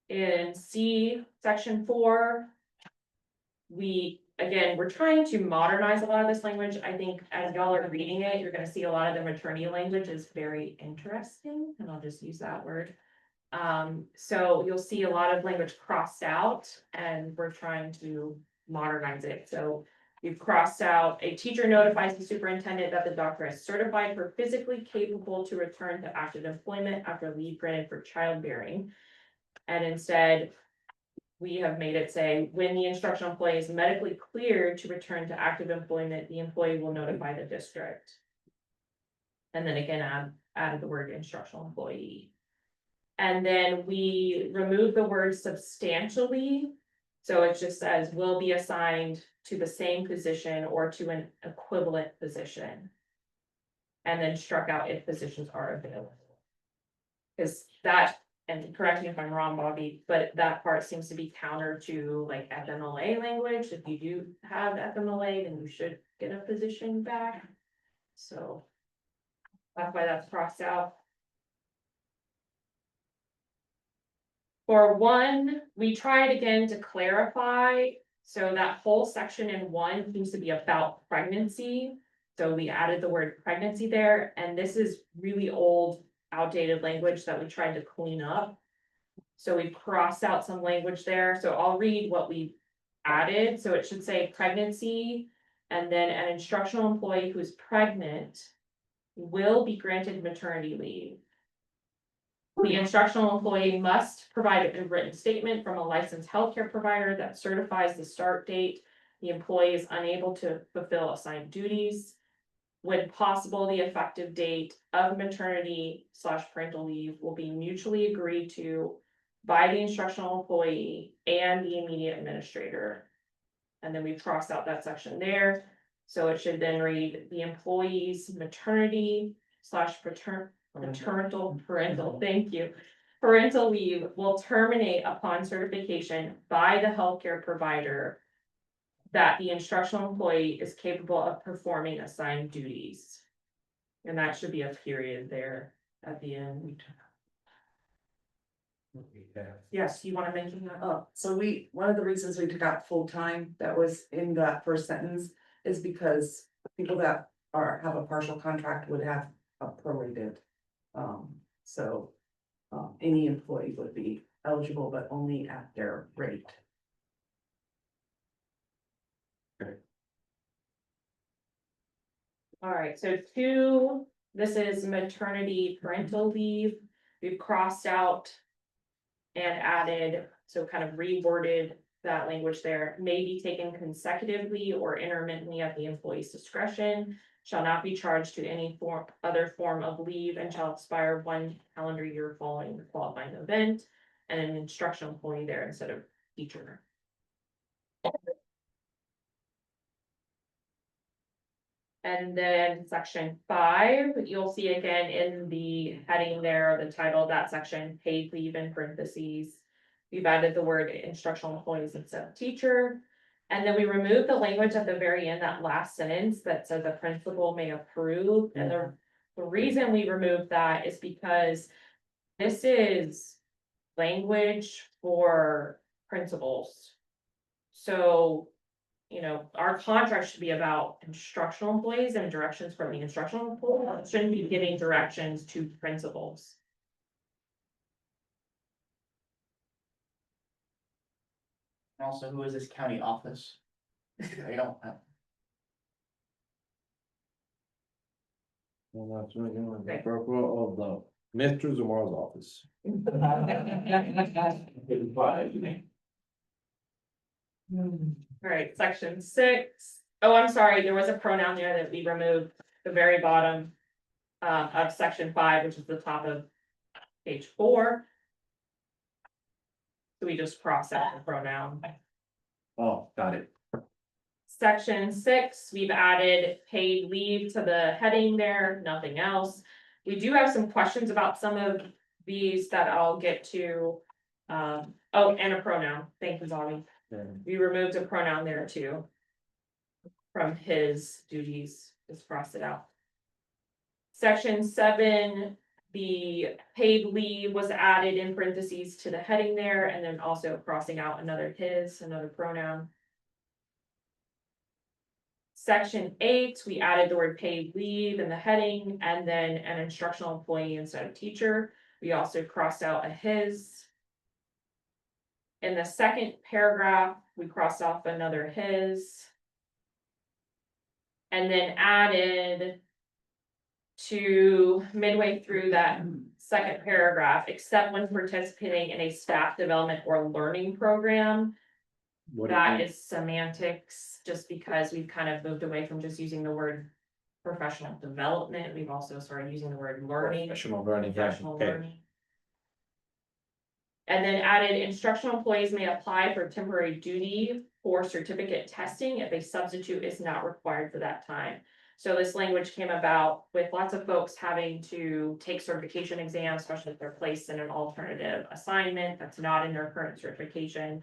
In C, section 4, we're trying to modernize a lot of this language. I think as y'all are reading it, you're gonna see a lot of the maternity language is very interesting, and I'll just use that word. So you'll see a lot of language crossed out, and we're trying to modernize it. So we've crossed out, a teacher notifies the superintendent that the doctor is certified for physically capable to return to active employment after leave granted for childbearing. And instead, we have made it say, when the instructional employee is medically cleared to return to active employment, the employee will notify the district. And then again, added the word instructional employee. And then we remove the word substantially. So it just says will be assigned to the same position or to an equivalent position. And then struck out if positions are available. Because that, and correct me if I'm wrong, Bobby, but that part seems to be counter to like FMLA language. If you do have FMLA, then you should get a position back. So that's why that's crossed out. For 1, we tried again to clarify, so that whole section in 1 seems to be about pregnancy. So we added the word pregnancy there, and this is really old, outdated language that we tried to clean up. So we crossed out some language there, so I'll read what we added, so it should say pregnancy. And then an instructional employee who's pregnant will be granted maternity leave. The instructional employee must provide a written statement from a licensed healthcare provider that certifies the start date. The employee is unable to fulfill assigned duties. When possible, the effective date of maternity/parental leave will be mutually agreed to by the instructional employee and the immediate administrator. And then we've crossed out that section there. So it should then read the employee's maternity/parental, thank you. Parental leave will terminate upon certification by the healthcare provider that the instructional employee is capable of performing assigned duties. And that should be a period there at the end. Yes, you wanna mention that?
So one of the reasons we took out full-time that was in that first sentence is because people that have a partial contract would have a prorated. So any employee would be eligible, but only at their rate.
All right, so 2, this is maternity parental leave. We've crossed out and added, so kind of reworded that language there, may be taken consecutively or intermittently at the employee's discretion, shall not be charged to any other form of leave, and shall expire 1 calendar year following the qualifying event, and an instructional employee there instead of teacher. And then section 5, you'll see again in the heading there, the title of that section, paid leave in parentheses. We've added the word instructional employees instead of teacher. And then we removed the language at the very end, that last sentence that says the principal may approve. And the reason we removed that is because this is language for principals. So you know, our contract should be about instructional employees and directions from the instructional employees. It shouldn't be giving directions to principals.
Also, who is this county office? I don't have.
Well, that's right, the purple of the Mr. Zamar's office.
Alright, section 6. Oh, I'm sorry, there was a pronoun there that we removed, the very bottom. Of section 5, which is the top of page 4. So we just cross out the pronoun.
Oh, got it.
Section 6, we've added paid leave to the heading there, nothing else. We do have some questions about some of these that I'll get to. Oh, and a pronoun, thank you, Bobby. We removed a pronoun there too. From his duties, just cross it out. Section 7, the paid leave was added in parentheses to the heading there, and then also crossing out another pronoun. Section 8, we added the word paid leave in the heading, and then an instructional employee instead of teacher. We also crossed out a his. In the second paragraph, we crossed off another his. And then added to midway through that second paragraph, except when participating in a staff development or learning program. That is semantics, just because we've kind of moved away from just using the word professional development. We've also started using the word learning.
Professional learning, yeah,
Professional
okay.
learning. And then added instructional employees may apply for temporary duty for certificate testing if a substitute is not required for that time. So this language came about with lots of folks having to take certification exams, especially if they're placed in an alternative assignment that's not in their current certification.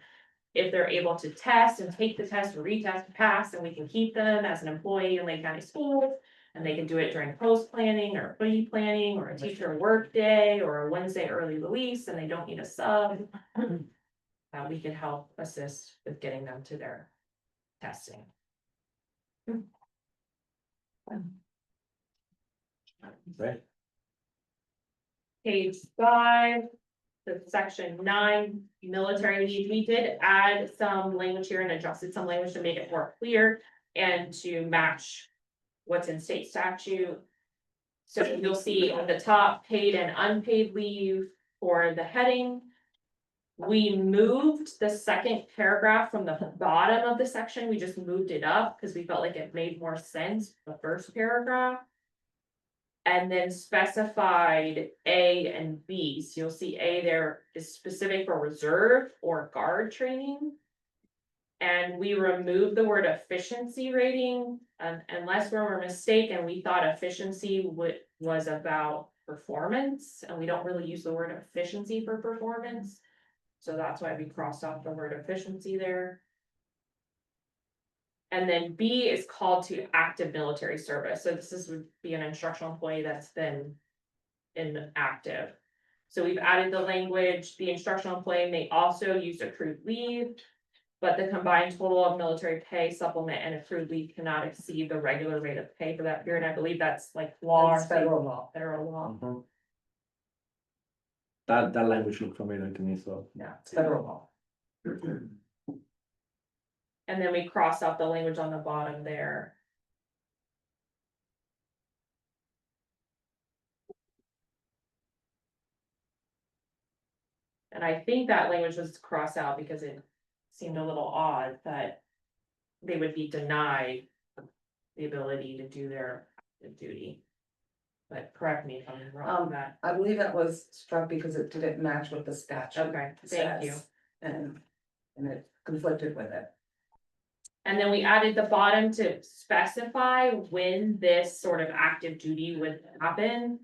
If they're able to test and take the test or retest, pass, and we can keep them as an employee in Lake County Schools. And they can do it during post-planning or pre-planning or a teacher work day or a Wednesday early release, and they don't need a sub. We can help assist with getting them to their testing.
Right.
Page 5, the section 9, military leave. We did add some language here and adjusted some language to make it more clear and to match what's in state statute. So you'll see at the top, paid and unpaid leave for the heading. We moved the second paragraph from the bottom of the section. We just moved it up because we felt like it made more sense, the first paragraph. And then specified A and B. So you'll see A there is specific for reserve or guard training. And we removed the word efficiency rating, unless we were mistaken, we thought efficiency was about performance, and we don't really use the word efficiency for performance. So that's why we crossed off the word efficiency there. And then B is called to active military service, so would be an instructional employee that's been in active. So we've added the language, the instructional employee may also use accrued leave. But the combined total of military pay, supplement, and accrued leave cannot exceed the regular rate of pay for that period. I believe that's like law.
That's federal law.
Federal law.
Mhm. That language looked familiar to me, so.
Yeah, it's federal law.
And then we cross out the language on the bottom there. And I think that language was crossed out because it seemed a little odd that they would be denied the ability to do their active duty. But correct me if I'm wrong on that.
I believe that was struck because it didn't match what the statute
Okay, thank you.
says, and it conflicted with it.
And then we added the bottom to specify when this sort of active duty would happen.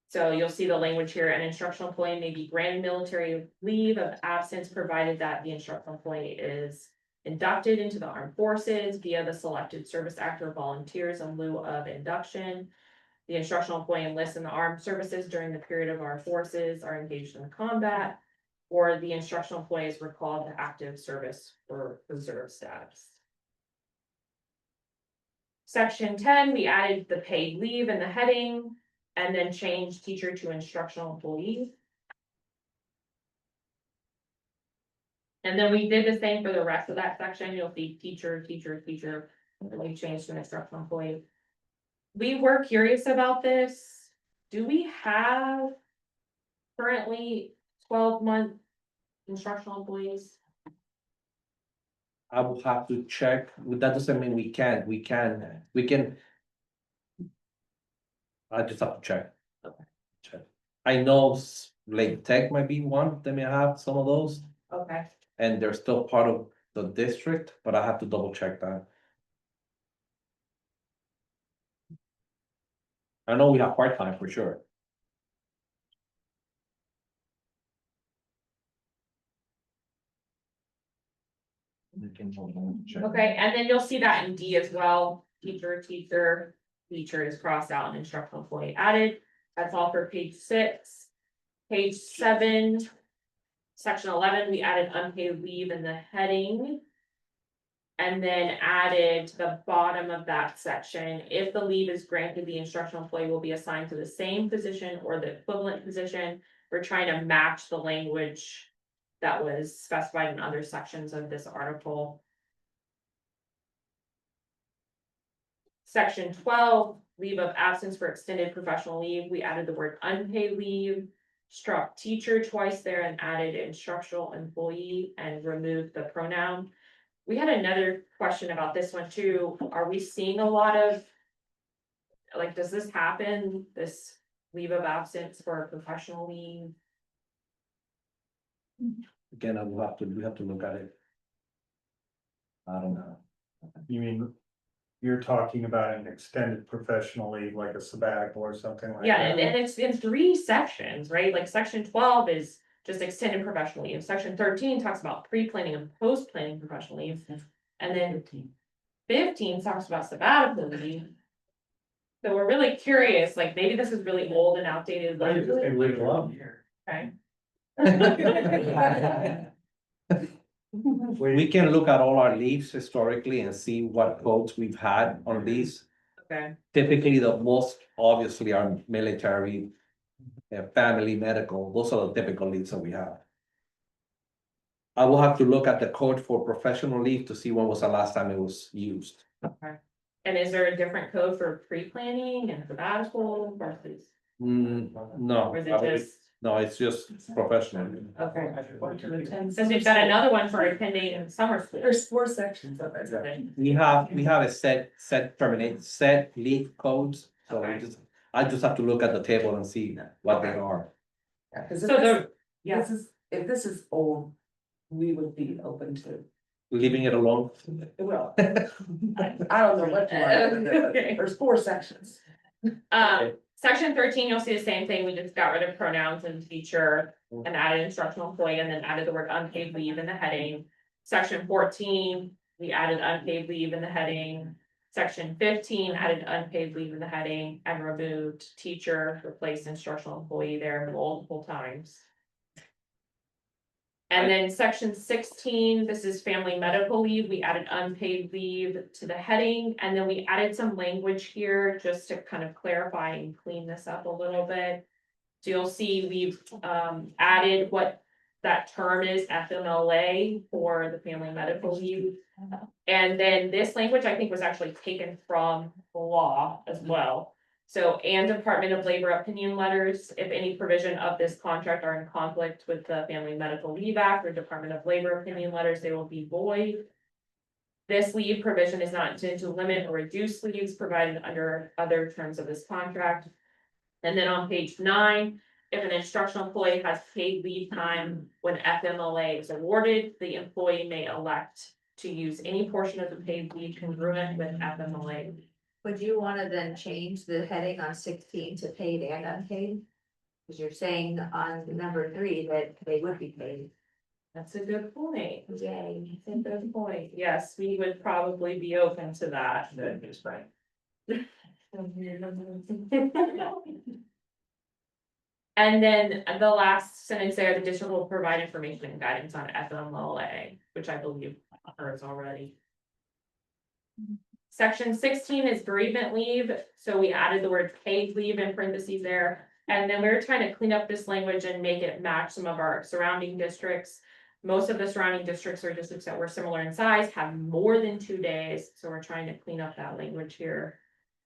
So you'll see the language here, an instructional employee may be granted military leave of absence provided that the instructional employee is inducted into the armed forces via the selected service act or volunteers in lieu of induction. The instructional employee enlists in the armed services during the period of our forces are engaged in combat. Or the instructional employee is recalled to active service for reserve status. Section 10, we added the paid leave in the heading and then changed teacher to instructional employee. And then we did the same for the rest of that section. You'll see teacher, teacher, teacher, and then we changed to an instructional employee. We were curious about this. Do we have currently 12-month instructional employees?
I will have to check, that doesn't mean we can't, we can. I just have to check.
Okay.
Check. I know Lake Tech might be one, they may have some of those,
Okay.
and they're still part of the district, but I have to double check that. I know we have part-time for sure. We can hold on, check.
Okay, and then you'll see that in D as well, teacher, teacher, teacher is crossed out and instructional employee added. That's all for page 6. Page 7. Section 11, we added unpaid leave in the heading. And then added to the bottom of that section, if the leave is granted, the instructional employee will be assigned to the same position or the equivalent position. We're trying to match the language that was specified in other sections of this article. Section 12, leave of absence for extended professional leave, we added the word unpaid leave. Struck teacher twice there and added instructional employee and removed the pronoun. We had another question about this one too. Are we seeing a lot of? Like, does this happen, this leave of absence for professional leave?
Again, we have to look at it. I don't know.
You mean, you're talking about an extended professional leave, like a sabbatical or something like that?
Yeah, and it's in 3 sections, right? Like section 12 is just extended professional leave. Section 13 talks about pre-planning and post-planning professional leave. And then 15 talks about sabbatical leave. So we're really curious, like maybe this is really old and outdated language. Okay.
We can look at all our leaves historically and see what codes we've had on these.
Okay,
Typically, the most obviously are military, family, medical, those are the typical leaves that we have. I will have to look at the code for professional leave to see when was the last time it was used.
okay. And is there a different code for pre-planning and sabbatical versus,
No,
or is
I
it
believe-
just,
no, it's just professional.
okay. Since we've got another one for attending summer school.
There's 4 sections of it.
We have a set leave codes, so
Okay.
I just have to look at the table and see what they are.
Yeah, 'cause
So
if
the,
if this is old, we would be open to,
Leaving it alone.
well, I don't know what you want.
Okay.
There's 4 sections.
Section 13, you'll see the same thing, we just got rid of pronouns and teacher and added instructional employee and then added the word unpaid leave in the heading. Section 14, we added unpaid leave in the heading. Section 15 added unpaid leave in the heading and removed teacher, replaced instructional employee there multiple times. And then section 16, this is family medical leave, we added unpaid leave to the heading, and then we added some language here just to kind of clarify and clean this up a little bit. So you'll see we've added what that term is, FMLA, for the family medical leave. And then this language, I think, was actually taken from the law as well. So, and Department of Labor opinion letters, if any provision of this contract are in conflict with the Family Medical Leave Act or Department of Labor opinion letters, they will be void. This leave provision is not intended to limit or reduce leaves provided under other terms of this contract. And then on page 9, if an instructional employee has paid leave time when FMLA is awarded, the employee may elect to use any portion of the paid leave congruent with FMLA.
Would you wanna then change the heading on 16 to paid and unpaid? Cause you're saying on number 3 that they would be paid.
That's a good point.
Yay.
That's a good point. Yes, we would probably be open to that.
That is right.
And then the last sentence there, the district will provide information and guidance on FMLA, which I believe occurs already. Section 16 is bereavement leave, so we added the word paid leave in parentheses there. And then we were trying to clean up this language and make it match some of our surrounding districts. Most of the surrounding districts or districts that were similar in size have more than 2 days, so we're trying to clean up that language here.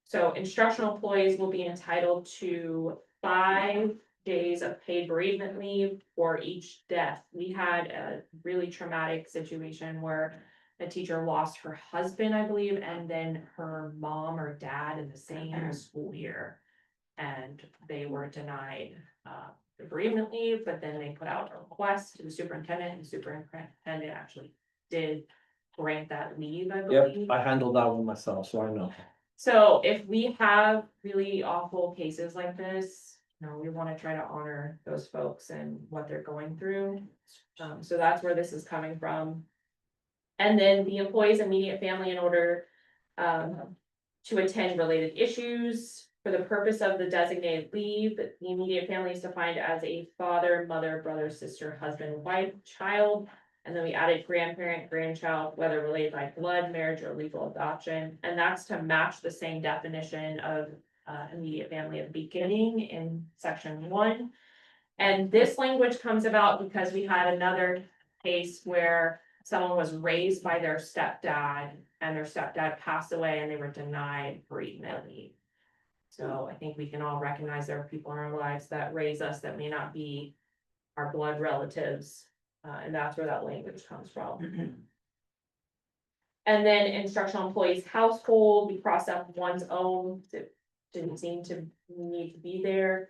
So instructional employees will be entitled to 5 days of paid bereavement leave for each death. We had a really traumatic situation where a teacher lost her husband, I believe, and then her mom or dad in the same school year. And they were denied the bereavement leave, but then they put out a request to the superintendent, and the superintendent actually did grant that leave, I
Yep,
believe.
I handled that one myself, so I know.
So if we have really awful cases like this, we wanna try to honor those folks and what they're going through. So that's where this is coming from. And then the employee's immediate family in order to attend related issues. For the purpose of the designated leave, the immediate family is defined as a father, mother, brother, sister, husband, wife, child. And then we added grandparent, grandchild, whether related by blood, marriage, or legal adoption. And that's to match the same definition of immediate family at the beginning in section 1. And this language comes about because we had another case where someone was raised by their stepdad and their stepdad passed away and they were denied bereavement leave. So I think we can all recognize there are people in our lives that raise us that may not be our blood relatives. And that's where that language comes from. And then instructional employees household, we crossed out one's own, it didn't seem to need to be there.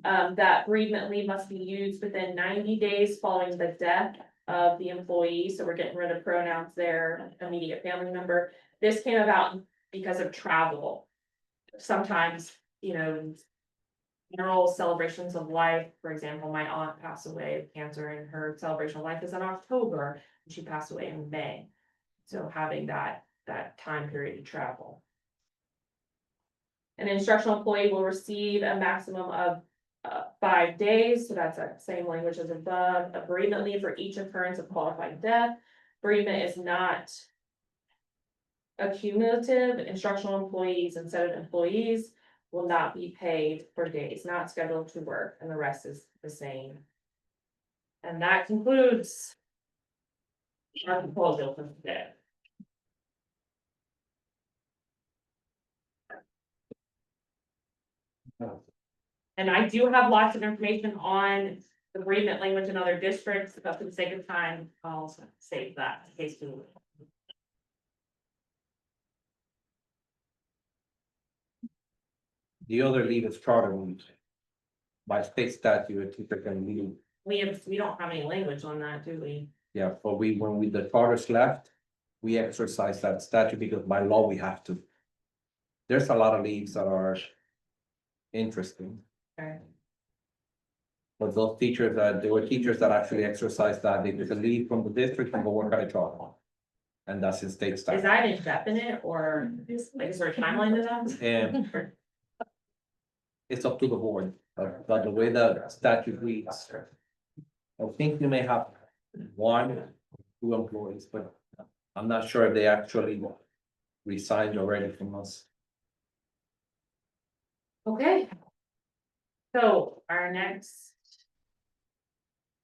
That bereavement leave must be used within 90 days following the death of the employee, so we're getting rid of pronouns there, immediate family member. This came about because of travel. Sometimes, funeral celebrations of life, for example, my aunt passed away of cancer and her celebration of life is in October, and she passed away in May. So having that time period to travel. An instructional employee will receive a maximum of 5 days, so that's the same language as above, a bereavement leave for each occurrence of qualified death. Bereavement is not accumulative. Instructional employees instead of employees will not be paid for days not scheduled to work, and the rest is the same. And that concludes our proposal for today. And I do have lots of information on the bereavement language in other districts, but for the sake of time, I'll save that in case you.
The other leave is charter leave. By state statute, you can leave.
We don't have any language on that, do we?
Yeah, but when the charters left, we exercise that statute because by law we have to. There's a lot of leaves that are interesting,
Okay.
but those teachers there were teachers that actually exercised that, they took a leave from the district and go work at a charter. And that's in state
Is
statute.
that indefinite or like is there a timeline to that?
And it's up to the board, but the way the statute reads. I think you may have 1 or 2 employees, but I'm not sure if they actually resigned already from us.
Okay. So our next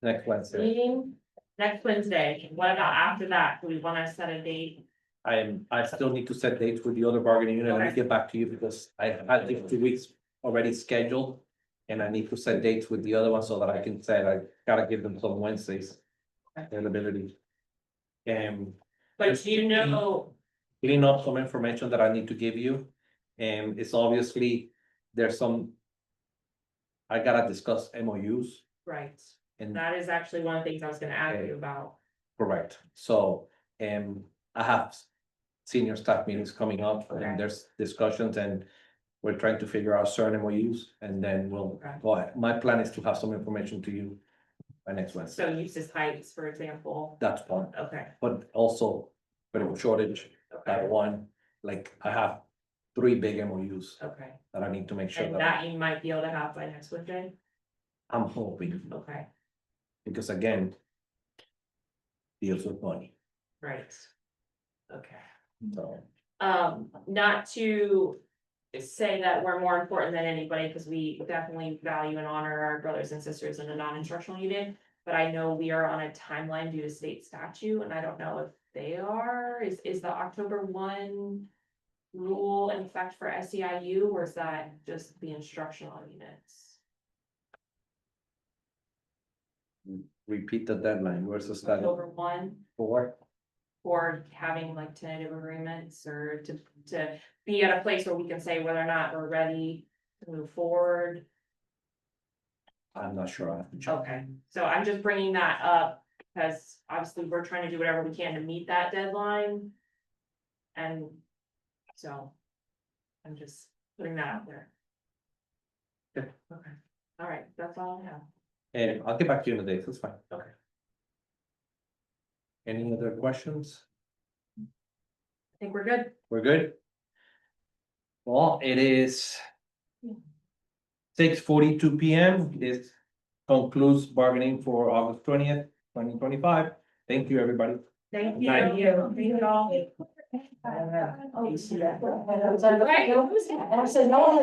Next Wednesday,
meeting, next Wednesday, what about after that? Do we wanna set a date?
I still need to set dates with the other bargaining unit, let me
Okay.
get back to you because I had these 2 weeks already scheduled. And I need to set dates with the other one so that I can say, I gotta give them some Wednesdays. Availability.
But do you know,
Clean up some information that I need to give you. And it's obviously, there's some. I gotta discuss MOUs
right,
and
that is actually one of the things I was gonna ask you about.
correct, so, I have. Senior staff meetings coming up
Okay.
and there's discussions and. We're trying to figure out certain MOUs and then we'll
Okay.
go ahead. My plan is to have some information to you. By next Wednesday,
So uses heights, for example.
that's one,
Okay,
but also. Critical shortage, that
okay,
one, like I have 3 big MOUs
okay.
that I need to make sure
And
that
that you might be able to have by next Wednesday?
I'm hoping,
Okay,
because again. Deals with money,
right. Okay,
so
Not to say that we're more important than anybody, because we definitely value and honor our brothers and sisters in the non-instructional unit. But I know we are on a timeline due to state statute, and I don't know if they are, is the October 1 rule in effect for SEIU, or is that just the instructional units?
Repeat the deadline, where's the study?
October 1
For?
for having like tentative agreements, or to be at a place where we can say whether or not we're ready to move forward.
I'm not sure. I have to check.
Okay, so I'm just bringing that up because obviously we're trying to do whatever we can to meet that deadline. And so I'm just putting that out there.
Okay.
Okay, all right, that's all I have.
And I'll get back to you in a day, that's fine.
Okay.
Any other questions?
I think we're good.
We're good? Well, it is 6:42 PM. This concludes bargaining for August 20th, 2025. Thank you, everybody.
Thank
you. Thank
you. Thank you all.
Oh, you see that?
Right.
I said, no one